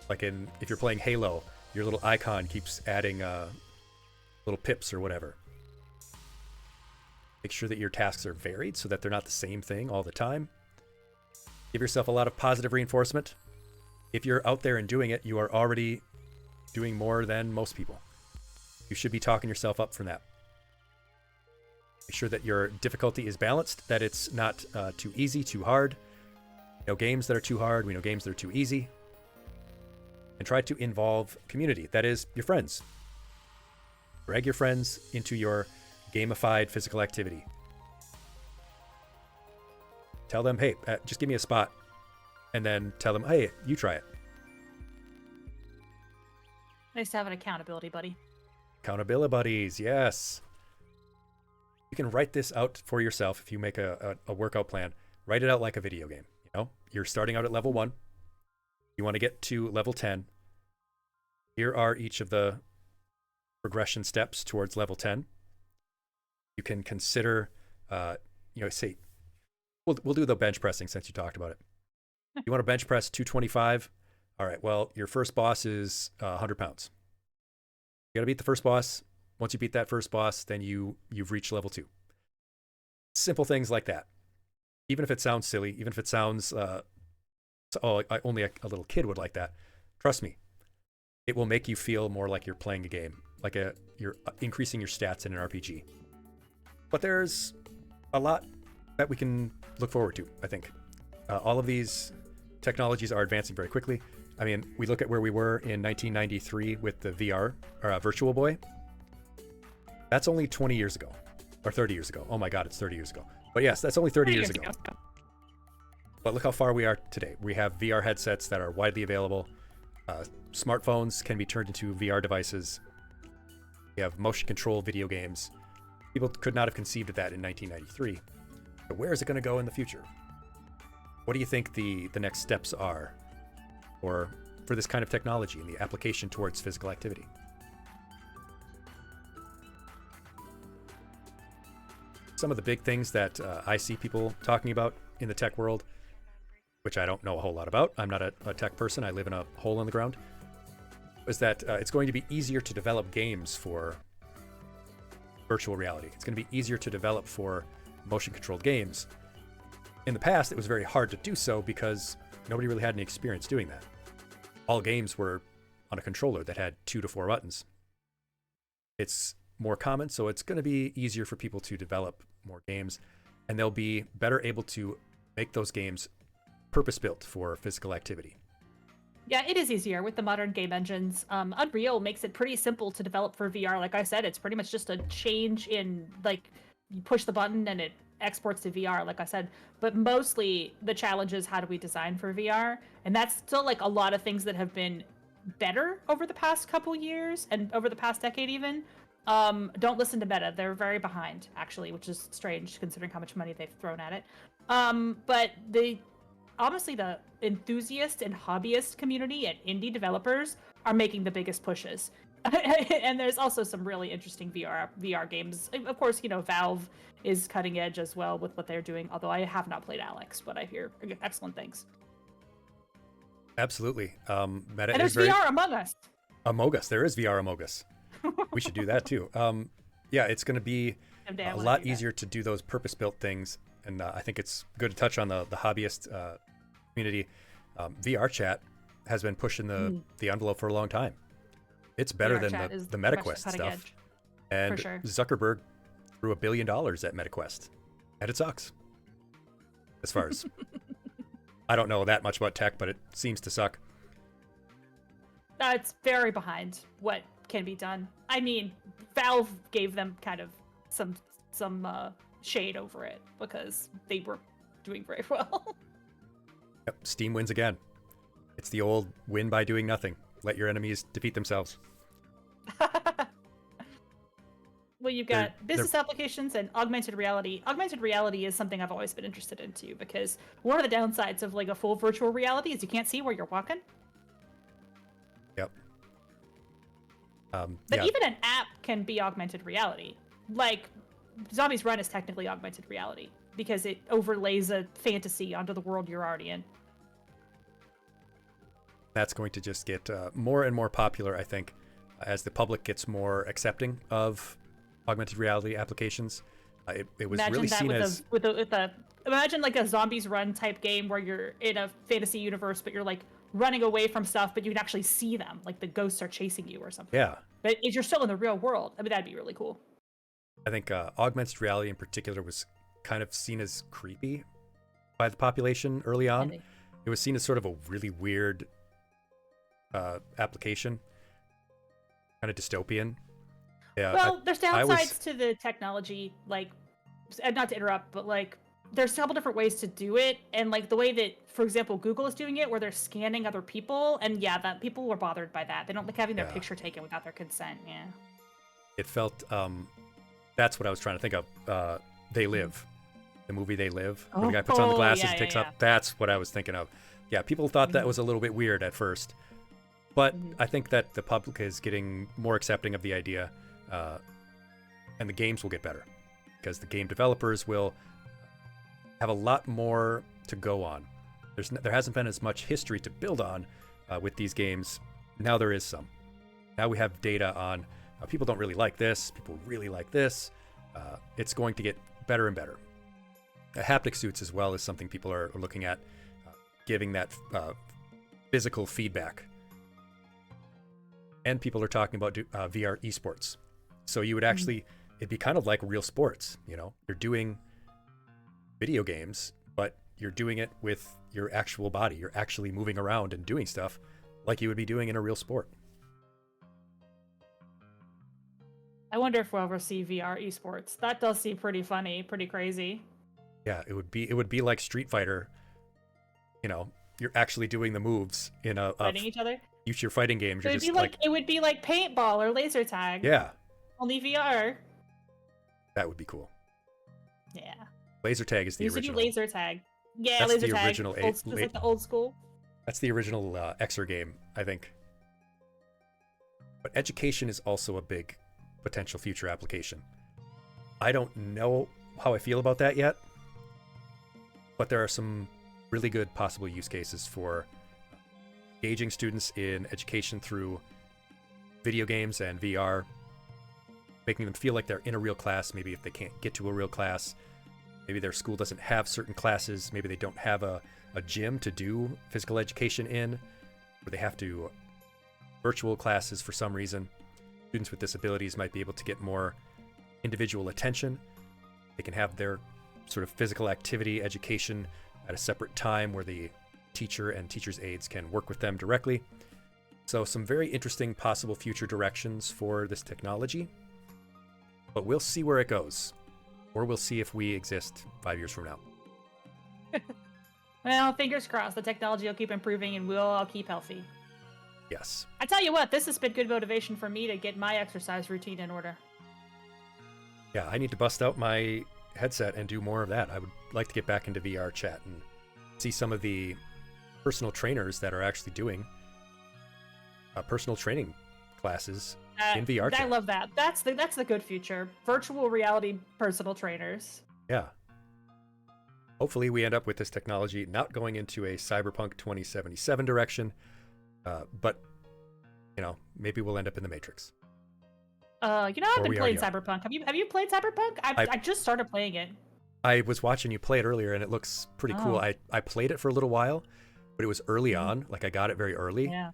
[SPEAKER 1] Like if you're playing Halo, your little icon keeps adding little pips or whatever. Make sure that your tasks are varied so that they're not the same thing all the time. Give yourself a lot of positive reinforcement. If you're out there and doing it, you are already doing more than most people. You should be talking yourself up from that. Make sure that your difficulty is balanced, that it's not too easy, too hard. We know games that are too hard, we know games that are too easy. And try to involve community, that is, your friends. Drag your friends into your gamified physical activity. Tell them, hey, just give me a spot. And then tell them, hey, you try it.
[SPEAKER 2] Nice to have an accountability buddy.
[SPEAKER 1] Accountability buddies, yes. You can write this out for yourself if you make a workout plan. Write it out like a video game. You know, you're starting out at level 1. You want to get to level 10. Here are each of the progression steps towards level 10. You can consider, say, we'll do the bench pressing since you talked about it. You want to bench press 225? All right, well, your first boss is 100 pounds. You got to beat the first boss. Once you beat that first boss, then you've reached level 2. Simple things like that. Even if it sounds silly, even if it sounds, only a little kid would like that. Trust me, it will make you feel more like you're playing a game, like you're increasing your stats in an RPG. But there's a lot that we can look forward to, I think. All of these technologies are advancing very quickly. I mean, we look at where we were in 1993 with the VR, or Virtual Boy. That's only 20 years ago, or 30 years ago. Oh my God, it's 30 years ago. But yes, that's only 30 years ago. But look how far we are today. We have VR headsets that are widely available. Smartphones can be turned into VR devices. We have motion control video games. People could not have conceived of that in 1993. But where is it going to go in the future? What do you think the next steps are for this kind of technology and the application towards physical activity? Some of the big things that I see people talking about in the tech world, which I don't know a whole lot about, I'm not a tech person, I live in a hole in the ground, is that it's going to be easier to develop games for virtual reality. It's going to be easier to develop for motion-controlled games. In the past, it was very hard to do so because nobody really had any experience doing that. All games were on a controller that had 2 to 4 buttons. It's more common, so it's going to be easier for people to develop more games, and they'll be better able to make those games purpose-built for physical activity.
[SPEAKER 2] Yeah, it is easier with the modern game engines. Unreal makes it pretty simple to develop for VR. Like I said, it's pretty much just a change in, like, you push the button and it exports to VR, like I said. But mostly the challenge is how do we design for VR? And that's still like a lot of things that have been better over the past couple years and over the past decade even. Don't listen to Meta. They're very behind, actually, which is strange considering how much money they've thrown at it. But honestly, the enthusiast and hobbyist community and indie developers are making the biggest pushes. And there's also some really interesting VR games. Of course, Valve is cutting edge as well with what they're doing, although I have not played Alex, but I hear excellent things.
[SPEAKER 1] Absolutely. Meta
[SPEAKER 2] And there's VR Among Us.
[SPEAKER 1] Among Us. There is VR Among Us. We should do that too. Yeah, it's going to be a lot easier to do those purpose-built things. And I think it's good to touch on the hobbyist community. VR chat has been pushing the envelope for a long time. It's better than the MetaQuest stuff.
[SPEAKER 2] Edge,
[SPEAKER 1] and
[SPEAKER 2] sure.
[SPEAKER 1] Zuckerberg threw $1 billion at MetaQuest. And it sucks. As far as... I don't know that much about tech, but it seems to suck.
[SPEAKER 2] It's very behind what can be done. I mean, Valve gave them kind of some shade over it because they were doing very well.
[SPEAKER 1] Yep, Steam wins again. It's the old win by doing nothing. Let your enemies defeat themselves.
[SPEAKER 2] Well, you've got business applications and augmented reality. Augmented reality is something I've always been interested in too, because one of the downsides of like a full virtual reality is you can't see where you're walking.
[SPEAKER 1] Yep.
[SPEAKER 2] But
[SPEAKER 1] Yeah.
[SPEAKER 2] even an app can be augmented reality. Like, Zombies Run is technically augmented reality because it overlays a fantasy onto the world you're already in.
[SPEAKER 1] That's going to just get more and more popular, I think, as the public gets more accepting of augmented reality applications. It was
[SPEAKER 2] Imagine
[SPEAKER 1] really
[SPEAKER 2] that
[SPEAKER 1] seen
[SPEAKER 2] with
[SPEAKER 1] as...
[SPEAKER 2] imagine like a Zombies Run type game where you're in a fantasy universe, but you're like running away from stuff, but you can actually see them, like the ghosts are chasing you or something.
[SPEAKER 1] Yeah.
[SPEAKER 2] But if you're still in the real world, I mean, that'd be really cool.
[SPEAKER 1] I think augmented reality in particular was kind of seen as creepy by the population early on. It was seen as sort of a really weird application, kind of dystopian. Yeah.
[SPEAKER 2] Well, there's downsides to the technology, like, not to interrupt, but like, there's a couple different ways to do it, and like the way that, for example, Google is doing it, where they're scanning other people, and yeah, that people were bothered by that. They don't like having their picture taken without their consent. Yeah. It
[SPEAKER 1] felt. That's what I was trying to think of. They Live, the movie They Live, where the guy puts on the glasses and takes up. That's what I was thinking of. Yeah, people thought that was a little bit weird at first, but I think that the public is getting more accepting of the idea, and the games will get better because the game developers will have a lot more to go on. There hasn't been as much history to build on with these games. Now there is some. Now we have data on people don't really like this, people really like this. It's going to get better and better. Haptic suits as well is something people are looking at, giving that physical feedback. And people are talking about VR esports. So you would actually, it'd be kind of like real sports, you know? You're doing video games, but you're doing it with your actual body. You're actually moving around and doing stuff like you would be doing in a real sport.
[SPEAKER 2] I wonder if we'll ever see VR esports. That does seem pretty funny, pretty crazy.
[SPEAKER 1] Yeah, it would be like Street Fighter. You know, you're actually doing the moves in a
[SPEAKER 2] fighting each other.
[SPEAKER 1] Your fighting games.
[SPEAKER 2] It would be like paintball or laser tag.
[SPEAKER 1] Yeah.
[SPEAKER 2] Only VR.
[SPEAKER 1] That would be cool.
[SPEAKER 2] Yeah.
[SPEAKER 1] Laser tag is the
[SPEAKER 2] original.
[SPEAKER 1] original.
[SPEAKER 2] Laser tag. Yeah,
[SPEAKER 1] that's
[SPEAKER 2] laser
[SPEAKER 1] the
[SPEAKER 2] tag.
[SPEAKER 1] Original
[SPEAKER 2] It's like the old school.
[SPEAKER 1] That's the original Exergame, I think. But education is also a big potential future application. I don't know how I feel about that yet, but there are some really good possible use cases for engaging students in education through video games and VR, making them feel like they're in a real class, maybe if they can't get to a real class. Maybe their school doesn't have certain classes. Maybe they don't have a gym to do physical education in, or they have to virtual classes for some reason. Students with disabilities might be able to get more individual attention. They can have their sort of physical activity education at a separate time where the teacher and teacher's aides can work with them directly. So some very interesting possible future directions for this technology, but we'll see where it goes. Or we'll see if we exist 5 years from now.
[SPEAKER 2] Well, fingers crossed. The technology will keep improving and we'll all keep healthy.
[SPEAKER 1] Yes.
[SPEAKER 2] I tell you what, this has been good motivation for me to get my exercise routine in order.
[SPEAKER 1] Yeah, I need to bust out my headset and do more of that. I would like to get back into VR chat and see some of the personal trainers that are actually doing personal training classes in VR chat.
[SPEAKER 2] I love that. That's the good future. Virtual reality personal trainers.
[SPEAKER 1] Yeah. Hopefully we end up with this technology not going into a Cyberpunk 2077 direction, but, you know, maybe we'll end up in the Matrix.
[SPEAKER 2] I've been playing Cyberpunk. Have you played Cyberpunk? I just started playing it.
[SPEAKER 1] I was watching you play it earlier, and it looks pretty cool. I played it for a little while, but it was early on. Like, I got it very early.
[SPEAKER 2] Yeah.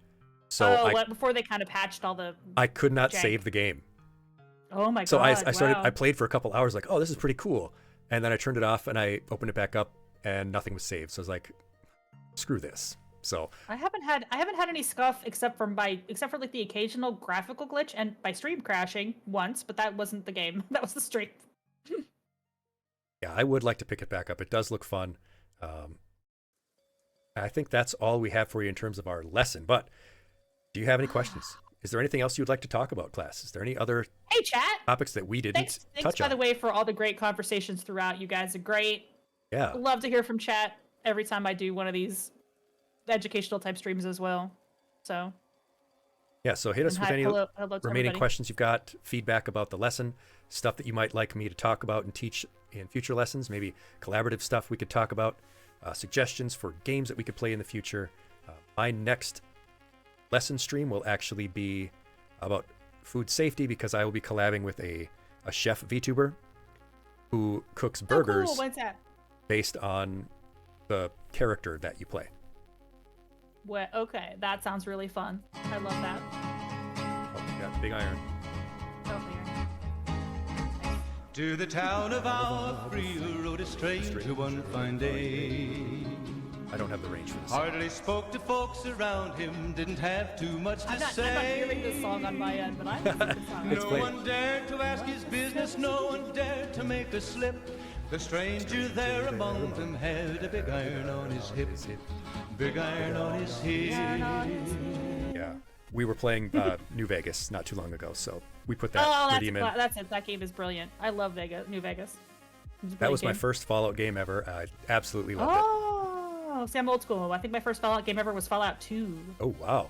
[SPEAKER 1] So
[SPEAKER 2] before they kind of patched all the...
[SPEAKER 1] I could not save the game.
[SPEAKER 2] Oh my god!
[SPEAKER 1] So I started.
[SPEAKER 2] Wow.
[SPEAKER 1] I played for a couple hours, like, oh, this is pretty cool, and then I turned it off and I opened it back up, and nothing was saved. So I was like, screw this. So
[SPEAKER 2] I haven't had any scuff except for like the occasional graphical glitch and my stream crashing once, but that wasn't the game. That was the stream.
[SPEAKER 1] Yeah, I would like to pick it back up. It does look fun. I think that's all we have for you in terms of our lesson. But do you have any questions? Is there anything else you would like to talk about, class? Is there any other
[SPEAKER 2] Hey, chat.
[SPEAKER 1] topics that we didn't
[SPEAKER 2] Thanks,
[SPEAKER 1] touch
[SPEAKER 2] by
[SPEAKER 1] on?
[SPEAKER 2] the way, for all the great conversations throughout. You guys are great.
[SPEAKER 1] Yeah.
[SPEAKER 2] Love to hear from chat every time I do one of these educational type streams as well. So
[SPEAKER 1] Yeah, so hit us
[SPEAKER 2] and
[SPEAKER 1] with
[SPEAKER 2] hi-
[SPEAKER 1] any
[SPEAKER 2] hello to
[SPEAKER 1] remaining
[SPEAKER 2] everybody.
[SPEAKER 1] questions you've got, feedback about the lesson, stuff that you might like me to talk about and teach in future lessons, maybe collaborative stuff we could talk about, suggestions for games that we could play in the future. My next lesson stream will actually be about food safety because I will be collabing with a chef VTuber who cooks burgers
[SPEAKER 2] Oh, cool. What's that?
[SPEAKER 1] based on the character that you play.
[SPEAKER 2] What? Okay, that sounds really fun. I love that.
[SPEAKER 1] Oh, we got Big Iron.
[SPEAKER 2] Oh, here.
[SPEAKER 5] To the town of our free rode a stranger one fine day.
[SPEAKER 1] I don't have the range for this.
[SPEAKER 5] Hardly spoke to folks around him, didn't have too much to
[SPEAKER 2] I'm not
[SPEAKER 5] say.
[SPEAKER 2] hearing this song on my end, but I'm listening to the song.
[SPEAKER 1] It's
[SPEAKER 5] No
[SPEAKER 1] played.
[SPEAKER 5] one dared to ask his business, no one dared to make a slip. The stranger there among them had a big iron on his hip. Big iron on his hip.
[SPEAKER 1] Yeah. We were playing New Vegas not too long ago, so we put that
[SPEAKER 2] Oh,
[SPEAKER 1] redeem in.
[SPEAKER 2] that's it. That game is brilliant. I love Vegas, New Vegas. It's a
[SPEAKER 1] That was my
[SPEAKER 2] brilliant game.
[SPEAKER 1] first Fallout game ever. I absolutely loved it.
[SPEAKER 2] Oh, see, I'm old school. I think my first Fallout game ever was Fallout 2.
[SPEAKER 1] Oh, wow.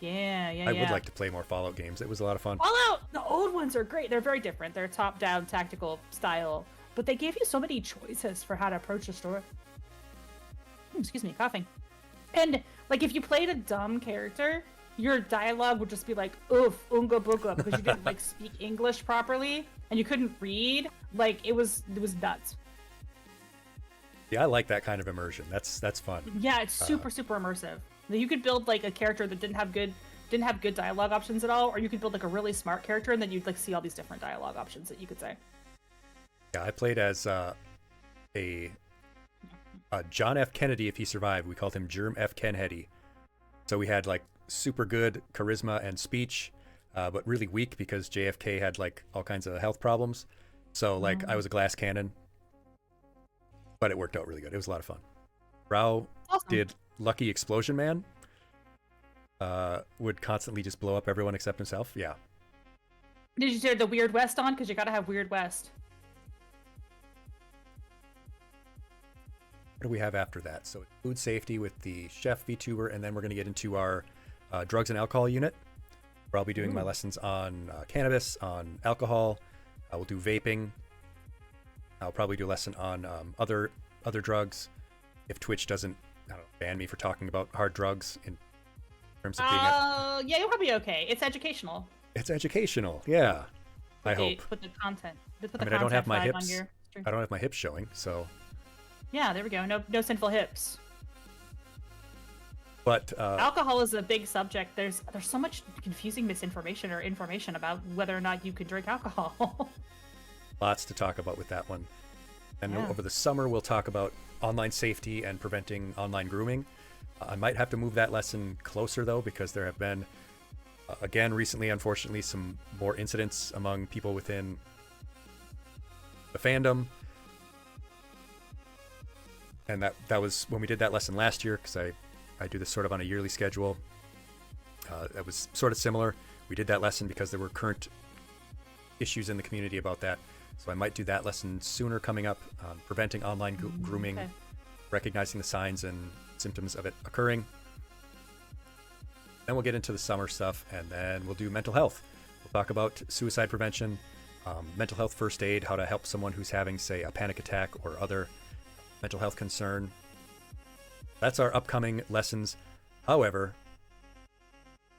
[SPEAKER 2] Yeah.
[SPEAKER 1] I would like to play more Fallout games. It was a lot of fun.
[SPEAKER 2] Fallout, the old ones are great. They're very different. They're top-down tactical style, but they gave you so many choices for how to approach the story. Excuse me, coughing. And like, if you played a dumb character, your dialogue would just be like, "Oof, unga booga," because you didn't like speak English properly and you couldn't read. Like, it was nuts.
[SPEAKER 1] Yeah, I like that kind of immersion. That's fun.
[SPEAKER 2] Yeah, it's super immersive. You could build like a character that didn't have good dialogue options at all, or you could build like a really smart character and then you'd like see all these different dialogue options that you could say.
[SPEAKER 1] Yeah, I played as a John F. Kennedy if he survived. We called him Germ F. Kennedy. So we had like super good charisma and speech, but really weak because JFK had like all kinds of health problems. So like I was a glass cannon, but it worked out really good. It was a lot of fun. Rao
[SPEAKER 2] Awesome.
[SPEAKER 1] did Lucky Explosion Man. Would constantly just blow up everyone except himself. Yeah.
[SPEAKER 2] Did you turn the Weird West on? Because you gotta have Weird West.
[SPEAKER 1] What do we have after that? So food safety with the chef VTuber, and then we're going to get into our drugs and alcohol unit, where I'll be doing my lessons on cannabis, on alcohol. I will do vaping. I'll probably do a lesson on other drugs. If Twitch doesn't ban me for talking about hard drugs in terms of being
[SPEAKER 2] Yeah, you'll probably be okay. It's educational.
[SPEAKER 1] it's educational. Yeah, I hope.
[SPEAKER 2] Put the content. Put the
[SPEAKER 1] I mean, I don't have
[SPEAKER 2] content
[SPEAKER 1] my
[SPEAKER 2] flag on
[SPEAKER 1] hips.
[SPEAKER 2] your stream.
[SPEAKER 1] I don't have my hips showing, so.
[SPEAKER 2] Yeah, there we go. No sinful hips.
[SPEAKER 1] But
[SPEAKER 2] Alcohol is a big subject. There's so much confusing misinformation or information about whether or not you can drink alcohol.
[SPEAKER 1] lots to talk about with that one. And
[SPEAKER 2] Yeah.
[SPEAKER 1] over the summer, we'll talk about online safety and preventing online grooming. I might have to move that lesson closer, though, because there have been, again, recently, unfortunately, some more incidents among people within the fandom. And that was when we did that lesson last year, because I do this sort of on a yearly schedule. That was sort of similar. We did that lesson because there were current issues in the community about that. So I might do that lesson sooner coming up, preventing online grooming,
[SPEAKER 2] okay.
[SPEAKER 1] recognizing the signs and symptoms of it occurring. Then we'll get into the summer stuff, and then we'll do mental health. We'll talk about suicide prevention, mental health first aid, how to help someone who's having, say, a panic attack or other mental health concern. That's our upcoming lessons. However,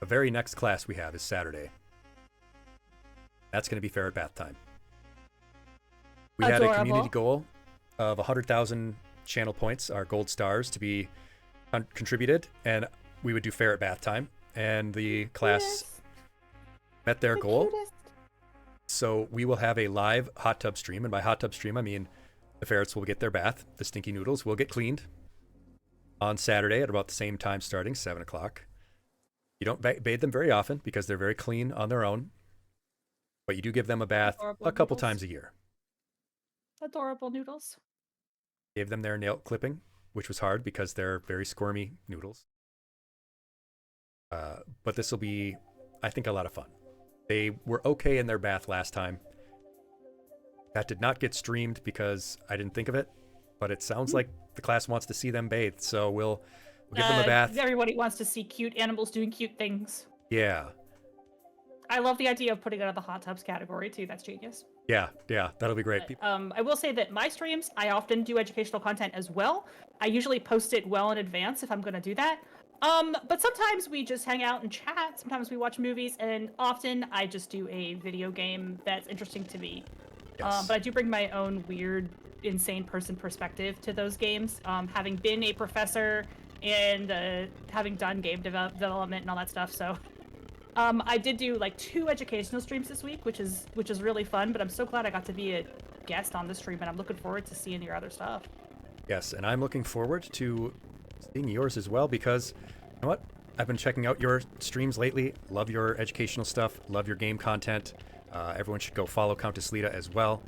[SPEAKER 1] the very next class we have is Saturday. That's going to be ferret bath time. We had a
[SPEAKER 2] Adorable.
[SPEAKER 1] community goal of 100,000 channel points, our gold stars, to be contributed, and we would do ferret bath time. And the class met their goal. So we will have a live hot tub stream, and by hot tub stream, I mean the ferrets will get their bath, the stinky noodles will get cleaned on Saturday at about the same time, starting 7 o'clock. You don't bathe them very often because they're very clean on their own, but you do give them a bath
[SPEAKER 2] Adorable
[SPEAKER 1] a couple
[SPEAKER 2] noodles.
[SPEAKER 1] times a year.
[SPEAKER 2] Adorable noodles.
[SPEAKER 1] Gave them their nail clipping, which was hard because they're very squirmy noodles. But this will be, I think, a lot of fun. They were okay in their bath last time. That did not get streamed because I didn't think of it, but it sounds like the class wants to see them bathe, so we'll give them a bath.
[SPEAKER 2] Everybody wants to see cute animals doing cute things.
[SPEAKER 1] Yeah.
[SPEAKER 2] I love the idea of putting it on the hot tubs category too. That's genius.
[SPEAKER 1] Yeah, that'll be great.
[SPEAKER 2] I will say that my streams, I often do educational content as well. I usually post it well in advance if I'm going to do that. But sometimes we just hang out and chat. Sometimes we watch movies, and often I just do a video game that's interesting to me.
[SPEAKER 1] Yes.
[SPEAKER 2] But I do bring my own weird, insane person perspective to those games. Having been a professor and having done game development and all that stuff, so I did do like 2 educational streams this week, which is really fun. But I'm so glad I got to be a guest on the stream, and I'm looking forward to seeing your other stuff.
[SPEAKER 1] Yes, and I'm looking forward to seeing yours as well because, you know what? I've been checking out your streams lately. Love your educational stuff. Love your game content. Everyone should go follow Countess Lita as well.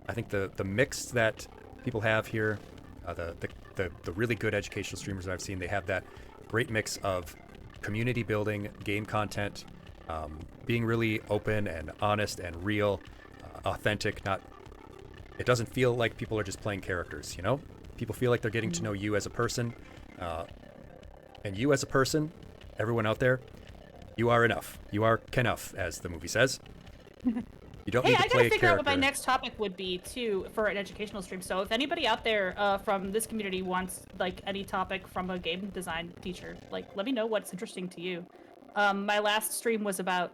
[SPEAKER 1] I think the mix that people have here, the really good educational streamers I've seen, they have that great mix of community building, game content, being really open and honest and real, authentic. It doesn't feel like people are just playing characters, you know? People feel like they're getting to know you as a person. And you as a person, everyone out there, you are enough. You are Kenuff, as the movie says. You don't need to play a character.
[SPEAKER 2] I gotta figure out what my next topic would be too for an educational stream. So if anybody out there from this community wants like any topic from a game design teacher, like let me know what's interesting to you. My last stream was about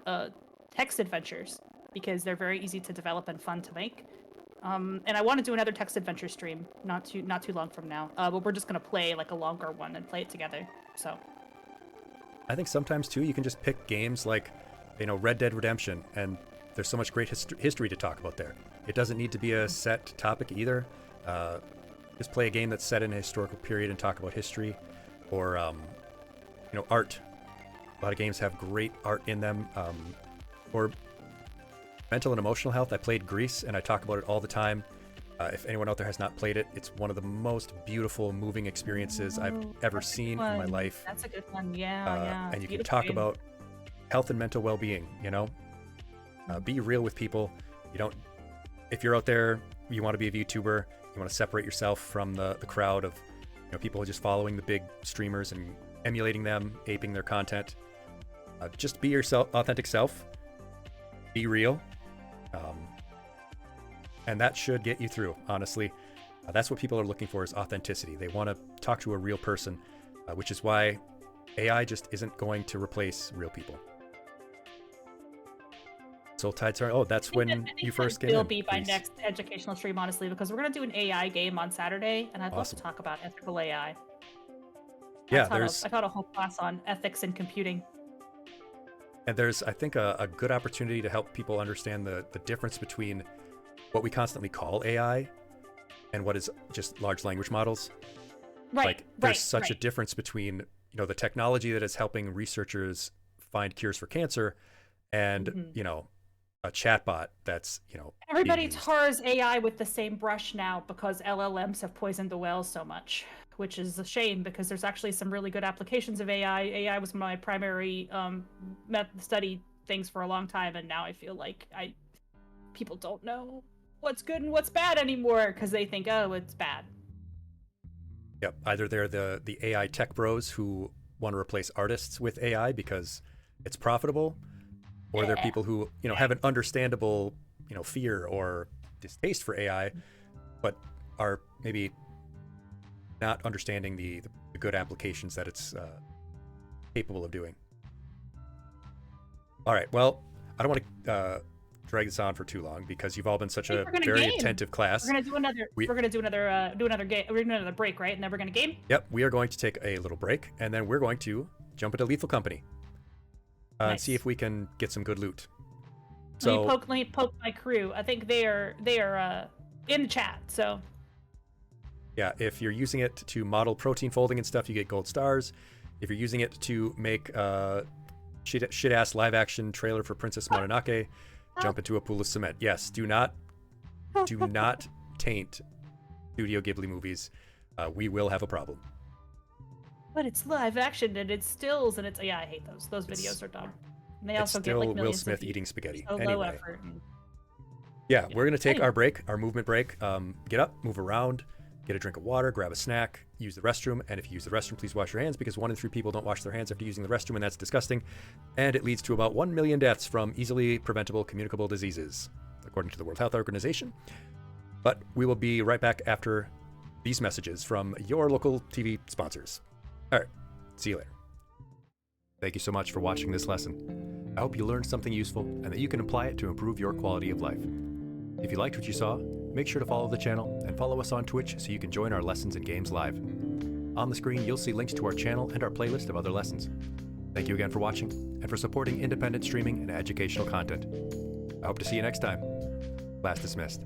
[SPEAKER 2] text adventures because they're very easy to develop and fun to make. And I want to do another text adventure stream not too long from now. But we're just gonna play like a longer one and play it together. So
[SPEAKER 1] I think sometimes too you can just pick games like, you know, Red Dead Redemption, and there's so much great history to talk about there. It doesn't need to be a set topic either. Just play a game that's set in a historical period and talk about history, or you know, art. A lot of games have great art in them. Or mental and emotional health. I played Grease, and I talk about it all the time. If anyone out there has not played it, it's one of the most beautiful, moving experiences I've ever seen in my life.
[SPEAKER 2] That's a good one. Yeah.
[SPEAKER 1] And you can talk about health and mental well-being, you know? Be real with people. If you're out there, you want to be a VTuber, you want to separate yourself from the crowd of, you know, people just following the big streamers and emulating them, aping their content. Just be yourself, authentic self. Be real. And that should get you through, honestly. That's what people are looking for, is authenticity. They want to talk to a real person, which is why AI just isn't going to replace real people. Soul Tide, sorry. Oh, that's when you first came in.
[SPEAKER 2] Will be my next educational stream, honestly, because we're going to do an AI game on Saturday, and I'd love to talk about ethical AI.
[SPEAKER 1] Yeah,
[SPEAKER 2] I taught a whole class on ethics in computing.
[SPEAKER 1] And there's, I think, a good opportunity to help people understand the difference between what we constantly call AI and what is just large language models.
[SPEAKER 2] Right.
[SPEAKER 1] Like, there's such a difference between, you know, the technology that is helping researchers find cures for cancer and, you know, a chatbot that's, you know,
[SPEAKER 2] everybody tars AI with the same brush now because LLMs have poisoned the whales so much, which is a shame because there's actually some really good applications of AI. AI was my primary study things for a long time, and now I feel like people don't know what's good and what's bad anymore because they think, oh, it's bad.
[SPEAKER 1] Yep. Either they're the AI tech bros who want to replace artists with AI because it's profitable, or they're people who, you know, have an understandable, you know, fear or distaste for AI, but are maybe not understanding the good applications that it's capable of doing. All right. Well, I don't want to drag this on for too long because you've all been such a very attentive class.
[SPEAKER 2] We're gonna do another. We're gonna do another game. We're gonna do another break, right? And then we're gonna game.
[SPEAKER 1] Yep. We are going to take a little break, and then we're going to jump into Lethal Company. And see if we can get some good loot. So
[SPEAKER 2] let me poke my crew. I think they are in the chat. So
[SPEAKER 1] yeah, if you're using it to model protein folding and stuff, you get gold stars. If you're using it to make shit ass live action trailer for Princess Mononoke, jump into a pool of cement. Yes, do not taint Studio Ghibli movies, we will have a problem.
[SPEAKER 2] But it's live action and it's stills and it's I hate those. Those videos are dumb. And they also get like
[SPEAKER 1] Still Will
[SPEAKER 2] millions
[SPEAKER 1] Smith
[SPEAKER 2] of views.
[SPEAKER 1] eating spaghetti.
[SPEAKER 2] So low
[SPEAKER 1] Anyway,
[SPEAKER 2] effort. And...
[SPEAKER 1] yeah, we're gonna take
[SPEAKER 2] Anyway.
[SPEAKER 1] our break, our movement break. Get up, move around, get a drink of water, grab a snack, use the restroom, and if you use the restroom, please wash your hands because 1 in 3 people don't wash their hands after using the restroom, and that's disgusting. And it leads to about 1 million deaths from easily preventable communicable diseases, according to the World Health Organization. But we will be right back after these messages from your local TV sponsors. All right, see you later. Thank you so much for watching this lesson. I hope you learned something useful and that you can apply it to improve your quality of life. If you liked what you saw, make sure to follow the channel and follow us on Twitch so you can join our lessons and games live. On the screen, you'll see links to our channel and our playlist of other lessons. Thank you again for watching and for supporting independent streaming and educational content. I hope to see you next time. Class dismissed.